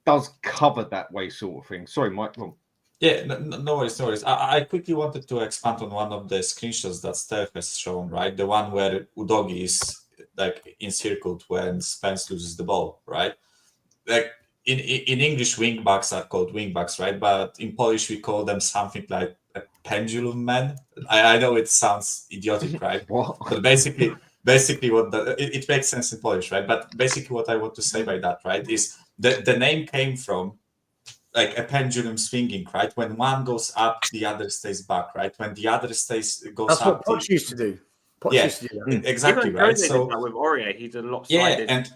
does cover that way, sort of thing. Sorry, Mike. Wrong. Yeah, no worries, no worries. I quickly wanted to expand on one of the screenshots that Steph has shown, right? The one where Udogi is like encircled when Spence loses the ball, right? Like in English, wing backs are called wing backs, right? But in Polish, we call them something like a pendulum man. I know it sounds idiotic, right? But basically what it makes sense in Polish, right? But basically what I want to say by that, right, is the name came from like a pendulum swinging, right? When one goes up, the other stays back, right? When the other goes That's up. what Poch used to do. Yeah, exactly, Even right? Jose So did that with Aurier, he did a lopsided. and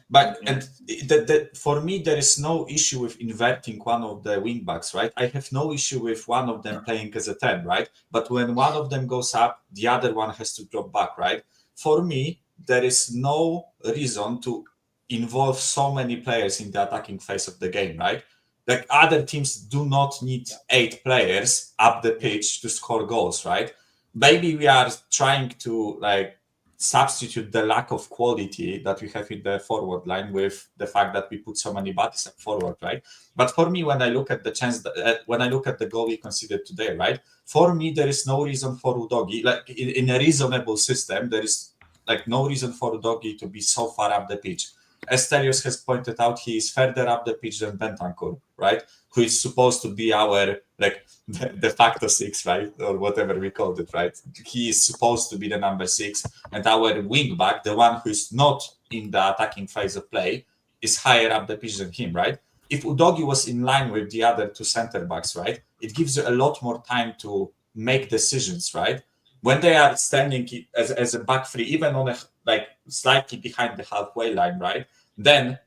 for me, there is no issue with inverting one of the wing backs, right? I have no issue with one of them playing as a 10, right? But when one of them goes up, the other one has to drop back, right? For me, there is no reason to involve so many players in the attacking phase of the game, right? Like other teams do not need 8 players up the pitch to score goals, right? Maybe we are trying to like substitute the lack of quality that we have in the forward line with the fact that we put so many bodies up forward, right? But for me, when I look at the chance, when I look at the goal we considered today, right? For me, there is no reason for Udogi, like in a reasonable system, there is like no reason for Udogi to be so far up the pitch. As Stelios has pointed out, he is further up the pitch than Bentancur, right? Who is supposed to be our like de facto 6, right, or whatever we called it, right? He is supposed to be the number 6, and our wing back, the one who is not in the attacking phase of play, is higher up the pitch than him, right? If Udogi was in line with the other 2 center backs, right, it gives you a lot more time to make decisions, right? When they are standing as a back 3, even on a like slightly behind the halfway line, right? Then,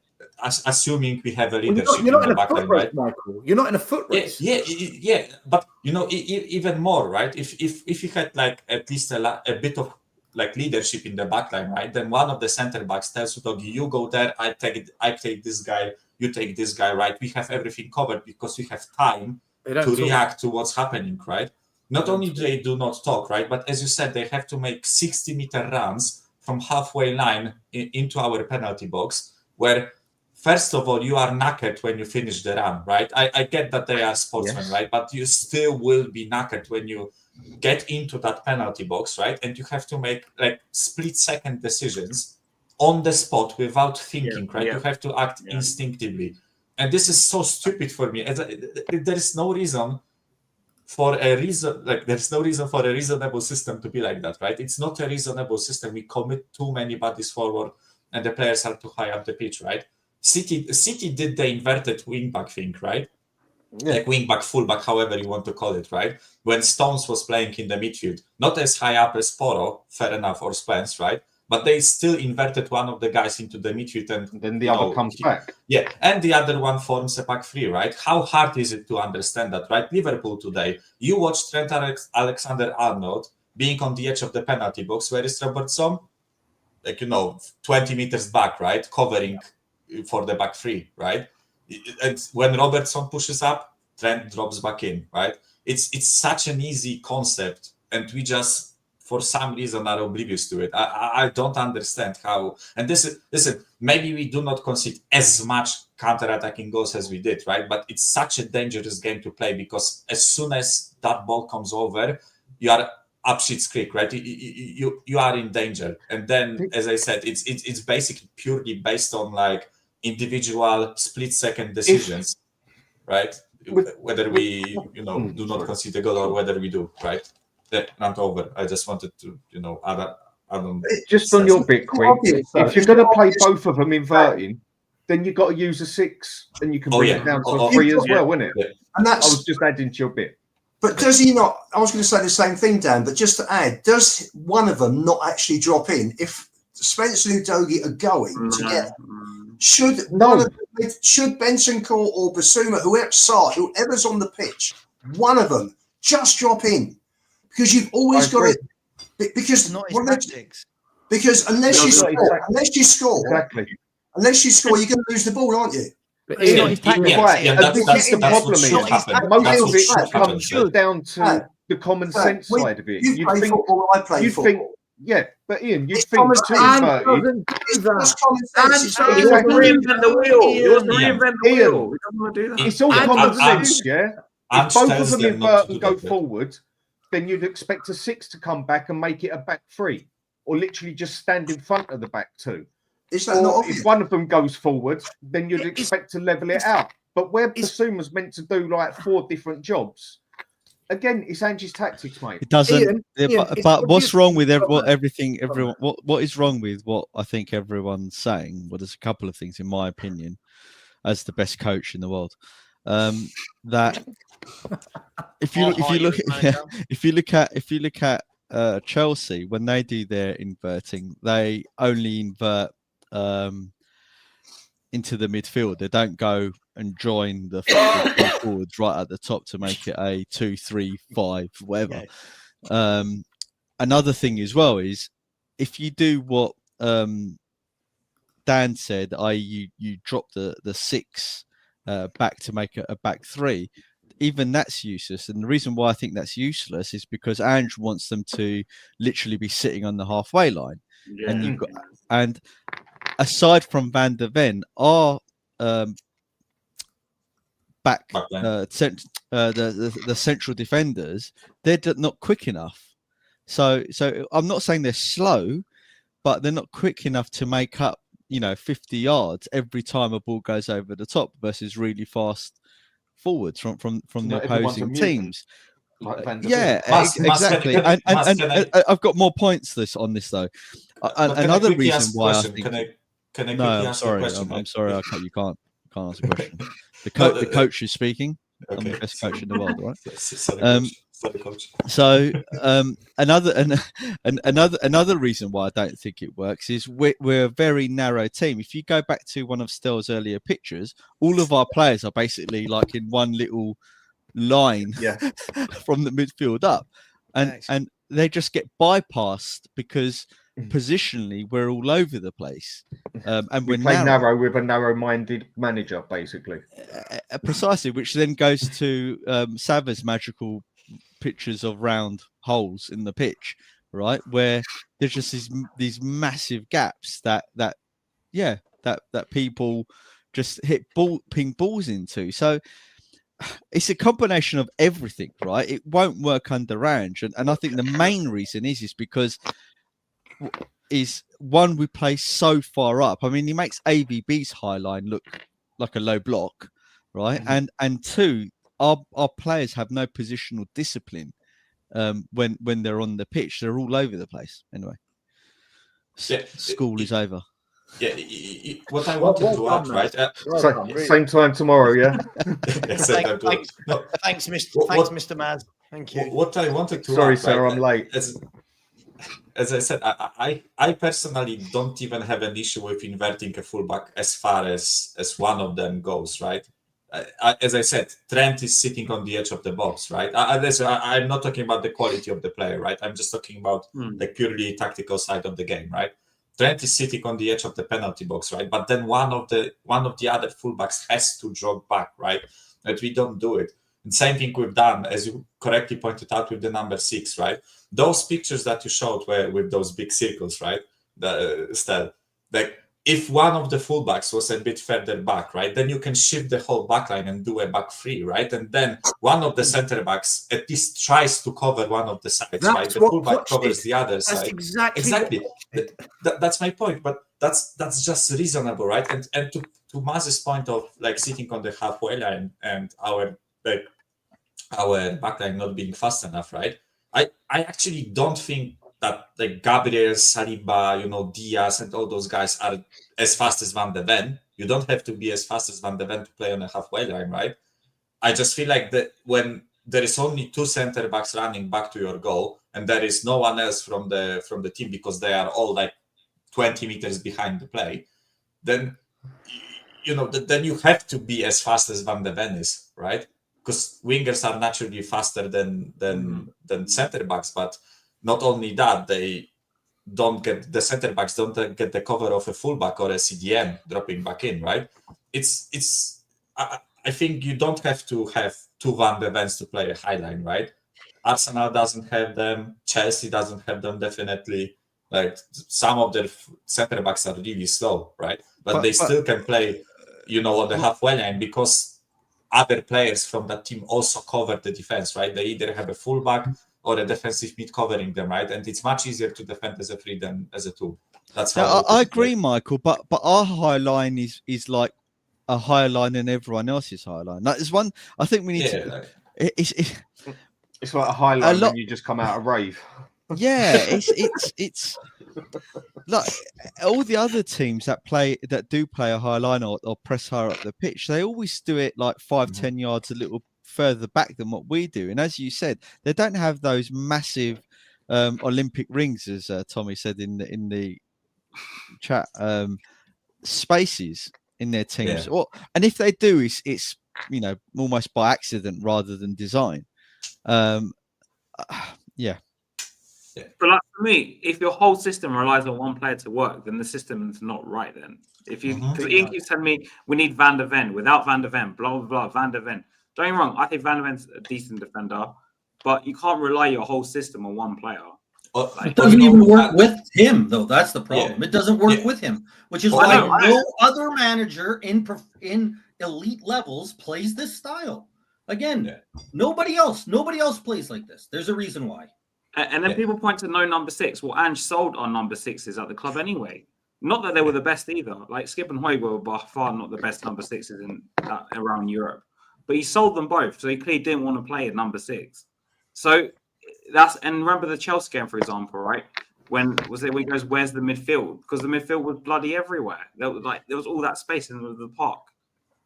assuming we have a leadership you're not in the back line, right? Michael. You're not in a foot race. Yeah. But you know, even more, right? If you had like at least a bit of like leadership in the back line, right? Then one of the center backs tells Udogi, you go there, I take this guy, you take this guy, right? We have everything covered because we have time to react to what's happening, right? Not only do they do not talk, right? But as you said, they have to make 60-meter runs from halfway line into our penalty box, where first of all, you are knackered when you finish the run, right? I get that they are sportsmen, right? But you still will be knackered when you get into that penalty box, right? And you have to make like split-second decisions on the spot without thinking, right? You have to act instinctively. And this is so stupid for me. There is no reason for a reason, like there's no reason for a reasonable system to be like that, right? It's not a reasonable system. We commit too many bodies forward and the players are too high up the pitch, right? City did the inverted wingback thing, right? Yeah. Like wingback, fullback, however you want to call it, right? When Stones was playing in the midfield, not as high up as Poro, fair enough, or Spence, right? But they still inverted one of the guys into the midfield, and then the other comes back. Yeah, and the other one forms a back 3, right? How hard is it to understand that, right? Liverpool today, you watch Trent Alexander-Arnold being on the edge of the penalty box. Where is Robertson? Like, 20 meters back, right? Covering for the back 3, right? And when Robertson pushes up, Trent drops back in, right? It's such an easy concept, and we just, for some reason, are oblivious to it. I don't understand how. And listen, maybe we do not concede as much counter-attacking goals as we did, right? But it's such a dangerous game to play because as soon as that ball comes over, you are up shit's creek, right? You are in danger. And then, as I said, it's basically purely based on like individual split-second decisions, right? Whether we, do not concede a goal or whether we do, right? Not over. I just wanted to, add on. Just on your bit, quick. If you're going to play both of them inverting, then you've got to use a 6, and you can bring it down to a 3 as well, isn't it? Yeah. And that's, I was just adding to your bit. But does he not? I was going to say the same thing, Dan. But just to add, does one of them not actually drop in? If Spencer and Udogie are going together. Should Bentancur or Basuma, whoever's on the pitch, one of them just drop in, because you've always got it. Because Not his tactics. Because unless you score, unless you score, you're going to lose the ball, aren't you? But it's not his tactics. That's the problem. Most of it comes down to the common sense side of it. You play football, I play football. Yeah, but Ian, you'd It's think common too sense. inverted. It's common sense. He wants to reinvent the wheel. He wants to reinvent the wheel. We don't want to do that. It's all common sense, yeah? If both of them invert and go forward, then you'd expect a 6 to come back and make it a back 3, or literally just stand in front of the back 2. Is that not obvious? If one of them goes forward, then you'd expect to level it out. But where Basuma's meant to do like 4 different jobs, again, it's Ange's tactics, mate. It doesn't. But what's wrong with everyone? What is wrong with what I think everyone's saying? Well, there's a couple of things, in my opinion, as the best coach in the world. That if you look at Chelsea, when they do their inverting, they only invert into the midfield. They don't go and join the forwards right at the top to make it a 2-3-5, whatever. Yeah. Another thing as well is if you do what Dan said, i.e. you drop the 6 back to make it a back 3, even that's useless. And the reason why I think that's useless is because Ange wants them to literally be sitting on the halfway line. Yeah. And aside from Van der Ven, our the central defenders, they're not quick enough. So I'm not saying they're slow, but they're not quick enough to make up 50 yards every time a ball goes over the top versus really fast forwards from the opposing teams. Like exactly. And I've got more points on this though. Another reason why I think. Can I I'm sorry. I'm sorry. You can't answer a question. The coach is speaking. Okay. I'm the best coach in the world, right? Sorry, coach. So another reason why I don't think it works is we're a very narrow team. If you go back to one of Stell's earlier pictures, all of our players are basically like in one little line from the midfield up, and they just get bypassed because positionally we're all over the place, and we play narrow with a narrow-minded manager, basically. Precisely, which then goes to Sava's magical pictures of round holes in the pitch, right, where there's just these massive gaps that people just ping balls into. So it's a combination of everything, right? It won't work under Ange, and I think the main reason is because one, we play so far up. I mean, he makes AVB's high line look like a low block, right? And two, our players have no positional discipline when they're on the pitch. They're all over the place. Anyway, school is over. Yeah, what I wanted to add, right? Same time tomorrow, yeah. Thanks, Mr. Mad. Thank you. What I wanted to sorry, add, sir, right, I'm late. As I said, I personally don't even have an issue with inverting a fullback as far as one of them goes, right? As I said, Trent is sitting on the edge of the box, right? I'm not talking about the quality of the player, right? I'm just talking about the purely tactical side of the game, right? Trent is sitting on the edge of the penalty box, right? But then one of the other fullbacks has to drop back, right? But we don't do it. And same thing we've done, as you correctly pointed out, with the number 6, right? Those pictures that you showed were with those big circles, right? If one of the fullbacks was a bit further back, right, then you can shift the whole backline and do a back 3, right? And then one of the center backs at least tries to cover one of the sides, right? The fullback covers the other side. Exactly. That's my point. But that's just reasonable, right? And to Maz's point of like sitting on the halfway line and our backline not being fast enough, right? I actually don't think that like Gabriel, Saliba, Diaz, and all those guys are as fast as Van der Ven. You don't have to be as fast as Van der Ven to play on a halfway line, right? I just feel like that when there is only 2 center backs running back to your goal, and there is no one else from the team because they are all like 20 meters behind the play, then then you have to be as fast as Van de Ven is, right? Because wingers are naturally faster than center backs, but not only that, the center backs don't get the cover of a fullback or a CDM dropping back in, right? I think you don't have to have two Van de Vens to play a high line, right? Arsenal doesn't have them. Chelsea doesn't have them, definitely. Like some of their center backs are really slow, right? But they still can play, on the halfway line because other players from that team also cover the defense, right? They either have a fullback or a defensive mid covering them, right? And it's much easier to defend as a 3 than as a 2. That's how I agree, Michael. But our high line is like a higher line than everyone else's high line. That is one. I think we need to. It's like a high line when you just come out of rave. Yeah, it's like all the other teams that do play a high line or press higher up the pitch. They always do it like 5-10 yards a little further back than what we do. And as you said, they don't have those massive Olympic rings, as Tommy said in the chat, spaces in their teams. Yeah. And if they do, it's almost by accident rather than design. Yeah. But like for me, if your whole system relies on one player to work, then the system's not right. Then if you, because Ian keeps telling me we need Van de Ven, without Van de Ven, blah blah blah, Van de Ven. Don't get me wrong, I think Van de Ven's a decent defender, but you can't rely your whole system on one player. It doesn't even work with him, though. That's the problem. Yeah. It doesn't work with him, which is why no other manager in elite levels plays this style. Again, nobody else plays like this. There's a reason why. And then people point to no number 6. Well, Ange sold our number 6s at the club anyway. Not that they were the best either. Like Skip and Hoy were by far not the best number 6s around Europe. But he sold them both, so he clearly didn't want to play at number 6. So and remember the Chelsea game, for example, right? When he goes, "Where's the midfield?" Because the midfield was bloody everywhere. There was all that space in the park.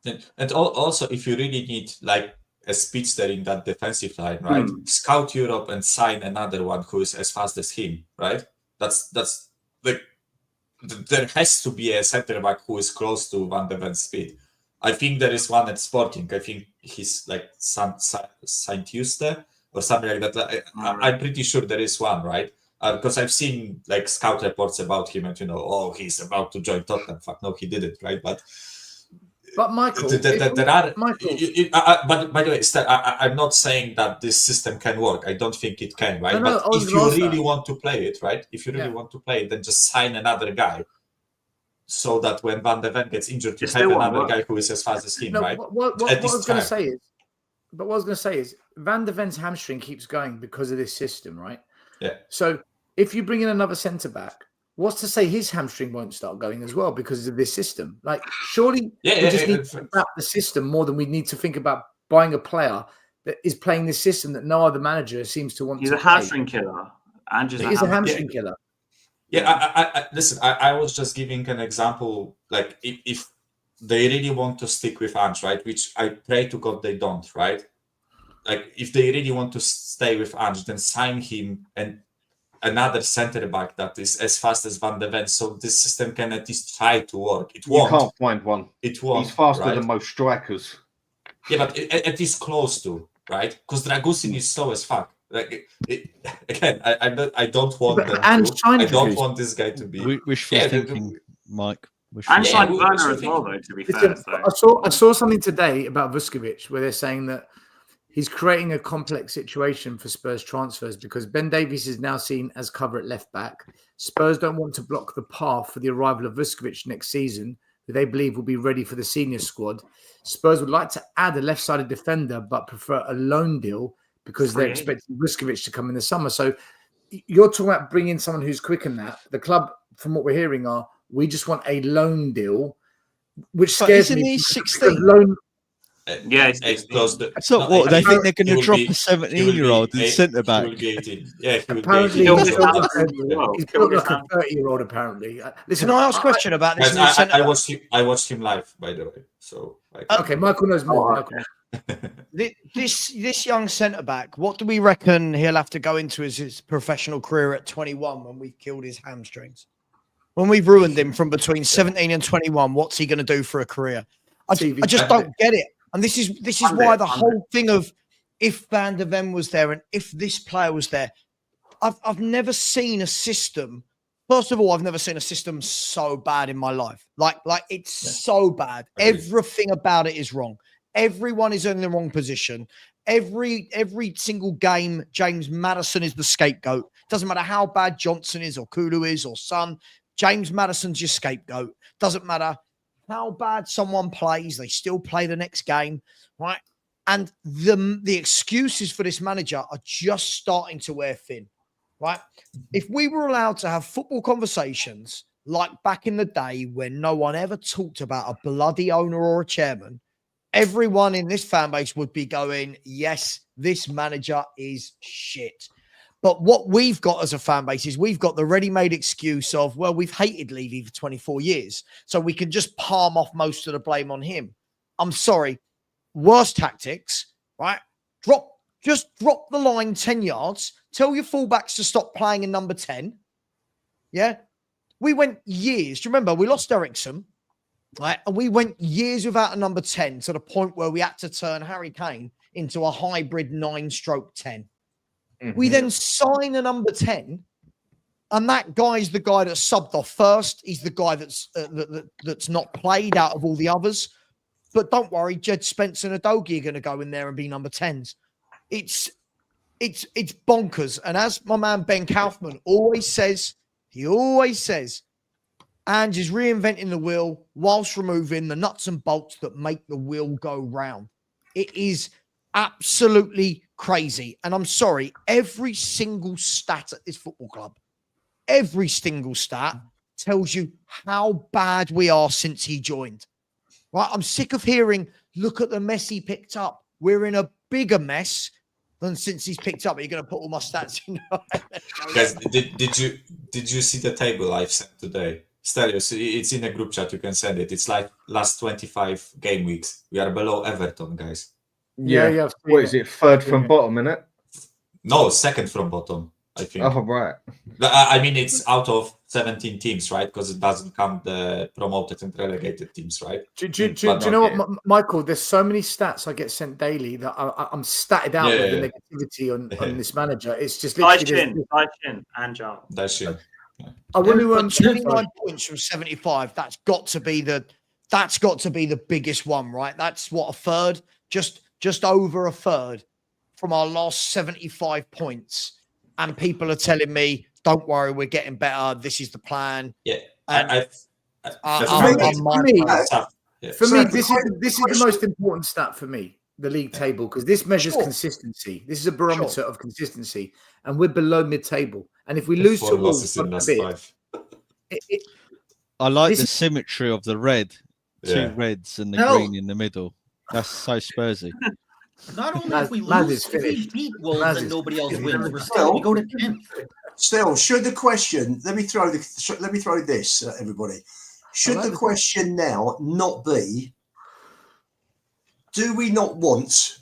And also, if you really need like a speedster in that defensive line, right? Scout Europe and sign another one who is as fast as him, right? That's like there has to be a center back who is close to Van de Ven's speed. I think there is one at Sporting. I think he's like Saint Eustace or something like that. I'm pretty sure there is one, right? Because I've seen like scout reports about him, and he's about to join Tottenham. Fuck no, he didn't, right? But Michael, there are. Michael. But by the way, I'm not saying that this system can work. I don't think it can, right? No, but if you really want to play it, right? If you really want to play it, then just sign another guy, so that when Van de Ven gets injured, you have another guy who is as fast as him, right? What I was going to say is, Van de Ven's hamstring keeps going because of this system, right? Yeah. So if you bring in another centre back, what's to say his hamstring won't start going as well because of this system? Like, surely we just need to think about the system more than we need to think about buying a player that is playing this system that no other manager seems to want to play. He's a hamstring killer. He's a hamstring killer. Yeah, listen, I was just giving an example. Like, if they really want to stick with Ange, right, which I pray to God they don't, right? Like, if they really want to stay with Ange, then sign him and another centre back that is as fast as Van de Ven, so this system can at least try to work. It won't. You can't find one. It won't. He's faster than most strikers. Yeah, but at least close to, right? Because Dragusin is slow as fuck. Like again, I don't want them I don't want this guy to be wishful thinking, Mike. And signed Werner as well, though. To be fair, I saw something today about Vuskovic where they're saying that he's creating a complex situation for Spurs transfers because Ben Davies is now seen as cover at left back. Spurs don't want to block the path for the arrival of Vuskovic next season, who they believe will be ready for the senior squad. Spurs would like to add a left-sided defender, but prefer a loan deal because they're expecting Vuskovic to come in the summer. So you're talking about bringing someone who's quick in that. The club, from what we're hearing, we just want a loan deal, which scares me. Isn't he 16? Yeah, it's close. So what? They think they're going to drop a 17-year-old in centre back? Yeah, apparently he's built like a 30-year-old. Apparently, listen. Can I ask a question about this? I watched him live, by the way. So okay, Michael knows more. This young centre back, what do we reckon he'll have to go into as his professional career at 21 when we've killed his hamstrings? when we've ruined him from between 17 and 21, what's he going to do for a career? I just don't get it. And this is why the whole thing of if Van der Ven was there and if this player was there, I've never seen a system. First of all, I've never seen a system so bad in my life. Like it's so bad. Everything about it is wrong. Everyone is in the wrong position. Every single game, James Maddison is the scapegoat. Doesn't matter how bad Johnson is or Kulu is or Son. James Maddison's your scapegoat. Doesn't matter how bad someone plays, they still play the next game, right? And the excuses for this manager are just starting to wear thin, right? If we were allowed to have football conversations like back in the day when no one ever talked about a bloody owner or a chairman, everyone in this fan base would be going, yes, this manager is shit. But what we've got as a fan base is we've got the ready-made excuse of, well, we've hated Levy for 24 years, so we can just palm off most of the blame on him. I'm sorry. Worst tactics, right? Just drop the line 10 yards. Tell your fullbacks to stop playing in number 10. Yeah? We went years. Do you remember? We lost Ericsson, right? And we went years without a number 10 to the point where we had to turn Harry Kane into a hybrid 9/10. We then sign a number 10, and that guy's the guy that subbed off first. He's the guy that's not played out of all the others. But don't worry, Jed Spence and Udogie are going to go in there and be number 10s. It's bonkers. And as my man Ben Kaufman always says, Ange is reinventing the wheel whilst removing the nuts and bolts that make the wheel go round. It is absolutely crazy. And I'm sorry, every single stat at this football club, every single stat tells you how bad we are since he joined. Right? I'm sick of hearing, look at the mess he picked up. We're in a bigger mess than since he's picked up. Are you going to put all my stats in? Guys, did you see the table I've sent today? Stelios, it's in a group chat. You can send it. It's like last 25 game weeks. We are below Everton, guys. Yeah. What is it? Third from bottom, innit? No, second from bottom, I think. Oh, right. I mean, it's out of 17 teams, right? Because it doesn't count the promoted and relegated teams, right? Do you know what, Michael? There's so many stats I get sent daily that I'm statted out with the negativity on this manager. It's just literally... Daishin, Ange. I want to 29 points from 75. That's got to be the biggest one, right? That's what, a third, just over a third from our last 75 points. And people are telling me, don't worry, we're getting better. This is the plan. Yeah. For me, this is the most important stat for me, the league table, because this measures consistency. This is a barometer of consistency, and we're below mid-table. And if we lose to Wolves, I like the symmetry of the red, two reds and the green in the middle. That's so Spursy. Not only if we lose, if we beat Wolves and nobody else wins, we go to 10th. Still, should the question? Let me throw this at everybody. Should the question now not be, do we not want?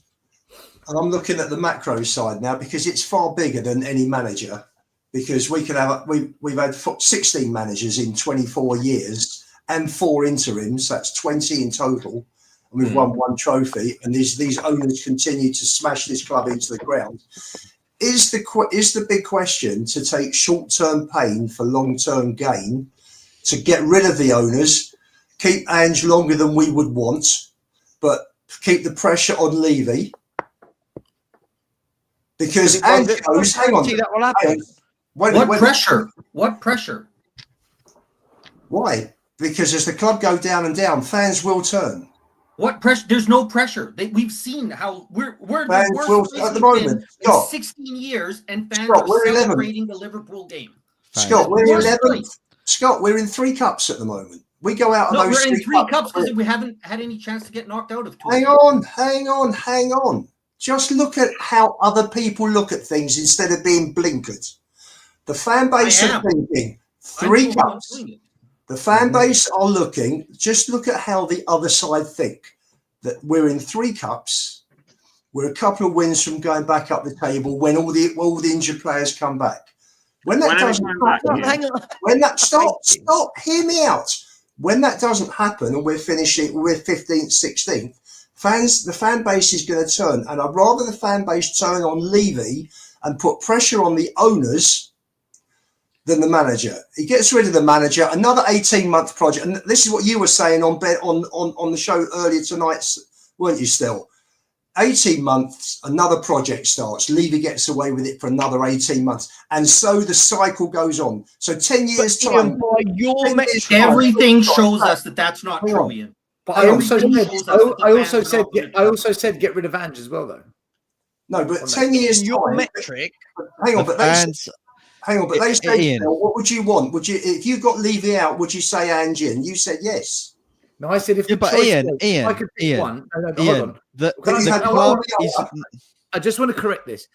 And I'm looking at the macro side now because it's far bigger than any manager. Because we could have we've had 16 managers in 24 years and 4 interims. That's 20 in total. And we've won 1 trophy, and these owners continue to smash this club into the ground. Is the big question to take short-term pain for long-term gain, to get rid of the owners, keep Ange longer than we would want, but keep the pressure on Levy? Because Ange goes, hang on. That will happen. What pressure? What pressure? Why? Because as the club go down and down, fans will turn. What pressure? There's no pressure. We've seen how we're fans the will, worst at the moment. in 16 years, and fans are celebrating the Liverpool game. Scott, we're 11th. Scott, we're in 3 cups at the moment. We go out of those we're in 3 cups because we haven't had any chance to get knocked out of 2. Hang on. Just look at how other people look at things instead of being blinkered. The fan base are thinking 3 cups. The fan base are looking, just look at how the other side think. That we're in 3 cups. We're a couple of wins from going back up the table when all the injured players come back. When that doesn't happen, when that stop, hear me out. When that doesn't happen, and we're 15th, 16th, the fan base is going to turn, and I'd rather the fan base turn on Levy and put pressure on the owners than the manager. He gets rid of the manager, another 18-month project, and this is what you were saying on the show earlier tonight, weren't you? Still, 18 months, another project starts. Levy gets away with it for another 18 months, and so the cycle goes on. So 10 years time, everything shows us that that's not true, Ian. But I also said get rid of Ange as well, though. No, but 10 years your time, metric. Hang on, but they said, what would you want? Would you, if you got Levy out, would you say Ange in? You said yes. No, I said if the but choice Ian, was, Ian, I could pick Ian, one. Ian, Hold on. the club is. I just want to correct this.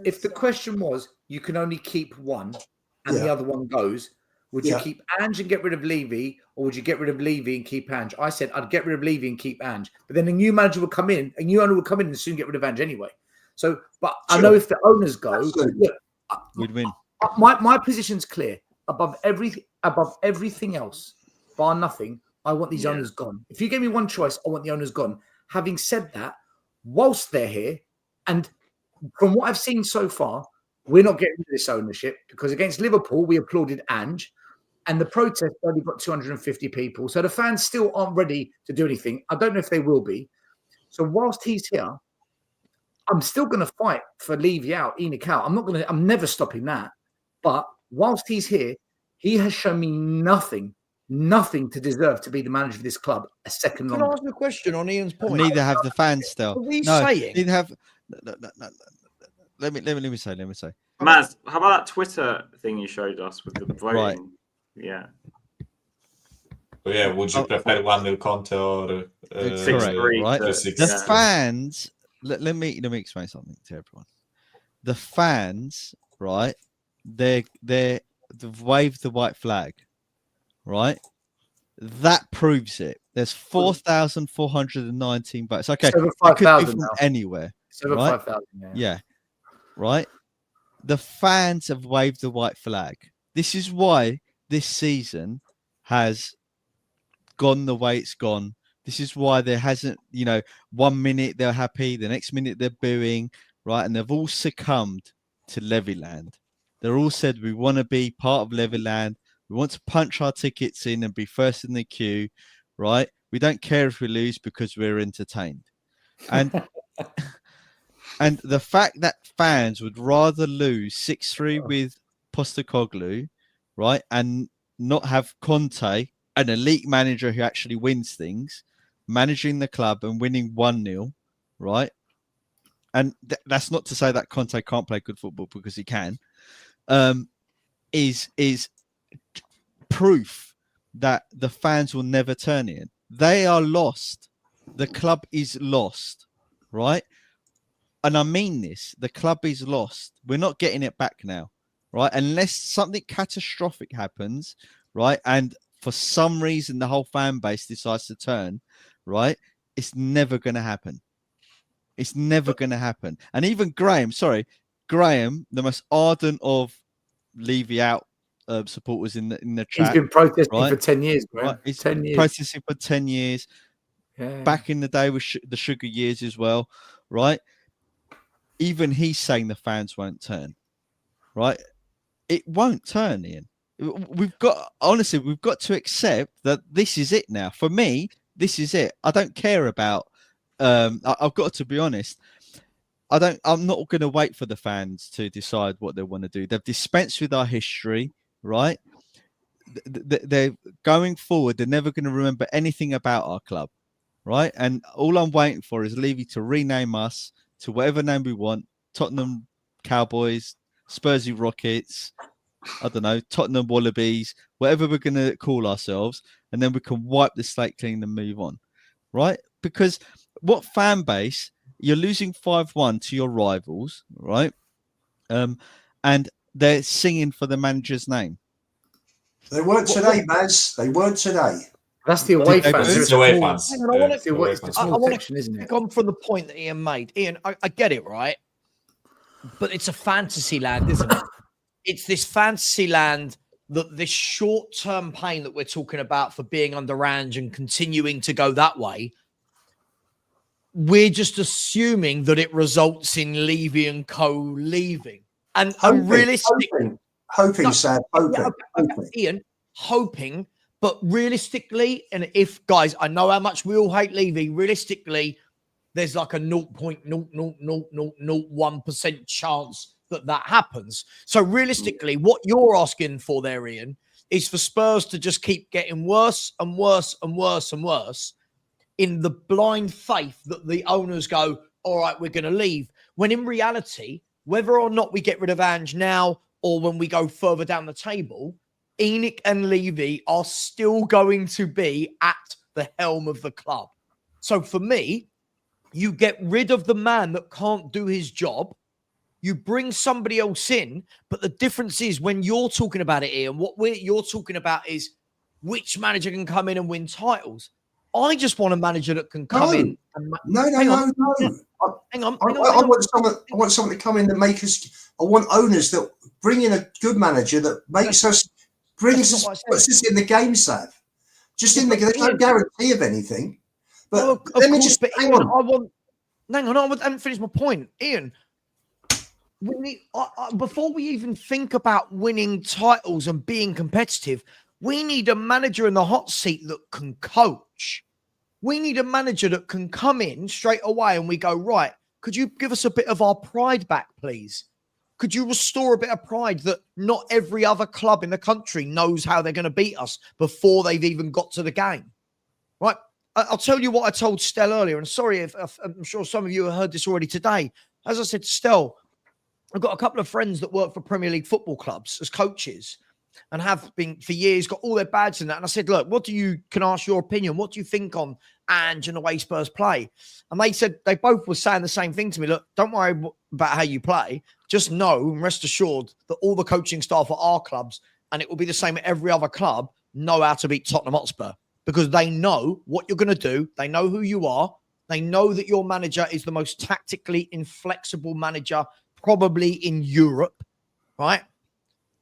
If the question was you can only keep one and the other one goes, would you keep Ange and get rid of Levy, or would you get rid of Levy and keep Ange? I said I'd get rid of Levy and keep Ange, but then a new manager would come in, a new owner would come in and soon get rid of Ange anyway. So, but I know if the owners go, we'd win. My position's clear. Above everything else, bar nothing, I want these owners gone. If you gave me one choice, I want the owners gone. Having said that, whilst they're here, and from what I've seen so far, we're not getting rid of this ownership, because against Liverpool, we applauded Ange, and the protest only got 250 people. So the fans still aren't ready to do anything. I don't know if they will be. So whilst he's here, I'm still going to fight for Levy out, Enoch out. I'm never stopping that. But whilst he's here, he has shown me nothing to deserve to be the manager of this club a second longer. Can I ask a question on Ian's point? Neither have the fans still. Are we saying? Neither have. No. Let me say. Maz, how about that Twitter thing you showed us with the voting? Right. Yeah. Oh, yeah, would you prefer 1-0 Conte or 6-3? Right. The 6-3? fans. Let me explain something to everyone. The fans, right? They've waved the white flag, right? That proves it. There's 4,419 votes. Okay, Over it could be 5,000 from now. anywhere. It's over right? 5,000. Yeah, right. The fans have waved the white flag. This is why this season has gone the way it's gone. This is why there hasn't, 1 minute they're happy, the next minute they're booing, right? And they've all succumbed to Levyland. They're all said, we want to be part of Levyland. We want to punch our tickets in and be first in the queue, right? We don't care if we lose because we're entertained. And and the fact that fans would rather lose 6-3 with Postecoglou, right, and not have Conte, an elite manager who actually wins things, managing the club and winning 1-0, right? And that's not to say that Conte can't play good football, because he can. Is proof that the fans will never turn in. They are lost. The club is lost, right? And I mean this. The club is lost. We're not getting it back now, right? Unless something catastrophic happens, right? And for some reason the whole fan base decides to turn, right? It's never going to happen. It's never going to happen. And even Graham, the most ardent of Levy out supporters in the chat. He's been protesting right? for 10 years, Graham. Right? He's 10 years. Protesting for 10 years. Yeah. Back in the day with the sugar years as well, right? Even he's saying the fans won't turn, right? It won't turn, Ian. We've got to accept that this is it now. For me, this is it. I don't care about. I've got to be honest. I'm not going to wait for the fans to decide what they want to do. They've dispensed with our history, right? They're going forward. They're never going to remember anything about our club, right? And all I'm waiting for is Levy to rename us to whatever name we want. Tottenham Cowboys, Spursy Rockets, I don't know, Tottenham Wallabies, whatever we're going to call ourselves, and then we can wipe the slate clean and move on, right? Because what fan base, you're losing 5-1 to your rivals, right? And they're singing for the manager's name. They weren't today, Maz. They weren't today. That's the away fans. It's away fans. Hang on, I want to section, isn't it? pick on from the point that Ian made. Ian, I get it, right? But it's a fantasy land, isn't it? it's this fantasy land that this short-term pain that we're talking about for being under Ange and continuing to go that way, we're just assuming that it results in Levy and co leaving. And realistically, hoping, Sam, hoping. Ian, hoping, but realistically, and if guys, I know how much we all hate Levy, realistically, there's like a 0.00001% chance that happens. So realistically, what you're asking for there, Ian, is for Spurs to just keep getting worse and worse and worse and worse in the blind faith that the owners go, all right, we're going to leave. When in reality, whether or not we get rid of Ange now or when we go further down the table, ENIC and Levy are still going to be at the helm of the club. So for me, you get rid of the man that can't do his job. You bring somebody else in. But the difference is when you're talking about it, Ian, you're talking about is which manager can come in and win titles. I just want a manager that can come in. And no. Hang on. I want someone to come in and make us. I want owners that bring in a good manager that makes us, puts us in the game, Sav. Just in the game. There's no guarantee of anything. But let me just hang on. I haven't finished my point, Ian. We need, before we even think about winning titles and being competitive, we need a manager in the hot seat that can coach. We need a manager that can come in straight away and we go, right, could you give us a bit of our pride back, please? Could you restore a bit of pride that not every other club in the country knows how they're going to beat us before they've even got to the game? Right? I'll tell you what I told Stel earlier, and sorry if I'm sure some of you have heard this already today. As I said to Stel, I've got a couple of friends that work for Premier League football clubs as coaches and have been for years, got all their badges and that. And I said, look, can I ask your opinion? What do you think on Ange and the way Spurs play? And they said, they both were saying the same thing to me. Look, don't worry about how you play. Just know and rest assured that all the coaching staff at our clubs, and it will be the same at every other club, know how to beat Tottenham Hotspur because they know what you're going to do. They know who you are. They know that your manager is the most tactically inflexible manager probably in Europe, right?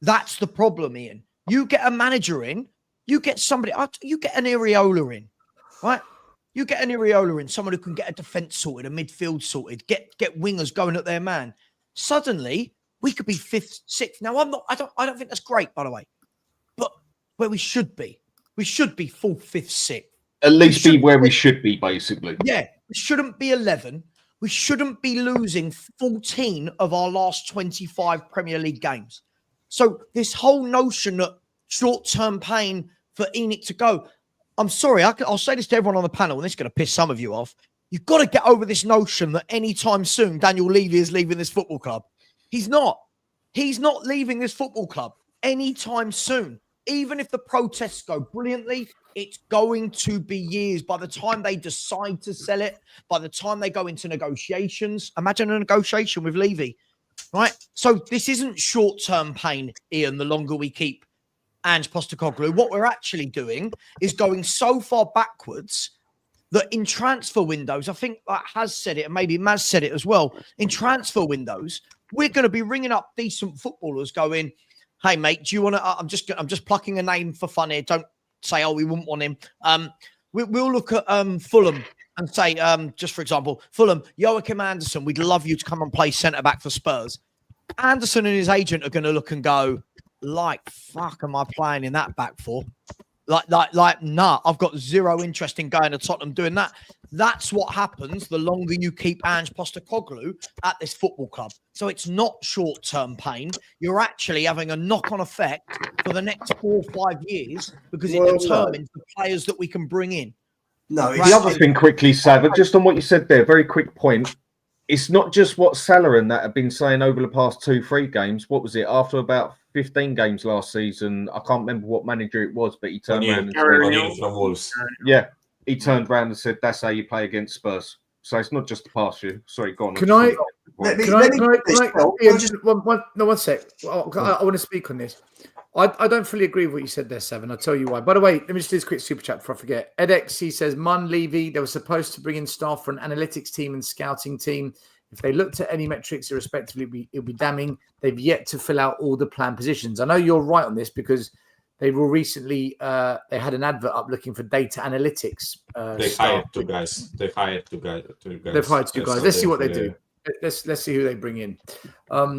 That's the problem, Ian. You get a manager in, you get somebody, you get an Areola in, right? You get an Areola in, someone who can get a defence sorted, a midfield sorted, get wingers going at their man. Suddenly, we could be 5th, 6th. Now, I don't think that's great, by the way, but where we should be 4th, 5th, 6th. At least be where we should be, basically. Yeah, we shouldn't be 11. We shouldn't be losing 14 of our last 25 Premier League games. So this whole notion that short-term pain for ENIC to go, I'm sorry, I'll say this to everyone on the panel, and this is going to piss some of you off. You've got to get over this notion that anytime soon Daniel Levy is leaving this football club. He's not. He's not leaving this football club anytime soon. Even if the protests go brilliantly, it's going to be years. By the time they decide to sell it, by the time they go into negotiations, imagine a negotiation with Levy, right? So this isn't short-term pain, Ian, the longer we keep Ange Postecoglou. What we're actually doing is going so far backwards that in transfer windows, I think that has said it, and maybe Maz said it as well, in transfer windows, we're going to be ringing up decent footballers going, hey, mate, do you want to, I'm just plucking a name for fun here. Don't say, oh, we wouldn't want him. We'll look at Fulham and say, just for example, Fulham, Joachim Anderson, we'd love you to come and play centre-back for Spurs. Anderson and his agent are going to look and go, fuck am I playing in that back for? Nah, I've got zero interest in going to Tottenham doing that. That's what happens the longer you keep Ange Postecoglou at this football club. So it's not short-term pain. You're actually having a knock-on effect for the next 4 or 5 years because it determines the players that we can bring in. No, the other thing quickly, Sav, just on what you said there, very quick point. It's not just what Salah and that have been saying over the past 2-3 games. What was it? After about 15 games last season, I can't remember what manager it was, but he turned around and said, from Wolves. Yeah, he turned around and said, that's how you play against Spurs. So it's not just the past year. Sorry, go on. Can I just one sec. I want to speak on this. I don't fully agree with what you said there, Seven. I'll tell you why. By the way, let me just do this quick super chat before I forget. EdX, he says, Levy, they were supposed to bring in staff for an analytics team and scouting team. If they looked at any metrics irrespectively, it'll be damning. They've yet to fill out all the planned positions. I know you're right on this because they were recently they had an advert up looking for data analytics. They hired two guys. They've hired two guys. They've hired two guys. Let's see what they do. Let's see who they bring in.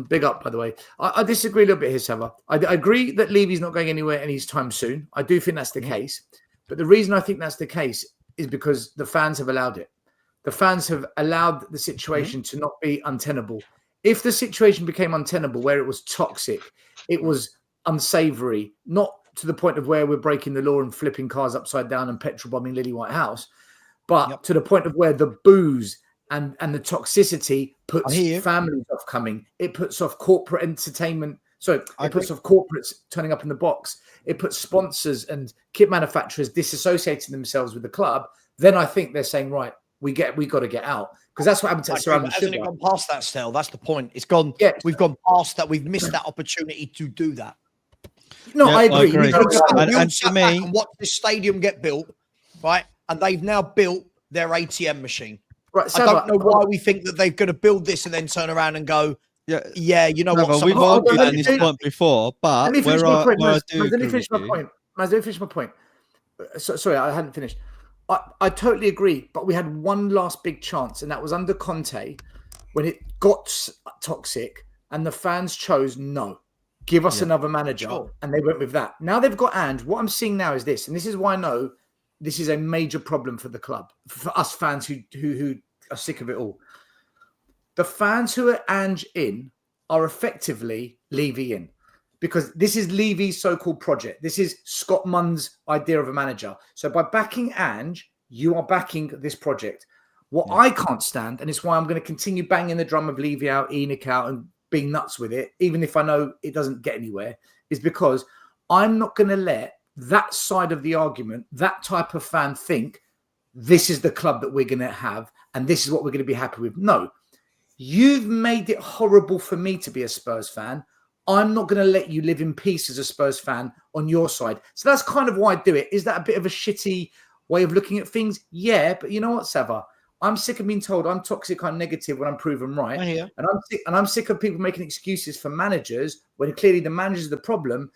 Big up, by the way. I disagree a little bit here, Sava. I agree that Levy's not going anywhere anytime soon. I do think that's the case. But the reason I think that's the case is because the fans have allowed it. The fans have allowed the situation to not be untenable. If the situation became untenable, where it was toxic, it was unsavory, not to the point of where we're breaking the law and flipping cars upside down and petrol bombing Lily White House, but to the point of where the booze and the toxicity puts families off coming. It puts off corporate entertainment. So it puts off corporates turning up in the box. It puts sponsors and kit manufacturers disassociating themselves with the club. Then I think they're saying, right, we got to get out, because that's what happened to Surrounding. Hasn't it gone past that still? That's the point. It's gone. Yeah. We've gone past that. We've missed that opportunity to do that. No, I agree. And to me, and watch this stadium get built, right? And they've now built their ATM machine. Right. So I don't know why we think that they're going to build this and then turn around and go, yeah, you know what? We've argued on this point before, but let me finish my point. Let me finish my point. Sorry, I hadn't finished. I totally agree, but we had one last big chance, and that was under Conte when it got toxic and the fans chose no, give us another manager, and they went with that. Now they've got Ange. What I'm seeing now is this, and this is why I know this is a major problem for the club, for us fans who are sick of it all. The fans who are Ange in are effectively Levy in. Because this is Levy's so-called project. This is Scott Munn's idea of a manager. So by backing Ange, you are backing this project. What I can't stand, and it's why I'm going to continue banging the drum of Levy out, Enoch out, and being nuts with it, even if I know it doesn't get anywhere, is because I'm not going to let that side of the argument, that type of fan think this is the club that we're going to have and this is what we're going to be happy with. No, you've made it horrible for me to be a Spurs fan. I'm not going to let you live in peace as a Spurs fan on your side. So that's kind of why I do it. Is that a bit of a shitty way of looking at things? Yeah, but you know what, Sava? I'm sick of being told I'm toxic, I'm negative when I'm proven right. And I'm sick of people making excuses for managers when clearly the manager's the problem,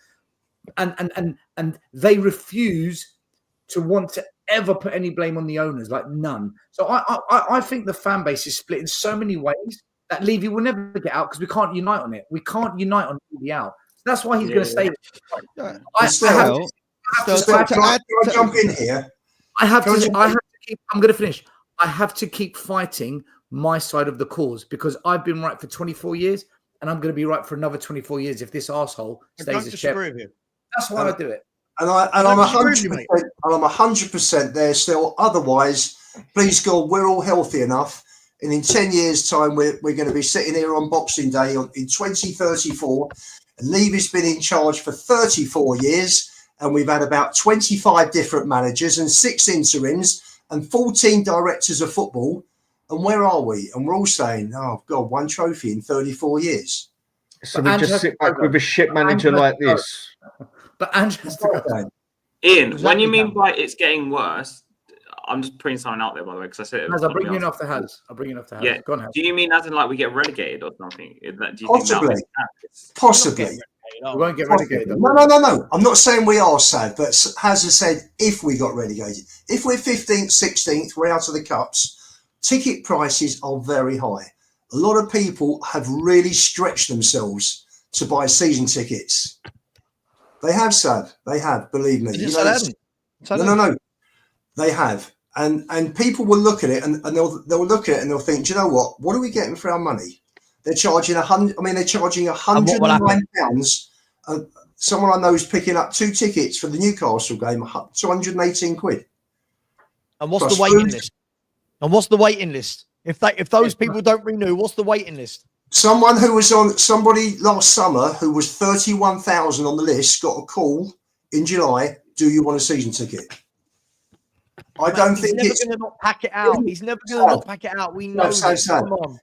and they refuse to want to ever put any blame on the owners, like none. So I think the fan base is split in so many ways that Levy will never get out because we can't unite on it. We can't unite on Levy out. So that's why he's going to stay. I jump in here. I'm going to finish. I have to keep fighting my side of the cause because I've been right for 24 years and I'm going to be right for another 24 years if this arsehole stays as chairman. That's why I do it. And I'm 100%. I'm 100% there still. Otherwise, please God, we're all healthy enough. And in 10 years' time, we're going to be sitting here on Boxing Day in 2034. And Levy's been in charge for 34 years. And we've had about 25 different managers and 6 interims and 14 directors of football. And where are we? And we're all saying, oh, God, 1 trophy in 34 years. So we just sit back with a shit manager like this. But Ange has to go. Ian, when you mean by it's getting worse, I'm just putting something out there, by the way, because I said it. I'll bring you off the house. Yeah. Go on, do you mean as in like we get relegated or something? Do you Possibly. Think Possibly. We won't get relegated. No. I'm not saying we are sad, but as I said, if we got relegated, if we're 15th, 16th, we're out of the cups, ticket prices are very high. A lot of people have really stretched themselves to buy season tickets. They have, Sad. They have, believe me. No. They have. And people will look at it and they'll look at it and they'll think, do you know what are we getting for our money? They're charging £109. Someone I know is picking up 2 tickets for the Newcastle game, 218 quid. And what's the waiting list? If those people don't renew, what's the waiting list? Somebody last summer who was 31,000 on the list got a call in July. Do you want a season ticket? I don't think he's never going to not pack it out. He's never going to not pack it out. We know this. Come on.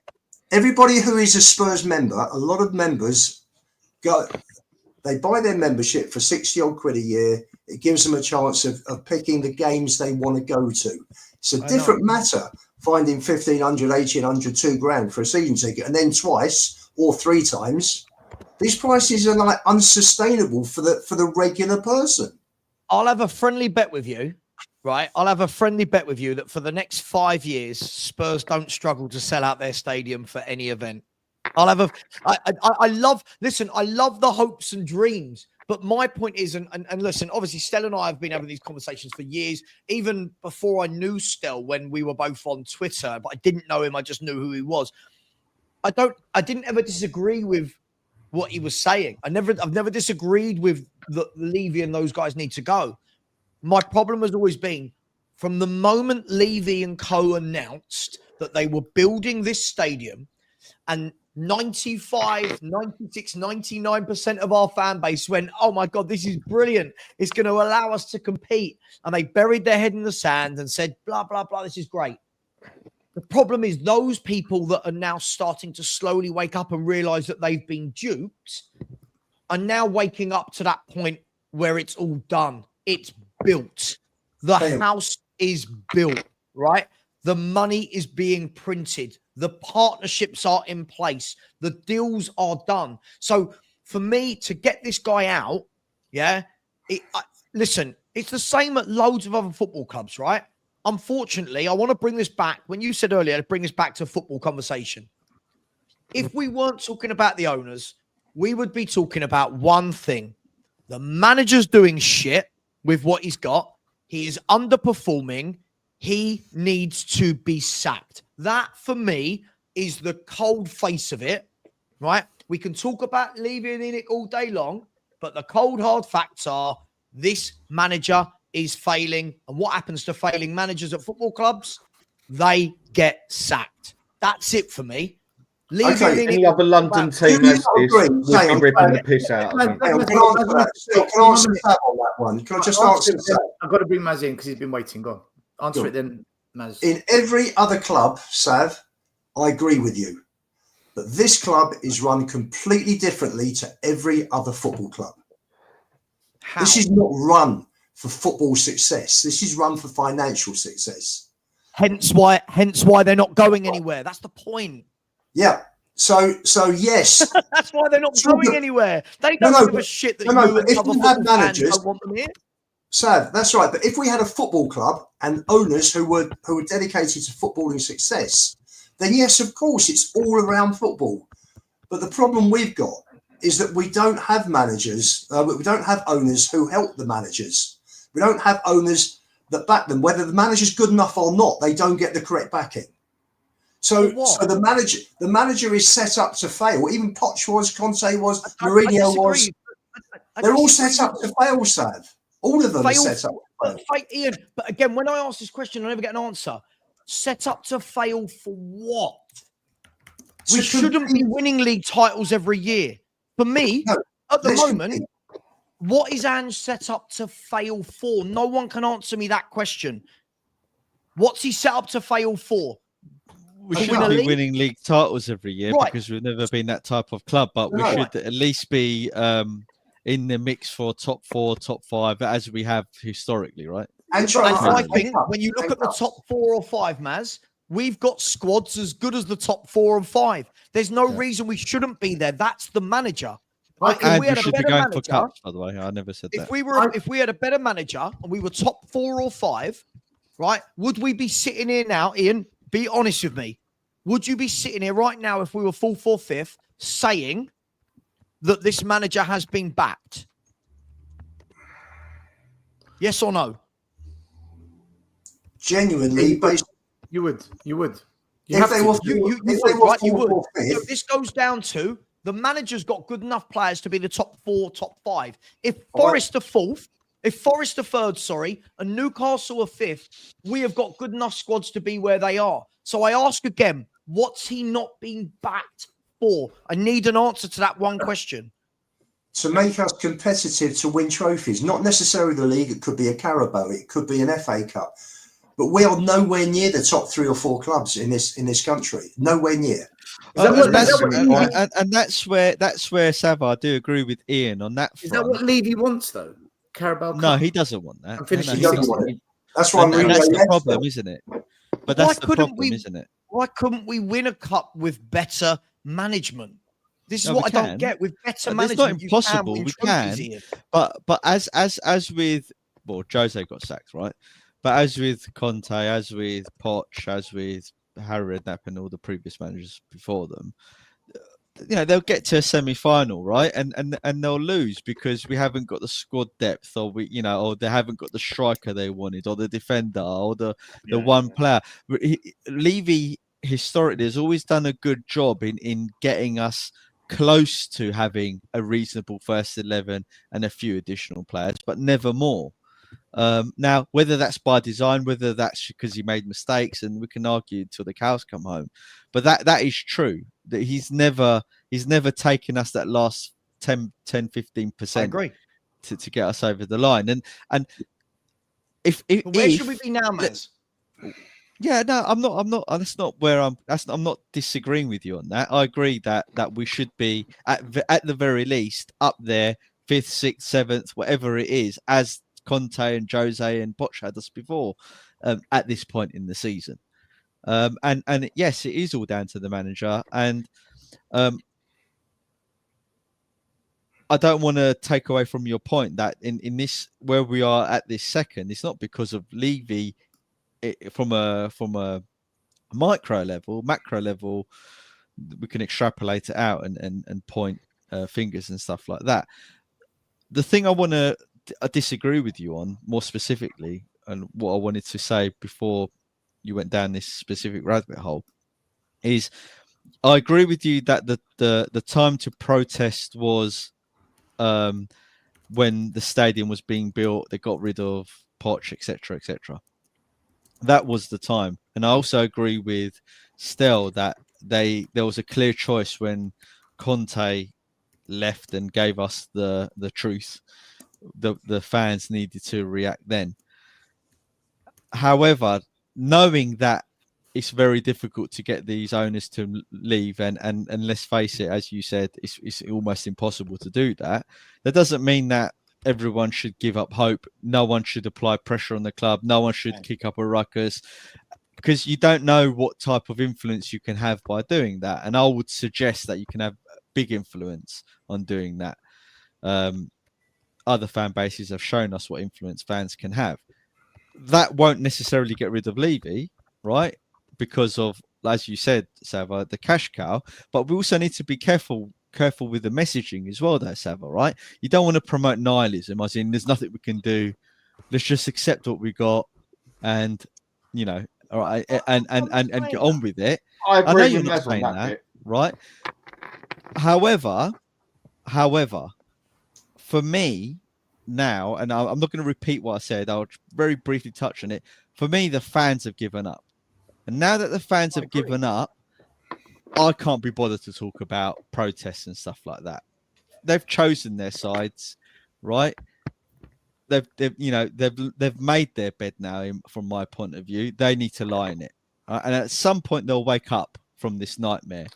Everybody who is a Spurs member, a lot of members they buy their membership for 60 odd quid a year. It gives them a chance of picking the games they want to go to. It's a different matter finding 1,500, 1,800, 2 grand for a season ticket, and then twice or 3 times. These prices are like unsustainable for the regular person. I'll have a friendly bet with you, right? I'll have a friendly bet with you that for the next 5 years, Spurs don't struggle to sell out their stadium for any event. I love the hopes and dreams. But my point is, and listen, obviously, Stell and I have been having these conversations for years, even before I knew Stell, when we were both on Twitter, but I didn't know him. I just knew who he was. I didn't ever disagree with what he was saying. I've never disagreed with the Levy and those guys need to go. My problem has always been from the moment Levy and co announced that they were building this stadium, and 95, 96, 99% of our fan base went, oh my God, this is brilliant. It's going to allow us to compete. And they buried their head in the sand and said, blah, blah, blah, this is great. The problem is those people that are now starting to slowly wake up and realize that they've been duped are now waking up to that point where it's all done. It's built. The house is built, right? The money is being printed. The partnerships are in place. The deals are done. So for me to get this guy out, listen, it's the same at loads of other football clubs, right? Unfortunately, I want to bring this back. When you said earlier, to bring this back to football conversation. If we weren't talking about the owners, we would be talking about one thing. The manager's doing shit with what he's got. He is underperforming. He needs to be sacked. That, for me, is the cold face of it, right? We can talk about leaving in it all day long, but the cold, hard facts are this manager is failing. And what happens to failing managers at football clubs? They get sacked. That's it for me. Okay, any other London team has this would be ripping the piss out of them. Can I answer Sav on that one? Can I just answer Sav? I've got to bring Maz in because he's been waiting. Go on. Answer it then, Maz. In every other club, Sav, I agree with you. But this club is run completely differently to every other football club. How? This is not run for football success. This is run for financial success. Hence why they're not going anywhere. That's the point. Yeah. So yes. That's why they're not going anywhere. They don't give a shit that you and other football fans don't want them here. Sav, that's right. But if we had a football club and owners who were dedicated to footballing success, then yes, of course, it's all around football. But the problem we've got is that we don't have managers, we don't have owners who help the managers. We don't have owners that back them. Whether the manager's good enough or not, they don't get the correct backing. So the manager is set up to fail. Even Poch was, Conte was, Mourinho was. They're all set up to fail, Sav. All of them are set up to fail. Ian, but again, when I ask this question, I never get an answer. Set up to fail for what? We shouldn't be winning league titles every year. For me, at the moment, what is Ange set up to fail for? No one can answer me that question. What's he set up to fail for? We shouldn't be winning league titles every year because we've never been that type of club, but we should at least be in the mix for top 4, top 5, as we have historically, right? And I think when you look at the top 4 or 5, Maz, we've got squads as good as the top 4 and 5. There's no reason we shouldn't be there. That's the manager. Right? And we should be going for cups, by the way. I never said that. If we had a better manager and we were top 4 or 5, right, would we be sitting here now, Ian? Be honest with me. Would you be sitting here right now if we were 4th or 5th saying that this manager has been backed? Yes or no? Genuinely, you would. If they were So this goes down to the manager's got good enough players to be the top 4, top 5. If Forest are 4th, if Forest are 3rd, and Newcastle are 5th, we have got good enough squads to be where they are. So I ask again, what's he not being backed for? I need an answer to that one question. To make us competitive to win trophies, not necessarily the league. It could be a Carabao, it could be an FA Cup, but we are nowhere near the top 3 or 4 clubs in this country. Nowhere near. And that's where Sav, I do agree with Ian on that front. Is that what Levy wants though? Carabao Cup? No, he doesn't want that. He doesn't want it. That's why that's the problem, isn't it? But that's the problem, isn't it? Why couldn't we win a cup with better management? This is No, what we I don't can. get. With better It's management, not impossible. We can, but as with Jose got sacked, right? But as with Conte, as with Poch, as with Harry Redknapp and all the previous managers before them, they'll get to a semi-final, right? And they'll lose because we haven't got the squad depth, or or they haven't got the striker they wanted, or the defender, or the one player. Levy historically has always done a good job in getting us close to having a reasonable first 11 and a few additional players, but never more. Now, whether that's by design, whether that's because he made mistakes, and we can argue until the cows come home, but that is true, that he's never taken us that last 10-15%. I agree. To get us over the line. And if where should we be now, man? Yeah, no, I'm not. That's not where I'm. I'm not disagreeing with you on that. I agree that we should be at the very least up there, 5th, 6th, 7th, whatever it is, as Conte and Jose and Poch had us before, at this point in the season. And yes, it is all down to the manager. And I don't want to take away from your point that in this, where we are at this second, it's not because of Levy. From a macro level, we can extrapolate it out and point fingers and stuff like that. The thing I want to disagree with you on more specifically, and what I wanted to say before you went down this specific rabbit hole, is I agree with you that the time to protest was when the stadium was being built. They got rid of Poch, etc., etc. That was the time. And I also agree with Stel that there was a clear choice when Conte left and gave us the truth. The fans needed to react then. However, knowing that it's very difficult to get these owners to leave, and let's face it, as you said, it's almost impossible to do that. That doesn't mean that everyone should give up hope. No one should apply pressure on the club. No one should kick up a ruckus, because you don't know what type of influence you can have by doing that. And I would suggest that you can have big influence on doing that. Other fan bases have shown us what influence fans can have. That won't necessarily get rid of Levy, right? Because of, as you said, Sava, the cash cow. But we also need to be careful with the messaging as well, though, Sava, right? You don't want to promote nihilism, as in there's nothing we can do. Let's just accept what we got, and all right, and get on with it. I know you're with not Les on saying that bit. right? However, for me now, and I'm not going to repeat what I said. I'll very briefly touch on it. For me, the fans have given up, and now that the fans have given up, I can't be bothered to talk about protests and stuff like that. They've chosen their sides, right? They've made their bed now. From my point of view, they need to lie in it, right? And at some point they'll wake up from this nightmare,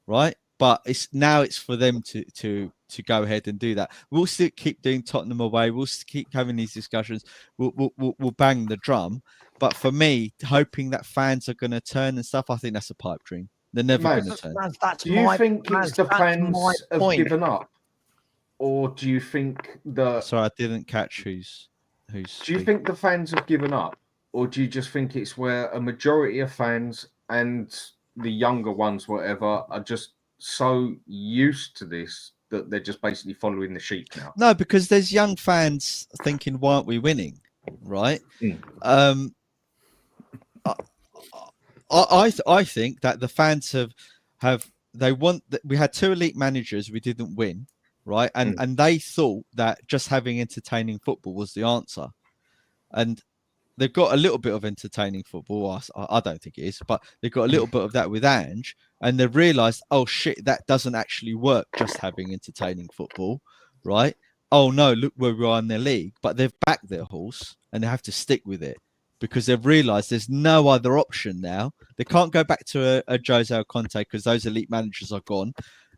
right? But it's for them to go ahead and do that. We'll still keep doing Tottenham away. We'll keep having these discussions. We'll bang the drum. But for me, hoping that fans are going to turn and stuff, I think that's a pipe dream. They're never going to turn. Do you think it's the fans have given up, or do you think that? Sorry, I didn't catch who's. Do you think the fans have given up, or do you just think it's where a majority of fans and the younger ones, whatever, are just so used to this that they're just basically following the sheep now? No, because there's young fans thinking, "Why aren't we winning?" Right? I think that the fans we had 2 elite managers, we didn't win, right? And they thought that just having entertaining football was the answer. And they've got a little bit of entertaining football. I don't think it is, but they've got a little bit of that with Ange, and they've realised, oh shit, that doesn't actually work, just having entertaining football, right? Oh no, look where we are in the league. But they've backed their horse and they have to stick with it, because they've realised there's no other option now. They can't go back to a Jose or Conte because those elite managers are gone.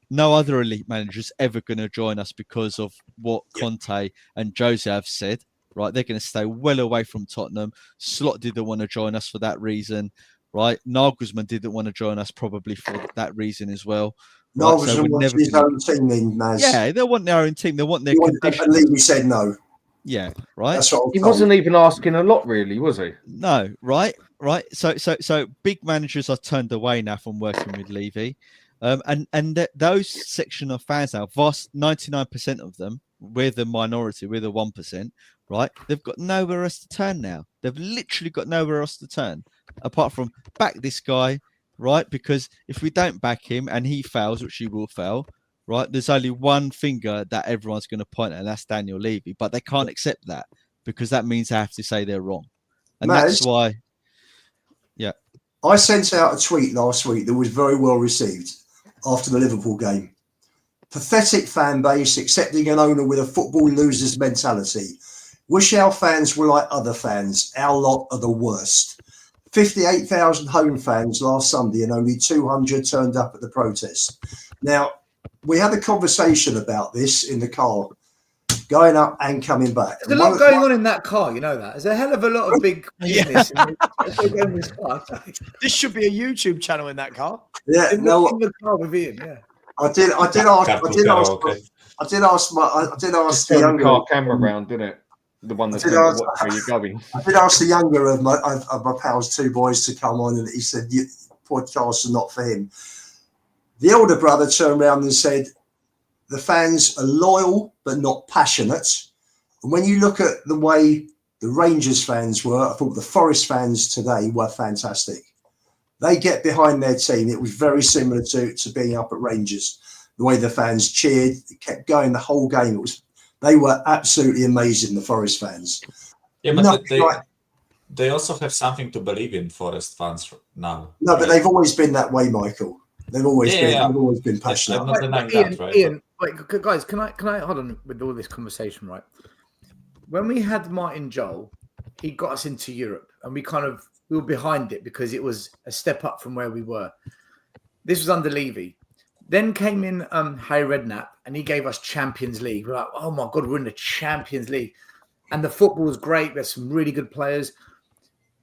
No other elite managers ever going to join us because of what Conte and Jose have said, right? They're going to stay well away from Tottenham. Slot didn't want to join us for that reason, right? Nagelsmann didn't want to join us probably for that reason as well. Right? Nagelsmann wants his own team in, Maz. Yeah, they want their own team. They want their conditions. And Levy said no. Yeah, right. That's what he wasn't even asking a lot, really, was he? No, right. So big managers are turned away now from working with Levy, and those section of fans now, vast 99% of them, we're the minority, we're the 1%, right? They've got nowhere else to turn now. They've literally got nowhere else to turn apart from back this guy, right? Because if we don't back him and he fails, which he will fail, right? There's only one finger that everyone's going to point at, and that's Daniel Levy. But they can't accept that because that means they have to say they're wrong. And Maz, that's why, yeah. I sent out a tweet last week that was very well received after the Liverpool game. Pathetic fan base accepting an owner with a football loser's mentality. Wish our fans were like other fans. Our lot are the worst. 58,000 home fans last Sunday and only 200 turned up at the protest. Now, we had a conversation about this in the car, going up and coming back. There's a lot going on in that car, you know that. There's a hell of a lot of big business in this car. This should be a YouTube channel in that car. Yeah, in the car with Ian, yeah. I did ask the younger car camera round, didn't it? The one that's going to watch where you're going. I did ask the younger of my pals, two boys, to come on, and he said podcasts are not for him. The older brother turned around and said, the fans are loyal but not passionate. And when you look at the way the Rangers fans were, I thought the Forest fans today were fantastic. They get behind their team. It was very similar to being up at Rangers. The way the fans cheered, it kept going the whole game. They were absolutely amazing, the Forest fans. Yeah, but they also have something to believe in, Forest fans now. No, right? But they've always been that way, Michael. They've always been passionate. I'm not denying that, right? Ian, wait, guys, can I hold on with all this conversation, right? When we had Martin Joel, he got us into Europe, and we were behind it because it was a step up from where we were. This was under Levy. Then came in Harry Redknapp, and he gave us Champions League. We're like, oh my God, we're in the Champions League. And the football was great. There's some really good players.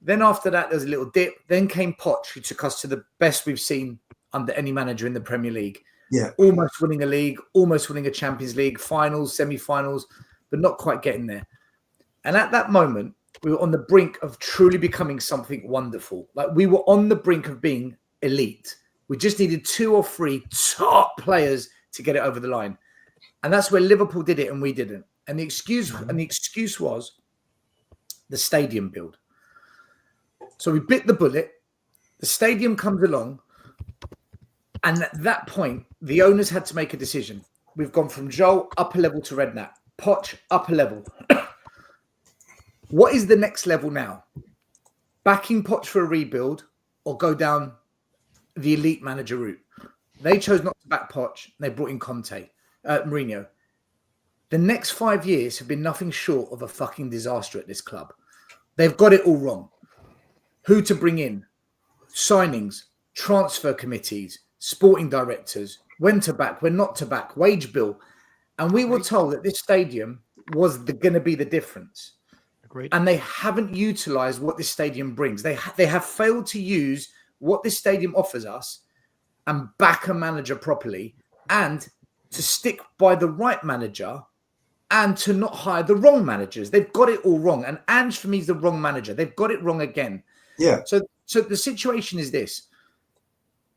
Then after that, there's a little dip. Then came Poch, who took us to the best we've seen under any manager in the Premier League. Yeah. Almost winning a league, almost winning a Champions League, finals, semi-finals, but not quite getting there. And at that moment, we were on the brink of truly becoming something wonderful. Like, we were on the brink of being elite. We just needed 2 or 3 top players to get it over the line. And that's where Liverpool did it and we didn't. And the excuse was the stadium build. So we bit the bullet. The stadium comes along. And at that point, the owners had to make a decision. We've gone from Joel upper level to Redknapp. Poch upper level. What is the next level now? Backing Poch for a rebuild or go down the elite manager route? They chose not to back Poch. They brought in Mourinho. The next 5 years have been nothing short of a fucking disaster at this club. They've got it all wrong. Who to bring in? Signings, transfer committees, sporting directors, when to back, when not to back, wage bill. And we were told that this stadium was going to be the difference. Agreed. And they haven't utilised what this stadium brings. They have failed to use what this stadium offers us and back a manager properly and to stick by the right manager and to not hire the wrong managers. They've got it all wrong. And Ange, for me, is the wrong manager. They've got it wrong again. Yeah. So the situation is this.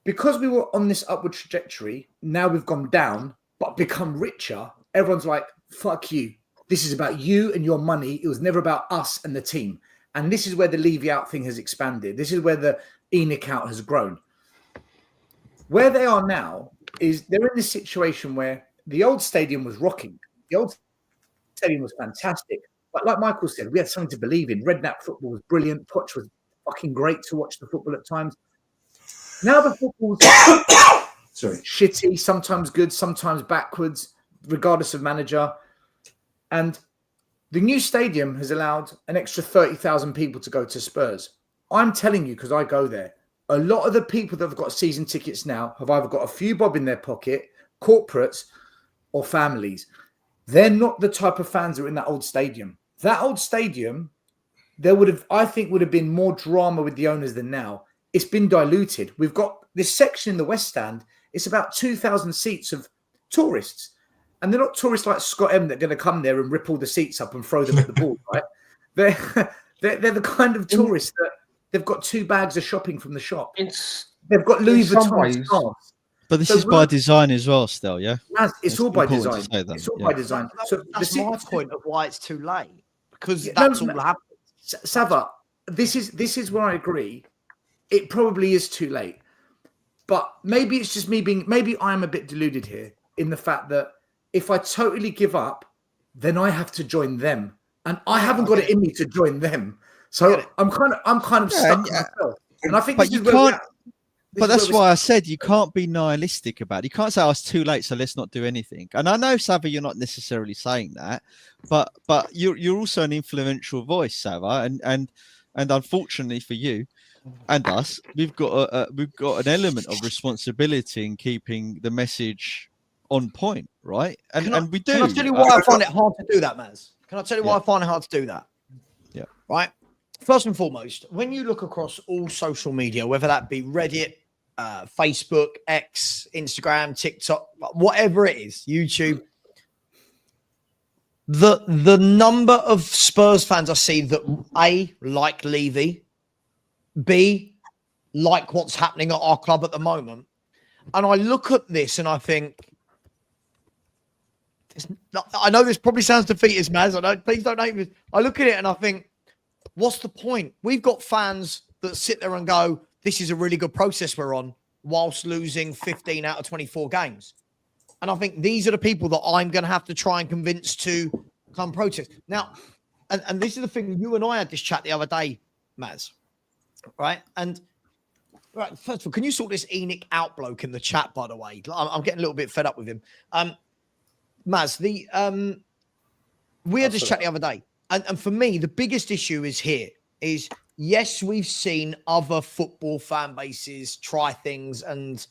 Because we were on this upward trajectory, now we've gone down, but become richer. Everyone's like, fuck you. This is about you and your money. It was never about us and the team. And this is where the Levy out thing has expanded. This is where the ENIC out has grown. Where they are now is they're in this situation where the old stadium was rocking. The old stadium was fantastic. But like Michael said, we had something to believe in. Redknapp football was brilliant. Poch was fucking great to watch the football at times. Now the football's shitty, sometimes good, sometimes backwards, regardless of manager. And the new stadium has allowed an extra 30,000 people to go to Spurs. I'm telling you, because I go there, a lot of the people that have got season tickets now have either got a few bob in their pocket, corporates, or families. They're not the type of fans that are in that old stadium. That old stadium, I think would have been more drama with the owners than now it's been diluted. We've got this section in the West Stand. It's about 2,000 seats of tourists. And they're not tourists like Scott M that are going to come there and rip all the seats up and throw them at the ball, right? They're the kind of tourists that they've got 2 bags of shopping from the shop. They've got Louis Vuitton scarves. But this is by design as well, still, yeah? It's all by design. It's all by design. So that's my point of why it's too late. Because all happened. Sava, this is where I agree. It probably is too late. But maybe it's just maybe I'm a bit deluded here in the fact that if I totally give up, then I have to join them. And I haven't got it in me to join them. So I'm kind of stuck myself. And I think but you can't. But that's why I said you can't be nihilistic about it. You can't say, "Oh, it's too late, so let's not do anything." And I know, Sava, you're not necessarily saying that, but you're also an influential voice, Sava, and unfortunately for you and us, we've got an element of responsibility in keeping the message on point, right? And we do. Can I tell you why I find it hard to do that, Maz? Can I tell you why I find it hard to do that? Yeah. Right. First and foremost, when you look across all social media, whether that be Reddit, Facebook, X, Instagram, TikTok, whatever it is, YouTube, the number of Spurs fans I see that A, like Levy, B, like what's happening at our club at the moment, and I look at this and I think, I know this probably sounds defeatist, Maz. Please don't hate me. I look at it and I think, what's the point? We've got fans that sit there and go, this is a really good process we're on, whilst losing 15 out of 24 games. And I think these are the people that I'm going to have to try and convince to come protest. Now, and this is the thing, you and I had this chat the other day, Maz, right? And right, first of all, can you sort this Enoch out bloke in the chat, by the way? I'm getting a little bit fed up with him. Maz, we had this chat the other day. And for me, the biggest issue is yes, we've seen other football fan bases try things and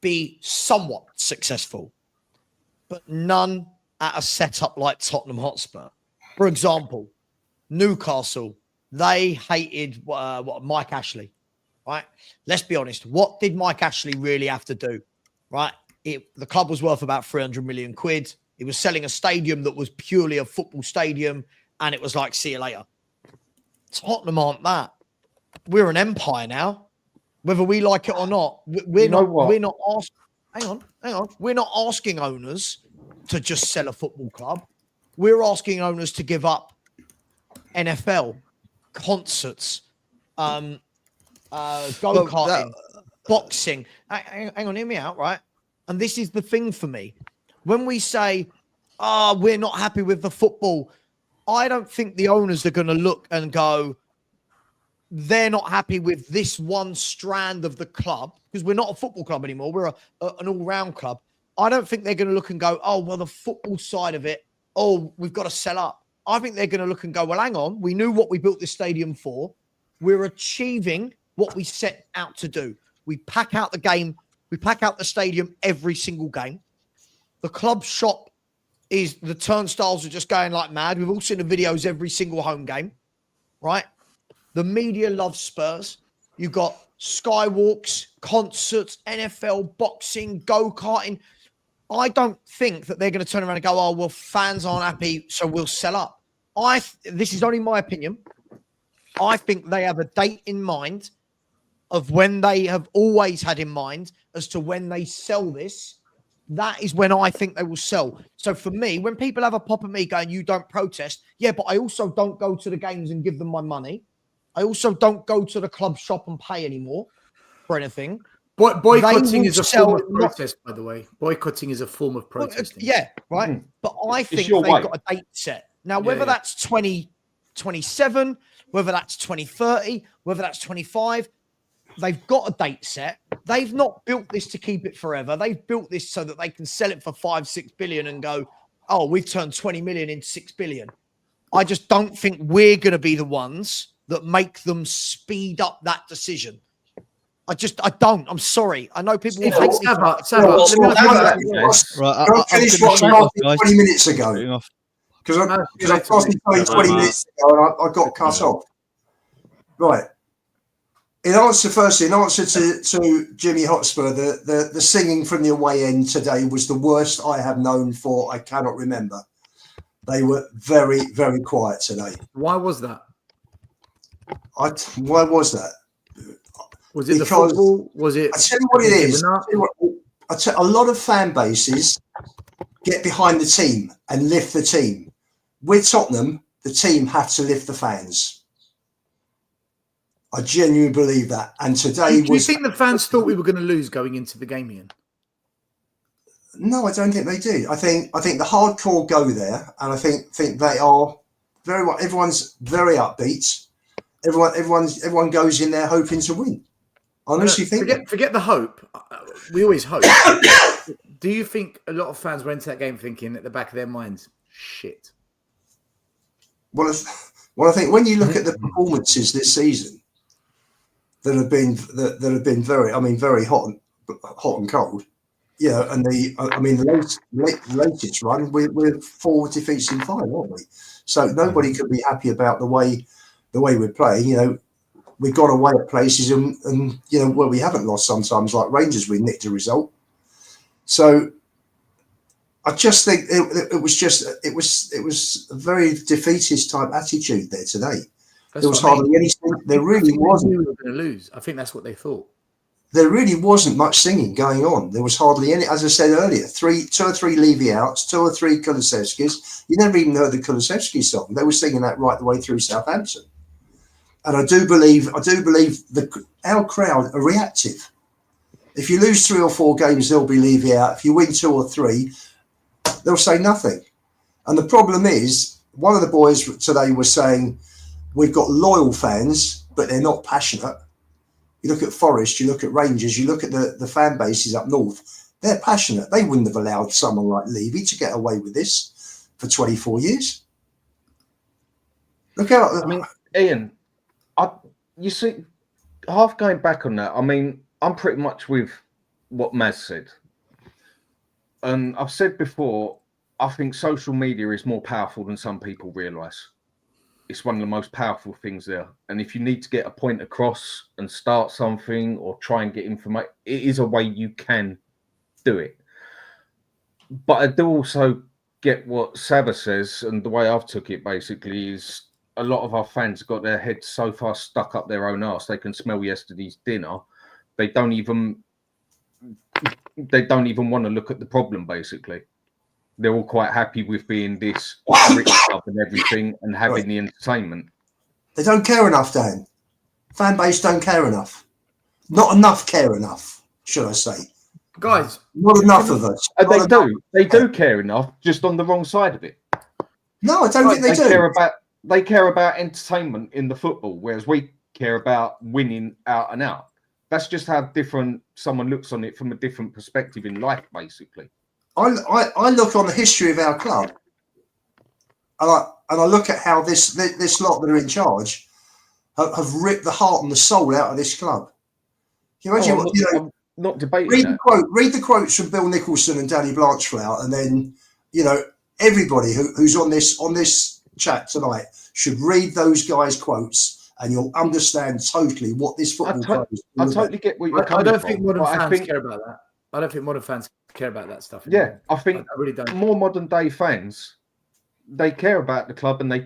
be somewhat successful, but none at a setup like Tottenham Hotspur. For example, Newcastle, they hated Mike Ashley, right? Let's be honest. What did Mike Ashley really have to do, right? The club was worth about 300 million quid. He was selling a stadium that was purely a football stadium, and it was like, see you later. Tottenham aren't that. We're an empire now. Whether we like it or not, we're not asking. Hang on. We're not asking owners to just sell a football club. We're asking owners to give up NFL, concerts, go-karting, boxing. Hang on, hear me out, right? And this is the thing for me. When we say, we're not happy with the football, I don't think the owners are going to look and go, they're not happy with this one strand of the club, because we're not a football club anymore. We're an all-round club. I don't think they're going to look and go, oh, well, the football side of it, we've got to sell up. I think they're going to look and go, well, hang on. We knew what we built this stadium for. We're achieving what we set out to do. We pack out the game. We pack out the stadium every single game. The club shop the turnstiles are just going like mad. We've all seen the videos every single home game, right? The media loves Spurs. You've got skywalks, concerts, NFL, boxing, go-karting. I don't think that they're going to turn around and go, oh, well, fans aren't happy, so we'll sell up. This is only my opinion. I think they have a date in mind of when they have always had in mind as to when they sell this. That is when I think they will sell. So for me, when people have a pop at me going, you don't protest. Yeah, but I also don't go to the games and give them my money. I also don't go to the club shop and pay anymore for anything. Boycotting is a form of protest, by the way. Boycotting is a form of protesting. Yeah, right. But I think they've got a date set. Now, whether that's 2027, whether that's 2030, whether that's 25, they've got a date set. They've not built this to keep it forever. They've built this so that they can sell it for 5-6 billion and go, oh, we've turned 20 million into 6 billion. I just don't think we're going to be the ones that make them speed up that decision. I don't. I'm sorry. I know people will hate me. I finished what I started 20 minutes ago. Because I started 20 minutes ago and I got cut off. Right. In answer to Jimmy Hotspur, the singing from the away end today was the worst I have known for I cannot remember. They were very, very quiet today. Why was that? Why was that? Was it because the football? Was it? I tell you what it is. A lot of fan bases get behind the team and lift the team. With Tottenham, the team had to lift the fans. I genuinely believe that. And today do you think the fans thought we were going to lose going into the game, Ian? No, I don't think they did. I think the hardcore go there, and I think they are very well. Everyone's very upbeat. Everyone goes in there hoping to win. I honestly think. Forget the hope. We always hope. Do you think a lot of fans went into that game thinking at the back of their minds, shit? Well, I think when you look at the performances this season that have been very hot and cold. Yeah, and the latest run, we're 4 defeats in 5, aren't we? So nobody could be happy about the way we're playing. We've got away at places and where we haven't lost sometimes, like Rangers, we nicked a result. So I just think it was a very defeatist type attitude there today. There was hardly anything. There really wasn't. We were going to lose. I think that's what they thought. There really wasn't much singing going on. There was hardly any. As I said earlier, 2 or 3 Levy outs, 2 or 3 Kulusevskis. You never even heard the Kulusevski song. They were singing that right the way through Southampton. And I do believe our crowd are reactive. If you lose 3 or 4 games, they'll be Levy out. If you win 2 or 3, they'll say nothing. And the problem is, one of the boys today was saying, we've got loyal fans, but they're not passionate. You look at Forest, you look at Rangers, you look at the fan bases up north. They're passionate. They wouldn't have allowed someone like Levy to get away with this for 24 years. Look out. I mean, Ian, you see, half going back on that, I mean, I'm pretty much with what Maz said. And I've said before, I think social media is more powerful than some people realise. It's one of the most powerful things there. And if you need to get a point across and start something or try and get information, it is a way you can do it. But I do also get what Saba says, and the way I've took it basically is a lot of our fans got their heads so far stuck up their own arse they can smell yesterday's dinner. They don't even want to look at the problem, basically. They're all quite happy with being this rich club and everything and having the entertainment. They don't care enough, Dan. Fan base don't care enough. Not enough care enough, should I say. Guys. Not enough of us. They do care enough, just on the wrong side of it. No, I don't think they do. They care about entertainment in the football, whereas we care about winning out and out. That's just how different someone looks on it from a different perspective in life, basically. I look on the history of our club, and I look at how this lot that are in charge have ripped the heart and the soul out of this club. Can you imagine? I'm not debating read that. Read the quotes from Bill Nicholson and Danny Blanchflower, and then everybody who's on this chat tonight should read those guys' quotes, and you'll understand totally what this football club is. I totally get what you're coming from. I don't from. think modern fans care about that. I don't think modern fans care about that stuff anymore. Yeah, I think I really don't. More modern day fans, they care about the club and they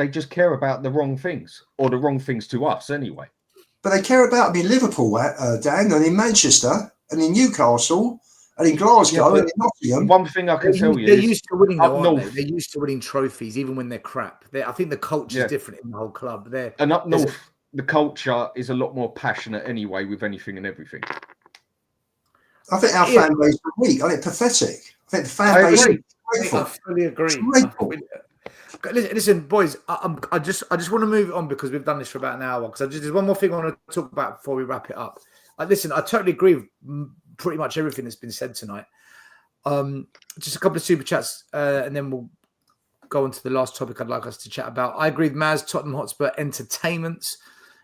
just care about the wrong things, or the wrong things to us anyway. But they care about in Liverpool, Dan, and in Manchester, and in Newcastle, and in Glasgow, and in Nottingham. One thing I can tell you they're used to winning, though, aren't they? They're used to winning trophies, even when they're crap. I think the culture is different in the whole club. And up north, the culture is a lot more passionate anyway with anything and everything. I think our fan base is weak. I think pathetic. I think the fan base is grateful. I fully agree. Listen, boys, I just want to move on because we've done this for about an hour. Because there's one more thing I want to talk about before we wrap it up. Listen, I totally agree with pretty much everything that's been said tonight. Just a couple of super chats, and then we'll go on to the last topic I'd like us to chat about. I agree with Maz, Tottenham Hotspur entertainments,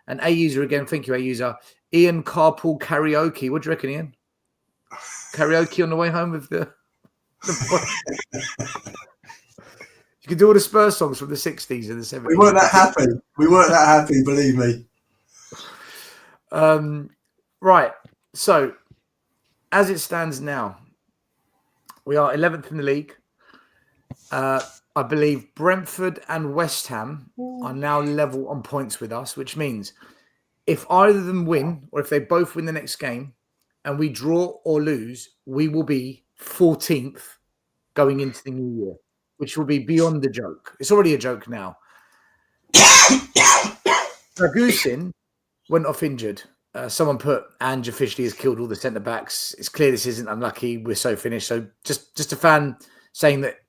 and A user again. Thank you, A user. Ian carpool karaoke. What do you reckon, Ian? Karaoke on the way home with the you could do all the Spurs songs from the 60s and the 70s. We weren't that happy. Believe me. Right. So, as it stands now, we are 11th in the league. I believe Brentford and West Ham are now level on points with us, which means if either of them win or if they both win the next game and we draw or lose, we will be 14th going into the new year, which will be beyond a joke. It's already a joke now. Ragusin went off injured. Someone put Ange officially has killed all the centre backs. It's clear this isn't unlucky. We're so finished. So just a fan saying that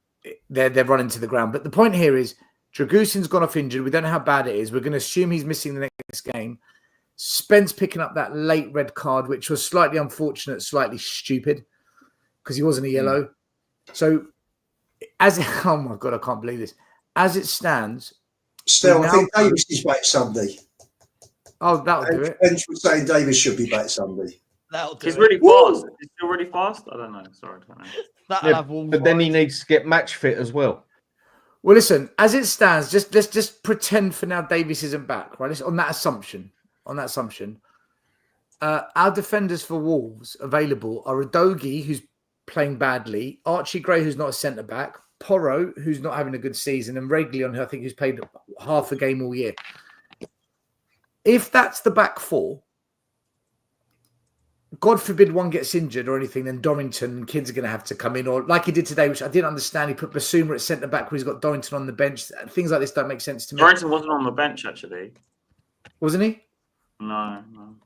they're running to the ground. But the point here is Dragusin's gone off injured. We don't know how bad it is. We're going to assume he's missing the next game. Spence picking up that late red card, which was slightly unfortunate, slightly stupid because he wasn't a yellow. So oh my God, I can't believe this. As it stands, still, I think Davis is back Sunday. Oh, that'll do it. Ange was saying Davis should be back Sunday. That'll do He's it. really fast. He's still really fast. I don't know. Sorry, I don't know. That'll have Wolves but then he right. needs to get match fit as well. Well, listen, as it stands, let's just pretend for now Davis isn't back, right? It's on that assumption. Our defenders for Wolves available are Udogie, who's playing badly, Archie Gray, who's not a centre back, Porro, who's not having a good season, and Reguilon, who I think who's played half a game all year. If that's the back four, God forbid one gets injured or anything, then Dorrington and kids are going to have to come in, or like he did today, which I didn't understand. He put Basuma at centre back where he's got Dorrington on the bench. Things like this don't make sense to me. Dorrington wasn't on the bench actually. Wasn't he? No.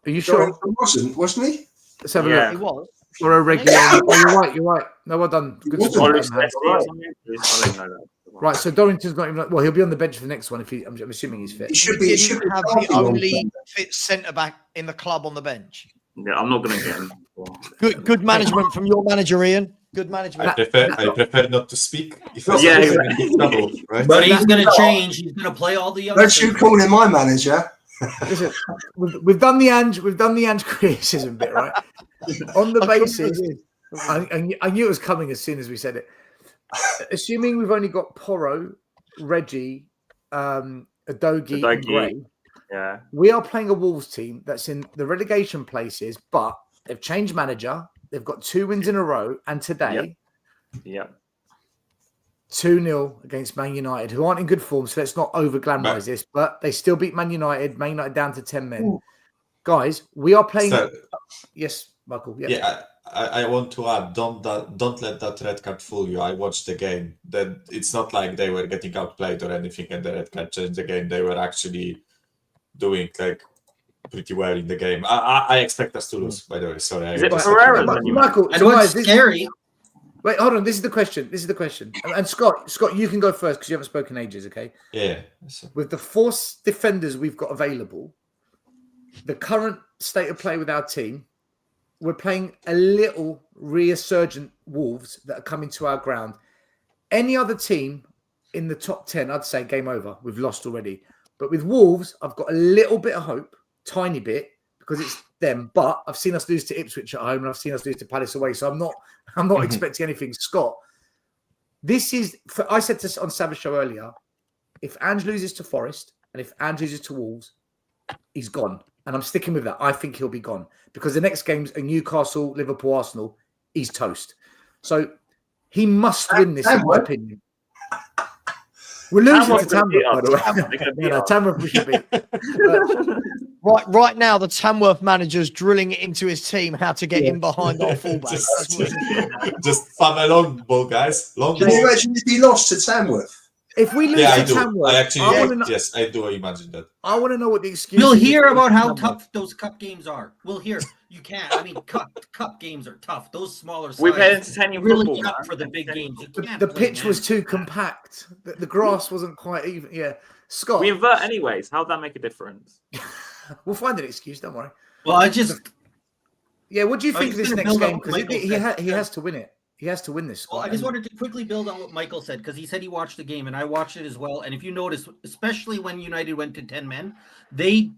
Are you sure? Wasn't he? Let's have a Yeah. look. He was. Or a regular. Oh, you're right. No, well done. Good Wasn't spot. Or Stesty or something? I don't know that. Right, so Dorrington's not even. Well, he'll be on the bench for the next one if I'm assuming he's fit. He should We be. didn't have the only fit centre back in the club on the bench. Yeah, I'm not going to get him. Good management from your manager, Ian. Good management. I prefer not to speak. If I Yeah, speak, exactly. I'm in trouble, right? But he's going to change. He's going to play all the other. Don't you call him my manager? Listen, we've done the Ange criticism bit, right? On the basis, I knew it was coming as soon as we said it. Assuming we've only got Porro, Reggie, Udogie, and Gray, Yeah. we are playing a Wolves team that's in the relegation places, but they've changed manager. They've got 2 wins in a row, and today, Yep. 2-0 against Man United, who aren't in good form. So let's not over glamorize this, but they still beat Man United. Man United down to 10 men. Ooh. Guys, we are playing. So, Yes, Michael. yeah, I want to add, don't let that red card fool you. I watched the game. That it's not like they were getting outplayed or anything, and the red card changed the game. They were actually doing like pretty well in the game. I expect us to lose. By the way, sorry. Is it just- Pereira? Michael, And what's guys, scary? wait, hold on. This is the question. And Scott, you can go first because you haven't spoken in ages. Okay. Yeah. So, With the 4 defenders we've got available, the current state of play with our team, we're playing a little resurgent Wolves that are coming to our ground. Any other team in the top 10, I'd say game over. We've lost already. But with Wolves, I've got a little bit of hope, tiny bit, because it's them. But I've seen us lose to Ipswich at home, and I've seen us lose to Palace away. So I'm not expecting anything. Scott, this is. I said this on Savage Show earlier. If Ange loses to Forest and if Ange loses to Wolves, he's gone. And I'm sticking with that. I think he'll be gone because the next game's a Newcastle, Liverpool, Arsenal. He's toast. So he must win this, in my opinion. We're losing to Tamworth, by the way. Tamworth we should be. Right now, the Tamworth manager's drilling it into his team how to get in behind our fullback. just farm a long ball, guys. Long Can you ball. imagine if he lost to Tamworth? If we lose Yeah, I to do. Tamworth, I actually, yes, I do imagine that. I want to know what the excuse We'll is. hear about how tough those cup games are. We'll hear. You can't. I mean, cup games are tough. Those smaller sides. We've had entertaining really football, tough man. for the big games. You can't The play, pitch man. was too compact. The grass wasn't quite even. Yeah, Scott. We invert anyways. How'd that make a difference? We'll find an excuse. Don't worry. Well, I just. Yeah, what do you think of this gonna next build on game? what Because Michael said. he has to win it. He has to win this. Well, Scott. I just wanted to quickly build on what Michael said because he said he watched the game and I watched it as well. And if you notice, especially when United went to 10 men, they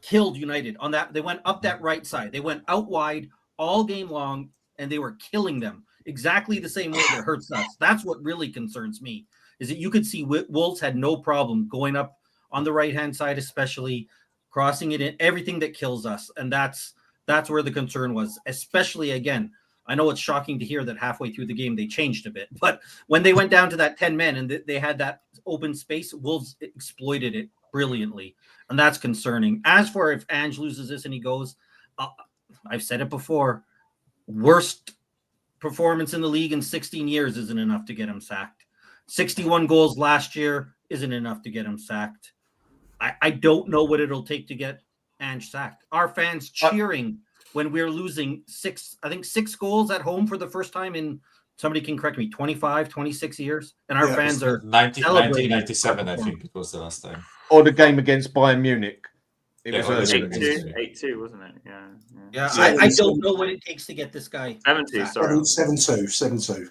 killed United on that. They went up that right side. They went out wide all game long and they were killing them exactly the same way that hurts us. That's what really concerns me is that you could see Wolves had no problem going up on the right-hand side, especially crossing it in, everything that kills us. And that's where the concern was, especially again. I know it's shocking to hear that halfway through the game they changed a bit, but when they went down to that 10 men and they had that open space, Wolves exploited it brilliantly, and that's concerning. As for if Ange loses this and he goes, I've said it before, worst performance in the league in 16 years isn't enough to get him sacked. 61 goals last year isn't enough to get him sacked. I don't know what it'll take to get Ange sacked. Our fans cheering when we're losing six goals at home for the first time in, somebody can correct me, 25, 26 years. And our fans are 1997, I think it was the last time. Or the game against Bayern Munich. It was early. 8-2, wasn't it? Yeah. I don't know what it takes to get this guy. 7-2, sorry. 7-2.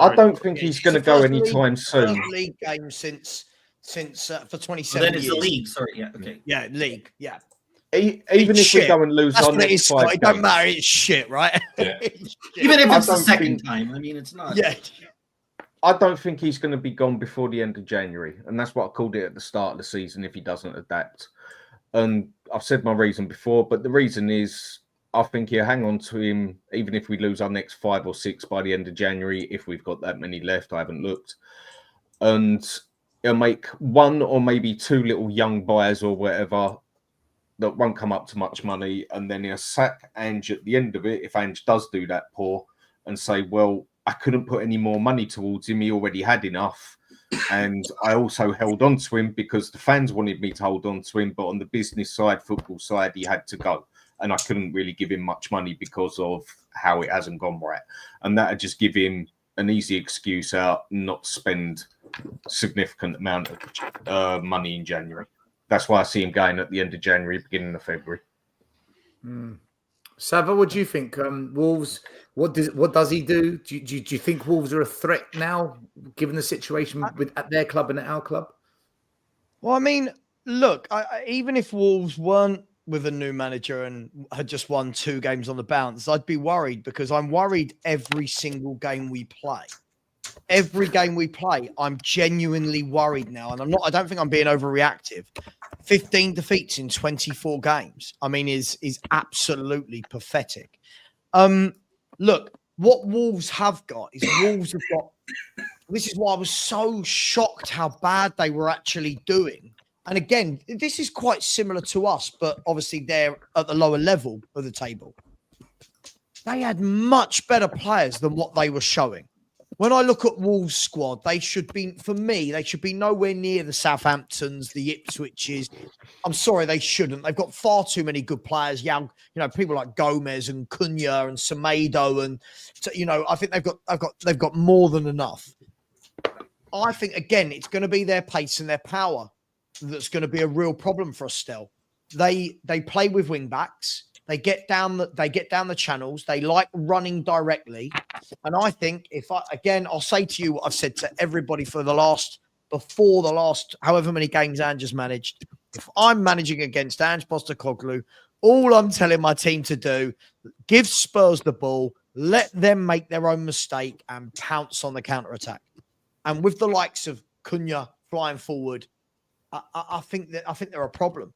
I don't think he's going to go anytime soon. League game since for 27 So then it's years. the league. Sorry. Yeah. Okay. Yeah, league. Yeah. Even if we go and lose That's our what it next is, 5 Scott. It don't games. matter. It's shit, right? Yeah. Even if I it's the don't second think- time. I mean, it's not. Yeah. I don't think he's going to be gone before the end of January. And that's what I called it at the start of the season if he doesn't adapt. And I've said my reason before, but the reason is I think he'll hang on to him even if we lose our next 5 or 6 by the end of January, if we've got that many left. I haven't looked. And he'll make 1 or maybe 2 little young buyers or whatever that won't come up to much money. And then he'll sack Ange at the end of it if Ange does do that poor and say, well, I couldn't put any more money towards him. He already had enough. And I also held on to him because the fans wanted me to hold on to him. But on the business side, football side, he had to go. And I couldn't really give him much money because of how it hasn't gone right. And that would just give him an easy excuse out, not spend significant amount of money in January. That's why I see him going at the end of January, beginning of February. Sava, what do you think? Wolves, what does he do? Do you think Wolves are a threat now, given the situation at their club and at our club? Well, I mean, look, even if Wolves weren't with a new manager and had just won 2 games on the bounce, I'd be worried because I'm worried every single game we play. Every game we play, I'm genuinely worried now. And I don't think I'm being overreactive. 15 defeats in 24 games. I mean, is absolutely pathetic. Look, what Wolves have got is Wolves have got, this is why I was so shocked how bad they were actually doing. And again, this is quite similar to us, but obviously they're at the lower level of the table. They had much better players than what they were showing. When I look at Wolves' squad, they should be, for me, they should be nowhere near the Southamptons, the Ipswiches. I'm sorry, they shouldn't. They've got far too many good players. Young, people like Gomez and Cunha and Semedo, and I think they've got more than enough. I think again, it's going to be their pace and their power that's going to be a real problem for us still. They play with wing backs. They get down the channels. They like running directly. And I think I'll say to you what I've said to everybody before the last however many games Ange has managed. If I'm managing against Ange Postecoglou, all I'm telling my team to do, give Spurs the ball, let them make their own mistake and pounce on the counter-attack. And with the likes of Cunha flying forward, I think they're a problem.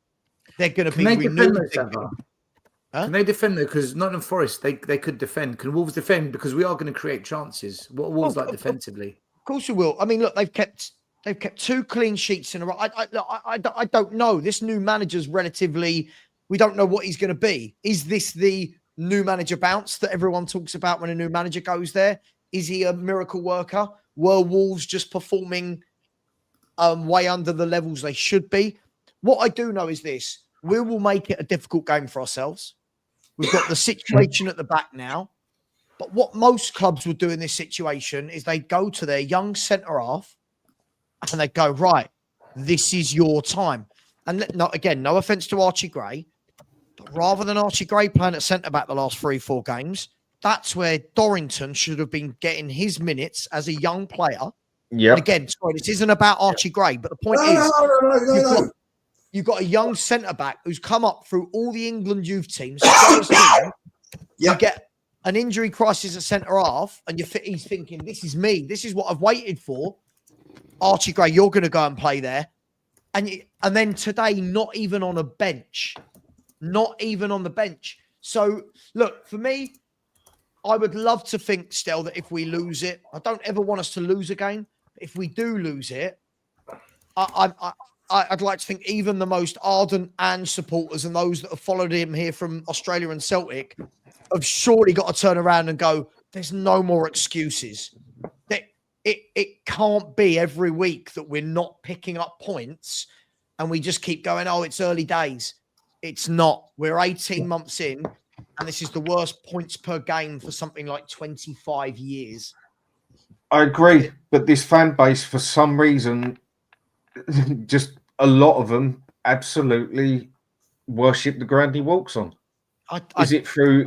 They're going to be renewed. Can they defend though? Because Nottingham Forest, they could defend. Can Wolves defend? Because we are going to create chances. What are Wolves like defensively? Of course we will. I mean, look, they've kept 2 clean sheets in a row. I don't know. This new manager's relatively. We don't know what he's going to be. Is this the new manager bounce that everyone talks about when a new manager goes there? Is he a miracle worker? Were Wolves just performing way under the levels they should be? What I do know is this: we will make it a difficult game for ourselves. We've got the situation at the back now. But what most clubs would do in this situation is they go to their young centre half and they go, right, this is your time. And no offence to Archie Gray, but rather than Archie Gray playing at centre back the last 3-4 games, that's where Dorrington should have been getting his minutes as a young player. Yeah. Again, sorry, this isn't about Archie Gray, but the point is, you've got a young centre-back who's come up through all the England youth teams. You get an injury crisis at centre-half, and he's thinking, this is me. This is what I've waited for. Archie Gray, you're going to go and play there. and then today, not even on a bench, not even on the bench. So look, for me, I would love to think still that if we lose it, I don't ever want us to lose a game. If we do lose it, I'd like to think even the most ardent Ange supporters and those that have followed him here from Australia and Celtic have surely got to turn around and go, there's no more excuses. It can't be every week that we're not picking up points and we just keep going, oh, it's early days. It's not. We're 18 months in, and this is the worst points per game for something like 25 years. I agree, but this fan base, for some reason, just a lot of them absolutely worship the ground he walks on. Is it from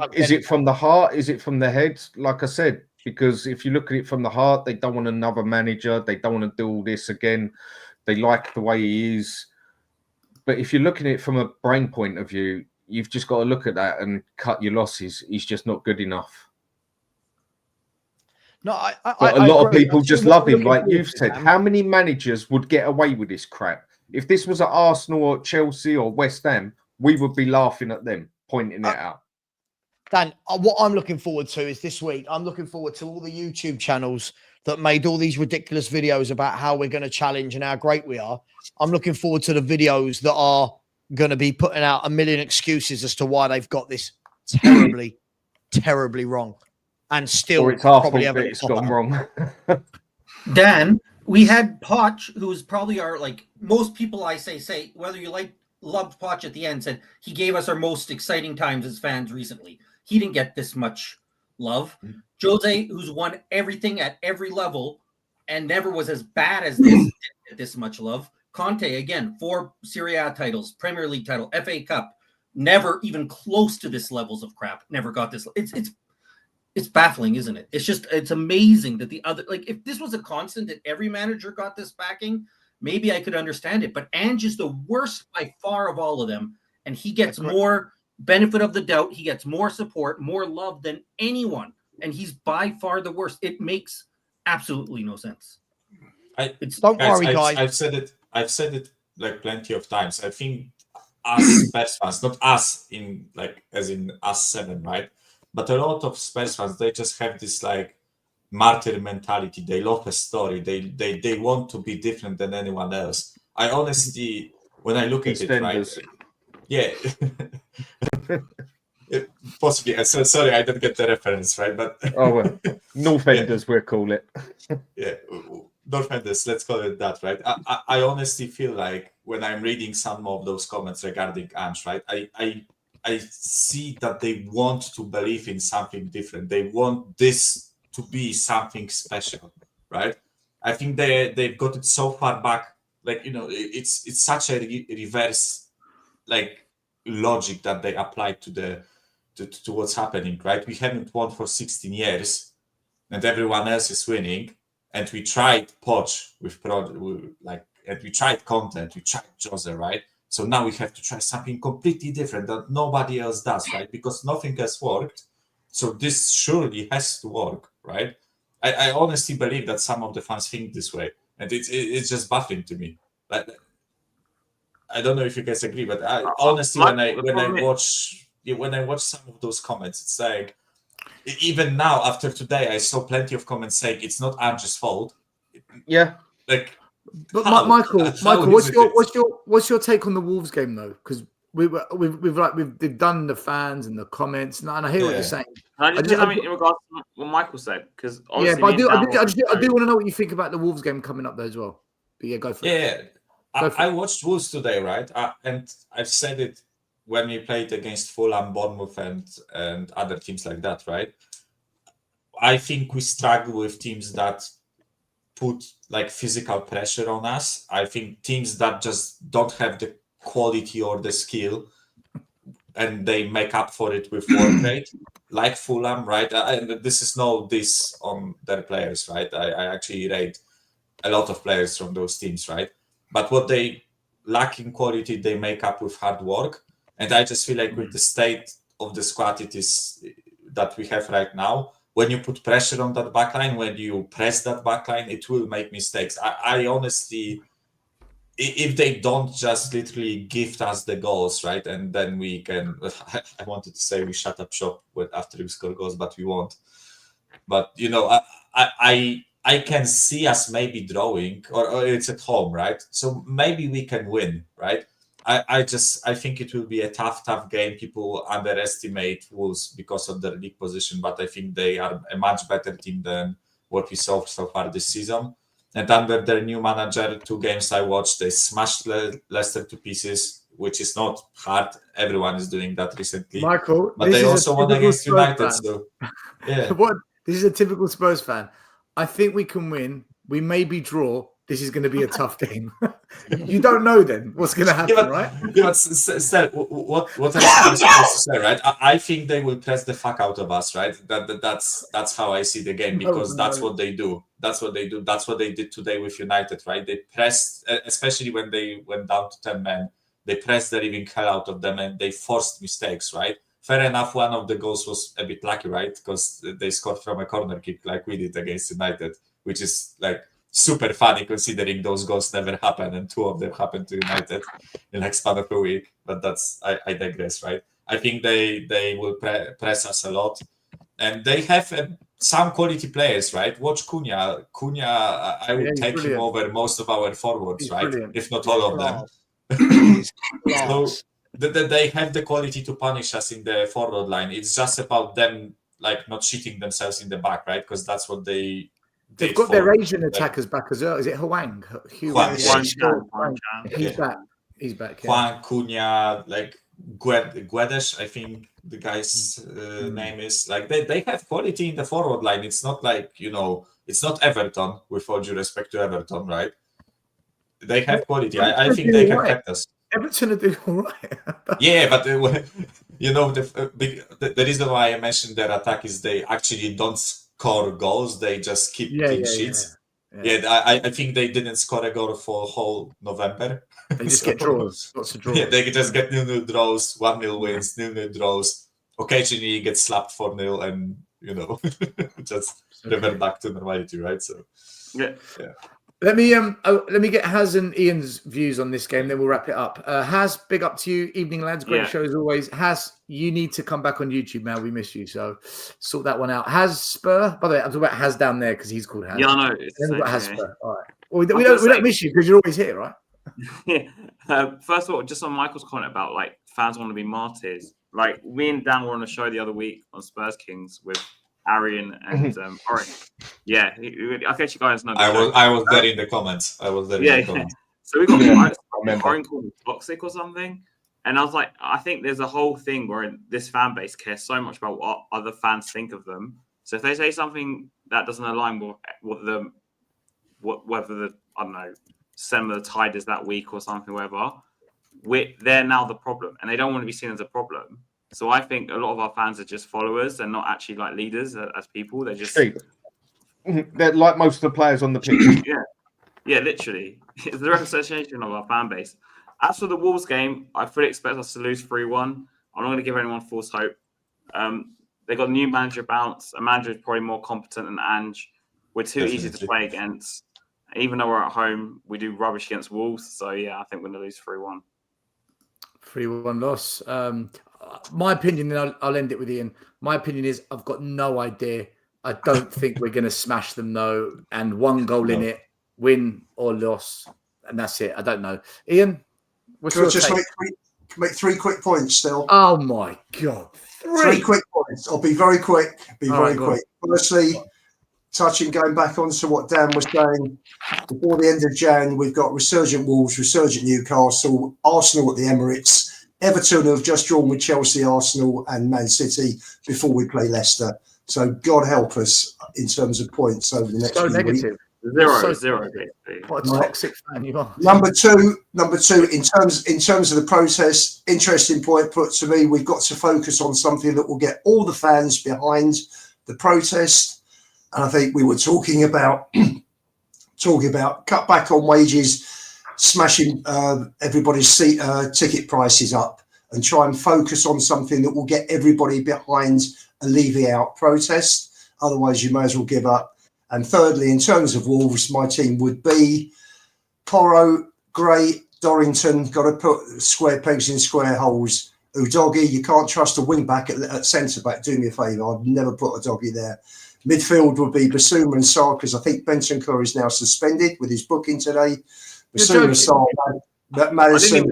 the heart? Is it from the head? Like I said, because if you look at it from the heart, they don't want another manager. They don't want to do all this again. They like the way he is. But if you're looking at it from a brain point of view, you've just got to look at that and cut your losses. He's just not good enough. No, but a lot of people just love him, like you've said. How many managers would get away with this crap? If this was at Arsenal or Chelsea or West Ham, we would be laughing at them, pointing it out. Dan, what I'm looking forward to is this week, I'm looking forward to all the YouTube channels that made all these ridiculous videos about how we're going to challenge and how great we are. I'm looking forward to the videos that are going to be putting out a million excuses as to why they've got this terribly, terribly wrong. And still, or it's our probably fault that it's gone wrong. Dan, we had Poch, who's probably our, like, most people I say whether you loved Poch at the end, said he gave us our most exciting times as fans recently. He didn't get this much love. Jose, who's won everything at every level and never was as bad as this, didn't get this much love. Conte, again, 4 Serie A titles, Premier League title, FA Cup, never even close to this levels of crap. Never got this. It's baffling, isn't it? It's amazing that the other, like, if this was a constant that every manager got this backing, maybe I could understand it. But Ange is the worst by far of all of them, and he gets more benefit of the doubt. He gets more support, more love than anyone, and he's by far the worst. It makes absolutely no sense. Don't worry, guys. I've said it like plenty of times. I think us Spurs fans, not us in like as in us 7, right? But a lot of Spurs fans, they just have this like martyr mentality. They love a story. They want to be different than anyone else. I honestly, when I look at it, right? Yeah. Possibly. So sorry, I don't get the reference, right? But Northenders, we'll call it. Yeah, Northenders, let's call it that, right? I honestly feel like when I'm reading some of those comments regarding Ange, right? I see that they want to believe in something different. They want this to be something special, right? I think they've got it so far back, like, you know, it's such a reverse like logic that they apply to what's happening, right? We haven't won for 16 years, and everyone else is winning. And we tried Poch and we tried content, we tried Jose, right? So now we have to try something completely different that nobody else does, right? Because nothing has worked. So this surely has to work, right? I honestly believe that some of the fans think this way, and it's just baffling to me. But I don't know if you guys agree, but honestly, when I watch some of those comments, it's like, even now after today, I saw plenty of comments saying it's not Ange's fault. Yeah, like. But Michael, what's your take on the Wolves game though? Because we've done the fans and the comments, and I hear what you're saying. I just in regards to what Michael said, because yeah, but I do want to know what you think about the Wolves game coming up though as well. But yeah, go for it. Yeah, I watched Wolves today, right? And I've said it when we played against Fulham, Bournemouth, and other teams like that, right? I think we struggle with teams that put like physical pressure on us. I think teams that just don't have the quality or the skill, and they make up for it with work rate, like Fulham, right? And this is no diss on their players, right? I actually rate a lot of players from those teams, right? But what they lack in quality, they make up with hard work. And I just feel like with the state of the squad it is that we have right now, when you put pressure on that backline, when you press that backline, it will make mistakes. I honestly, if they don't just literally gift us the goals, right, and then we can. I wanted to say we shut up shop after we score goals, but we won't. But I can see us maybe drawing, or it's at home, right? So maybe we can win, right? I think it will be a tough game. People underestimate Wolves because of their league position, but I think they are a much better team than what we saw so far this season. And under their new manager, 2 games I watched, they smashed Leicester to pieces, which is not hard. Everyone is doing that recently. Michael, but they also won against United. So, yeah. This is a typical Spurs fan. I think we can win. We maybe draw. This is going to be a tough game. You don't know then what's going to happen, right? What I'm supposed to say, right? I think they will press the fuck out of us, right? That's how I see the game, because that's what they do. That's what they do. That's what they did today with United, right? They pressed, especially when they went down to 10 men, they pressed the living hell out of them and they forced mistakes, right? Fair enough, one of the goals was a bit lucky, right? Because they scored from a corner kick like we did against United, which is like super funny considering those goals never happened and 2 of them happened to United in like span of a week. But I digress, right? I think they will press us a lot, and they have some quality players, right? Watch Cunha. I would take brilliant. him over most of our forwards, He's right? brilliant. If not all of them. So they have the quality to punish us in the forward line. It's just about them like not shitting themselves in the back, right? Because that's what they've got their Asian attackers back as well. Is it Huang? Huang. He's back. He's back. Yeah. Huang, Cunha, like Guedes, I think the guy's name is. Like they have quality in the forward line. It's not like, it's not Everton, with all due respect to Everton, right? They have quality. I think they can affect us. Everton are doing all right. Yeah, but the reason why I mentioned their attack is they actually don't score goals. They just keep clean sheets. I think they didn't score a goal for whole November. They just get draws. Lots of draws. Yeah, they just get 0-0 draws, 1-0 wins, 0-0 draws. Occasionally you get slapped 4-0 and, just revert back to normality, right? So, yeah. Let me get Haz and Ian's views on this game, then we'll wrap it up. Haz, big up to you. Evening, lads. Great show as always. Haz, you need to come back on YouTube, man. We miss you, so sort that one out. Haz Spur. By the way, I'm talking about Haz down there because he's called Haz. Yeah, I know. Then we've got Haz Spur. All right. Well, we don't miss you because you're always here, right? Yeah. First of all, just on Michael's comment about like fans want to be martyrs. Like me and Dan were on a show the other week on Spurs Kings with Arian and Orange. Yeah, I guess you guys know. I was there in the comments. So we got Orange called me toxic or something, and I was like, I think there's a whole thing where this fan base cares so much about what other fans think of them. So if they say something that doesn't align with whether the I don't know stem of the tide is that week or something, whatever, they're now the problem, and they don't want to be seen as a problem. So I think a lot of our fans are just followers and not actually like leaders as people. They're just they're like most of the players on the pitch. Yeah, literally. It's the representation of our fan base. As for the Wolves game, I fully expect us to lose 3-1. I'm not going to give anyone false hope. They got a new manager bounce. A manager is probably more competent than Ange. We're too easy to play against. Even though we're at home, we do rubbish against Wolves. So yeah, I think we're going to lose 3-1. 3-1 loss. My opinion, then I'll end it with Ian. My opinion is I've got no idea. I don't think we're going to smash them, though. And 1 goal in it, win or loss, and that's it. I don't know. Ian, what's your just take? make 3 quick points still. Oh, my God. 3 quick points. I'll be very quick. Firstly, going back onto what Dan was saying, before the end of Jan, we've got resurgent Wolves, resurgent Newcastle, Arsenal at the Emirates, Everton have just drawn with Chelsea, Arsenal and Man City before we play Leicester. So God help us in terms of points over the next few negative. Weeks. Zero. What a toxic fan you are. Number two, in terms of the protest, interesting point put to me. We've got to focus on something that will get all the fans behind the protest. And I think we were talking about cut back on wages, smashing everybody's ticket prices up, and try and focus on something that will get everybody behind a Levy out protest. Otherwise, you may as well give up. And thirdly, in terms of Wolves, my team would be Porro, Gray, Dorrington, got to put square pegs in square holes. Udogie, you can't trust a wing back at centre back. Do me a favour. I'd never put a doggy there. Midfield would be Basuma and Sarr, because I think Bentancur is now suspended with his booking today. Basuma, Sarr, Madison.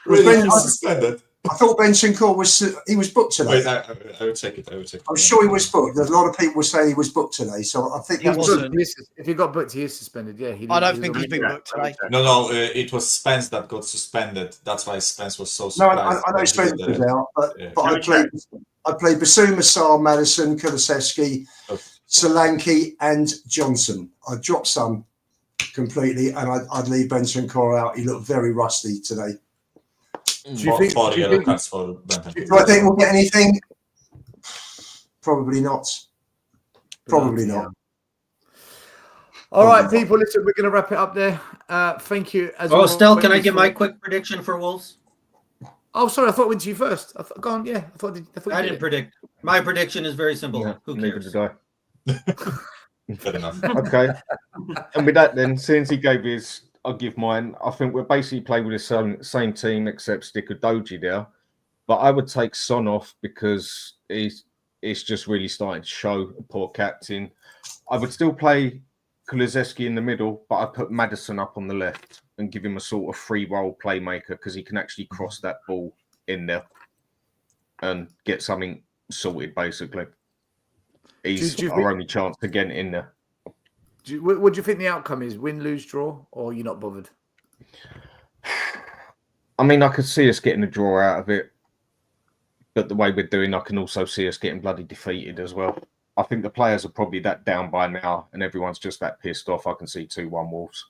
Really suspended. I thought Bentancur was booked today. Wait, I will check it. I'm sure he was booked. There's a lot of people were saying he was booked today, so I think that was. If he got booked, he is suspended. Yeah, I don't think he's been booked today. No, it was Spence that got suspended. That's why Spence was so No, surprised. I know Spence was out, but I played Basuma, Sarr, Madison, Kulusevski, Solanke, and Johnson. I dropped some completely, and I'd leave Bentancur out. He looked very rusty today. Do you think we'll get anything? Probably not. Probably not. All right, people. Listen, we're going to wrap it up there. Thank you. Stell, can I give my quick prediction for Wolves? Oh, sorry. I thought it went to you first. Go on. Yeah, I didn't predict. My prediction is very simple. Yeah, who cares? Fair enough. Okay. And with that, then, since he gave his, I'll give mine. I think we're basically playing with the same team except Sticker Doji there. But I would take Son off because it's just really starting to show a poor captain. I would still play Kulusevski in the middle, but I'd put Maddison up on the left and give him a sort of free role playmaker because he can actually cross that ball in there and get something sorted, basically. He's our only chance to get in there. What do you think the outcome is? Win, lose, draw, or you're not bothered? I mean, I could see us getting a draw out of it, but the way we're doing, I can also see us getting bloody defeated as well. I think the players are probably that down by now, and everyone's just that pissed off. I can see 2-1 Wolves.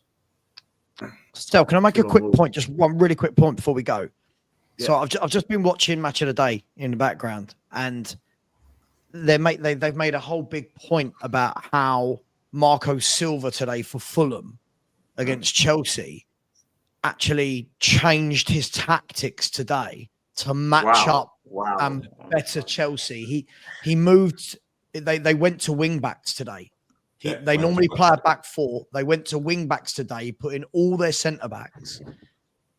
Stell, can I make a quick point? Just one really quick point before we go. Yeah. So I've just been watching Match of the Day in the background, and they've made a whole big point about how Marco Silva today for Fulham against Chelsea actually changed his tactics today to match up and better Chelsea. He moved. They went to wing backs today. They normally play a back four. They went to wing backs today, put in all their centre backs.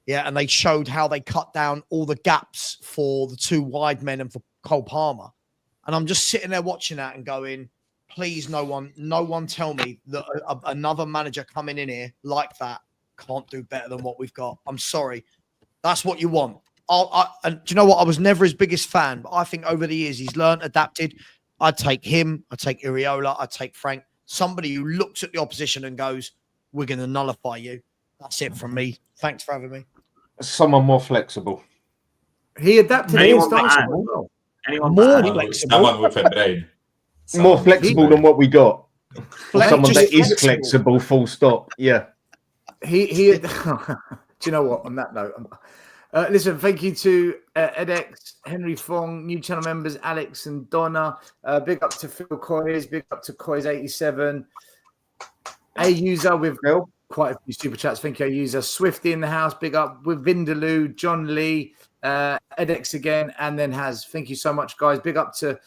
Yeah, and they showed how they cut down all the gaps for the two wide men and for Cole Palmer. And I'm just sitting there watching that and going, please, no one tell me that another manager coming in here like that can't do better than what we've got. I'm sorry. That's what you want. And do you know what? I was never his biggest fan, but I think over the years he's learned, adapted. I'd take him. I'd take Iriola. I'd take Frank. Somebody who looks at the opposition and goes, we're going to nullify you. That's it from me. Thanks for having me. Someone more flexible. He adapted. Anyone More flexible. Someone with a brain. More flexible than what we got. Someone that is flexible. flexible, full stop. Yeah. He do you know what? On that note, listen, thank you to edX, Henry Fong, new channel members, Alex and Donna. Big up to Phil Coys, big up to Coys87. A user with quite a few super chats. Thank you, A user. Swifty in the house, big up with Vindaloo, John Lee, edX again, and then Has. Thank you so much, guys. Big up to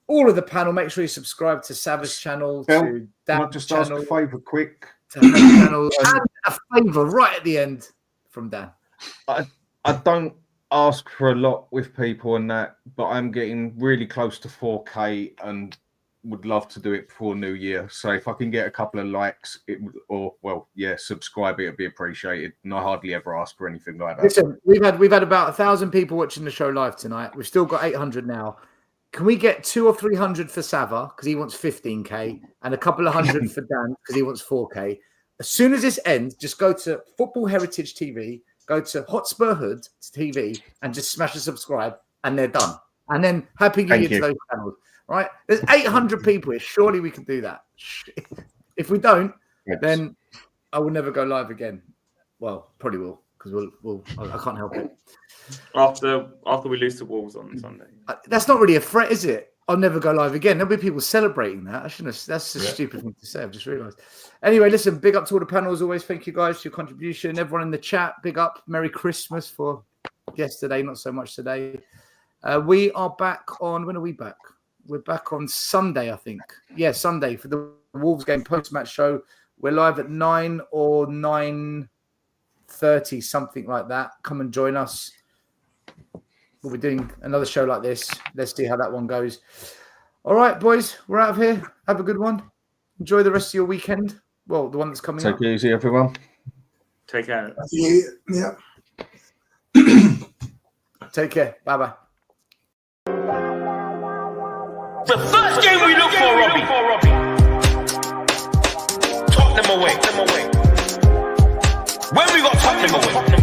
all of the panel. Make sure you subscribe to Sav's channel, Phil, to Dan's can I just ask a favour quick? to Ham's channel, and a favour right at the end from Dan. I don't ask for a lot with people and that, but I'm getting really close to 4K and would love to do it before New Year. So if I can get a couple of likes, subscribe, it'd be appreciated. And I hardly ever ask for anything like that. Listen, we've had about 1,000 people watching the show live tonight. We've still got 800 now. Can we get 200 or 300 for Sava because he wants 15K, and a couple of hundred for Dan because he wants 4K? As soon as this ends, just go to Football Heritage TV, go to Hotspur Hood TV, and just smash the subscribe, and they're done. And then happy New Year to those channels. Right? There's 800 people here. Surely we can do that. If we don't, then I will never go live again. Well, probably will because I can't help it. After we lose to Wolves on Sunday. That's not really a threat, is it? I'll never go live again. There'll be people celebrating that. I shouldn't have. That's a stupid thing to say. I've just realised. Anyway, listen, big up to all the panel as always. Thank you guys for your contribution. Everyone in the chat, big up. Merry Christmas for yesterday, not so much today. We are back on, when are we back? We're back on Sunday, I think. Yeah, Sunday for the Wolves game post-match show. We're live at 9 or 9:30, something like that. Come and join us. We'll be doing another show like this. Let's see how that one goes. All right, boys, we're out of here. Have a good one. Enjoy the rest of your weekend. Well, the one that's coming up. Take it easy, everyone. Take care. Yeah. Take care. Bye-bye. The first game we look for, Robbie. Tottenham away. When we got Tottenham away.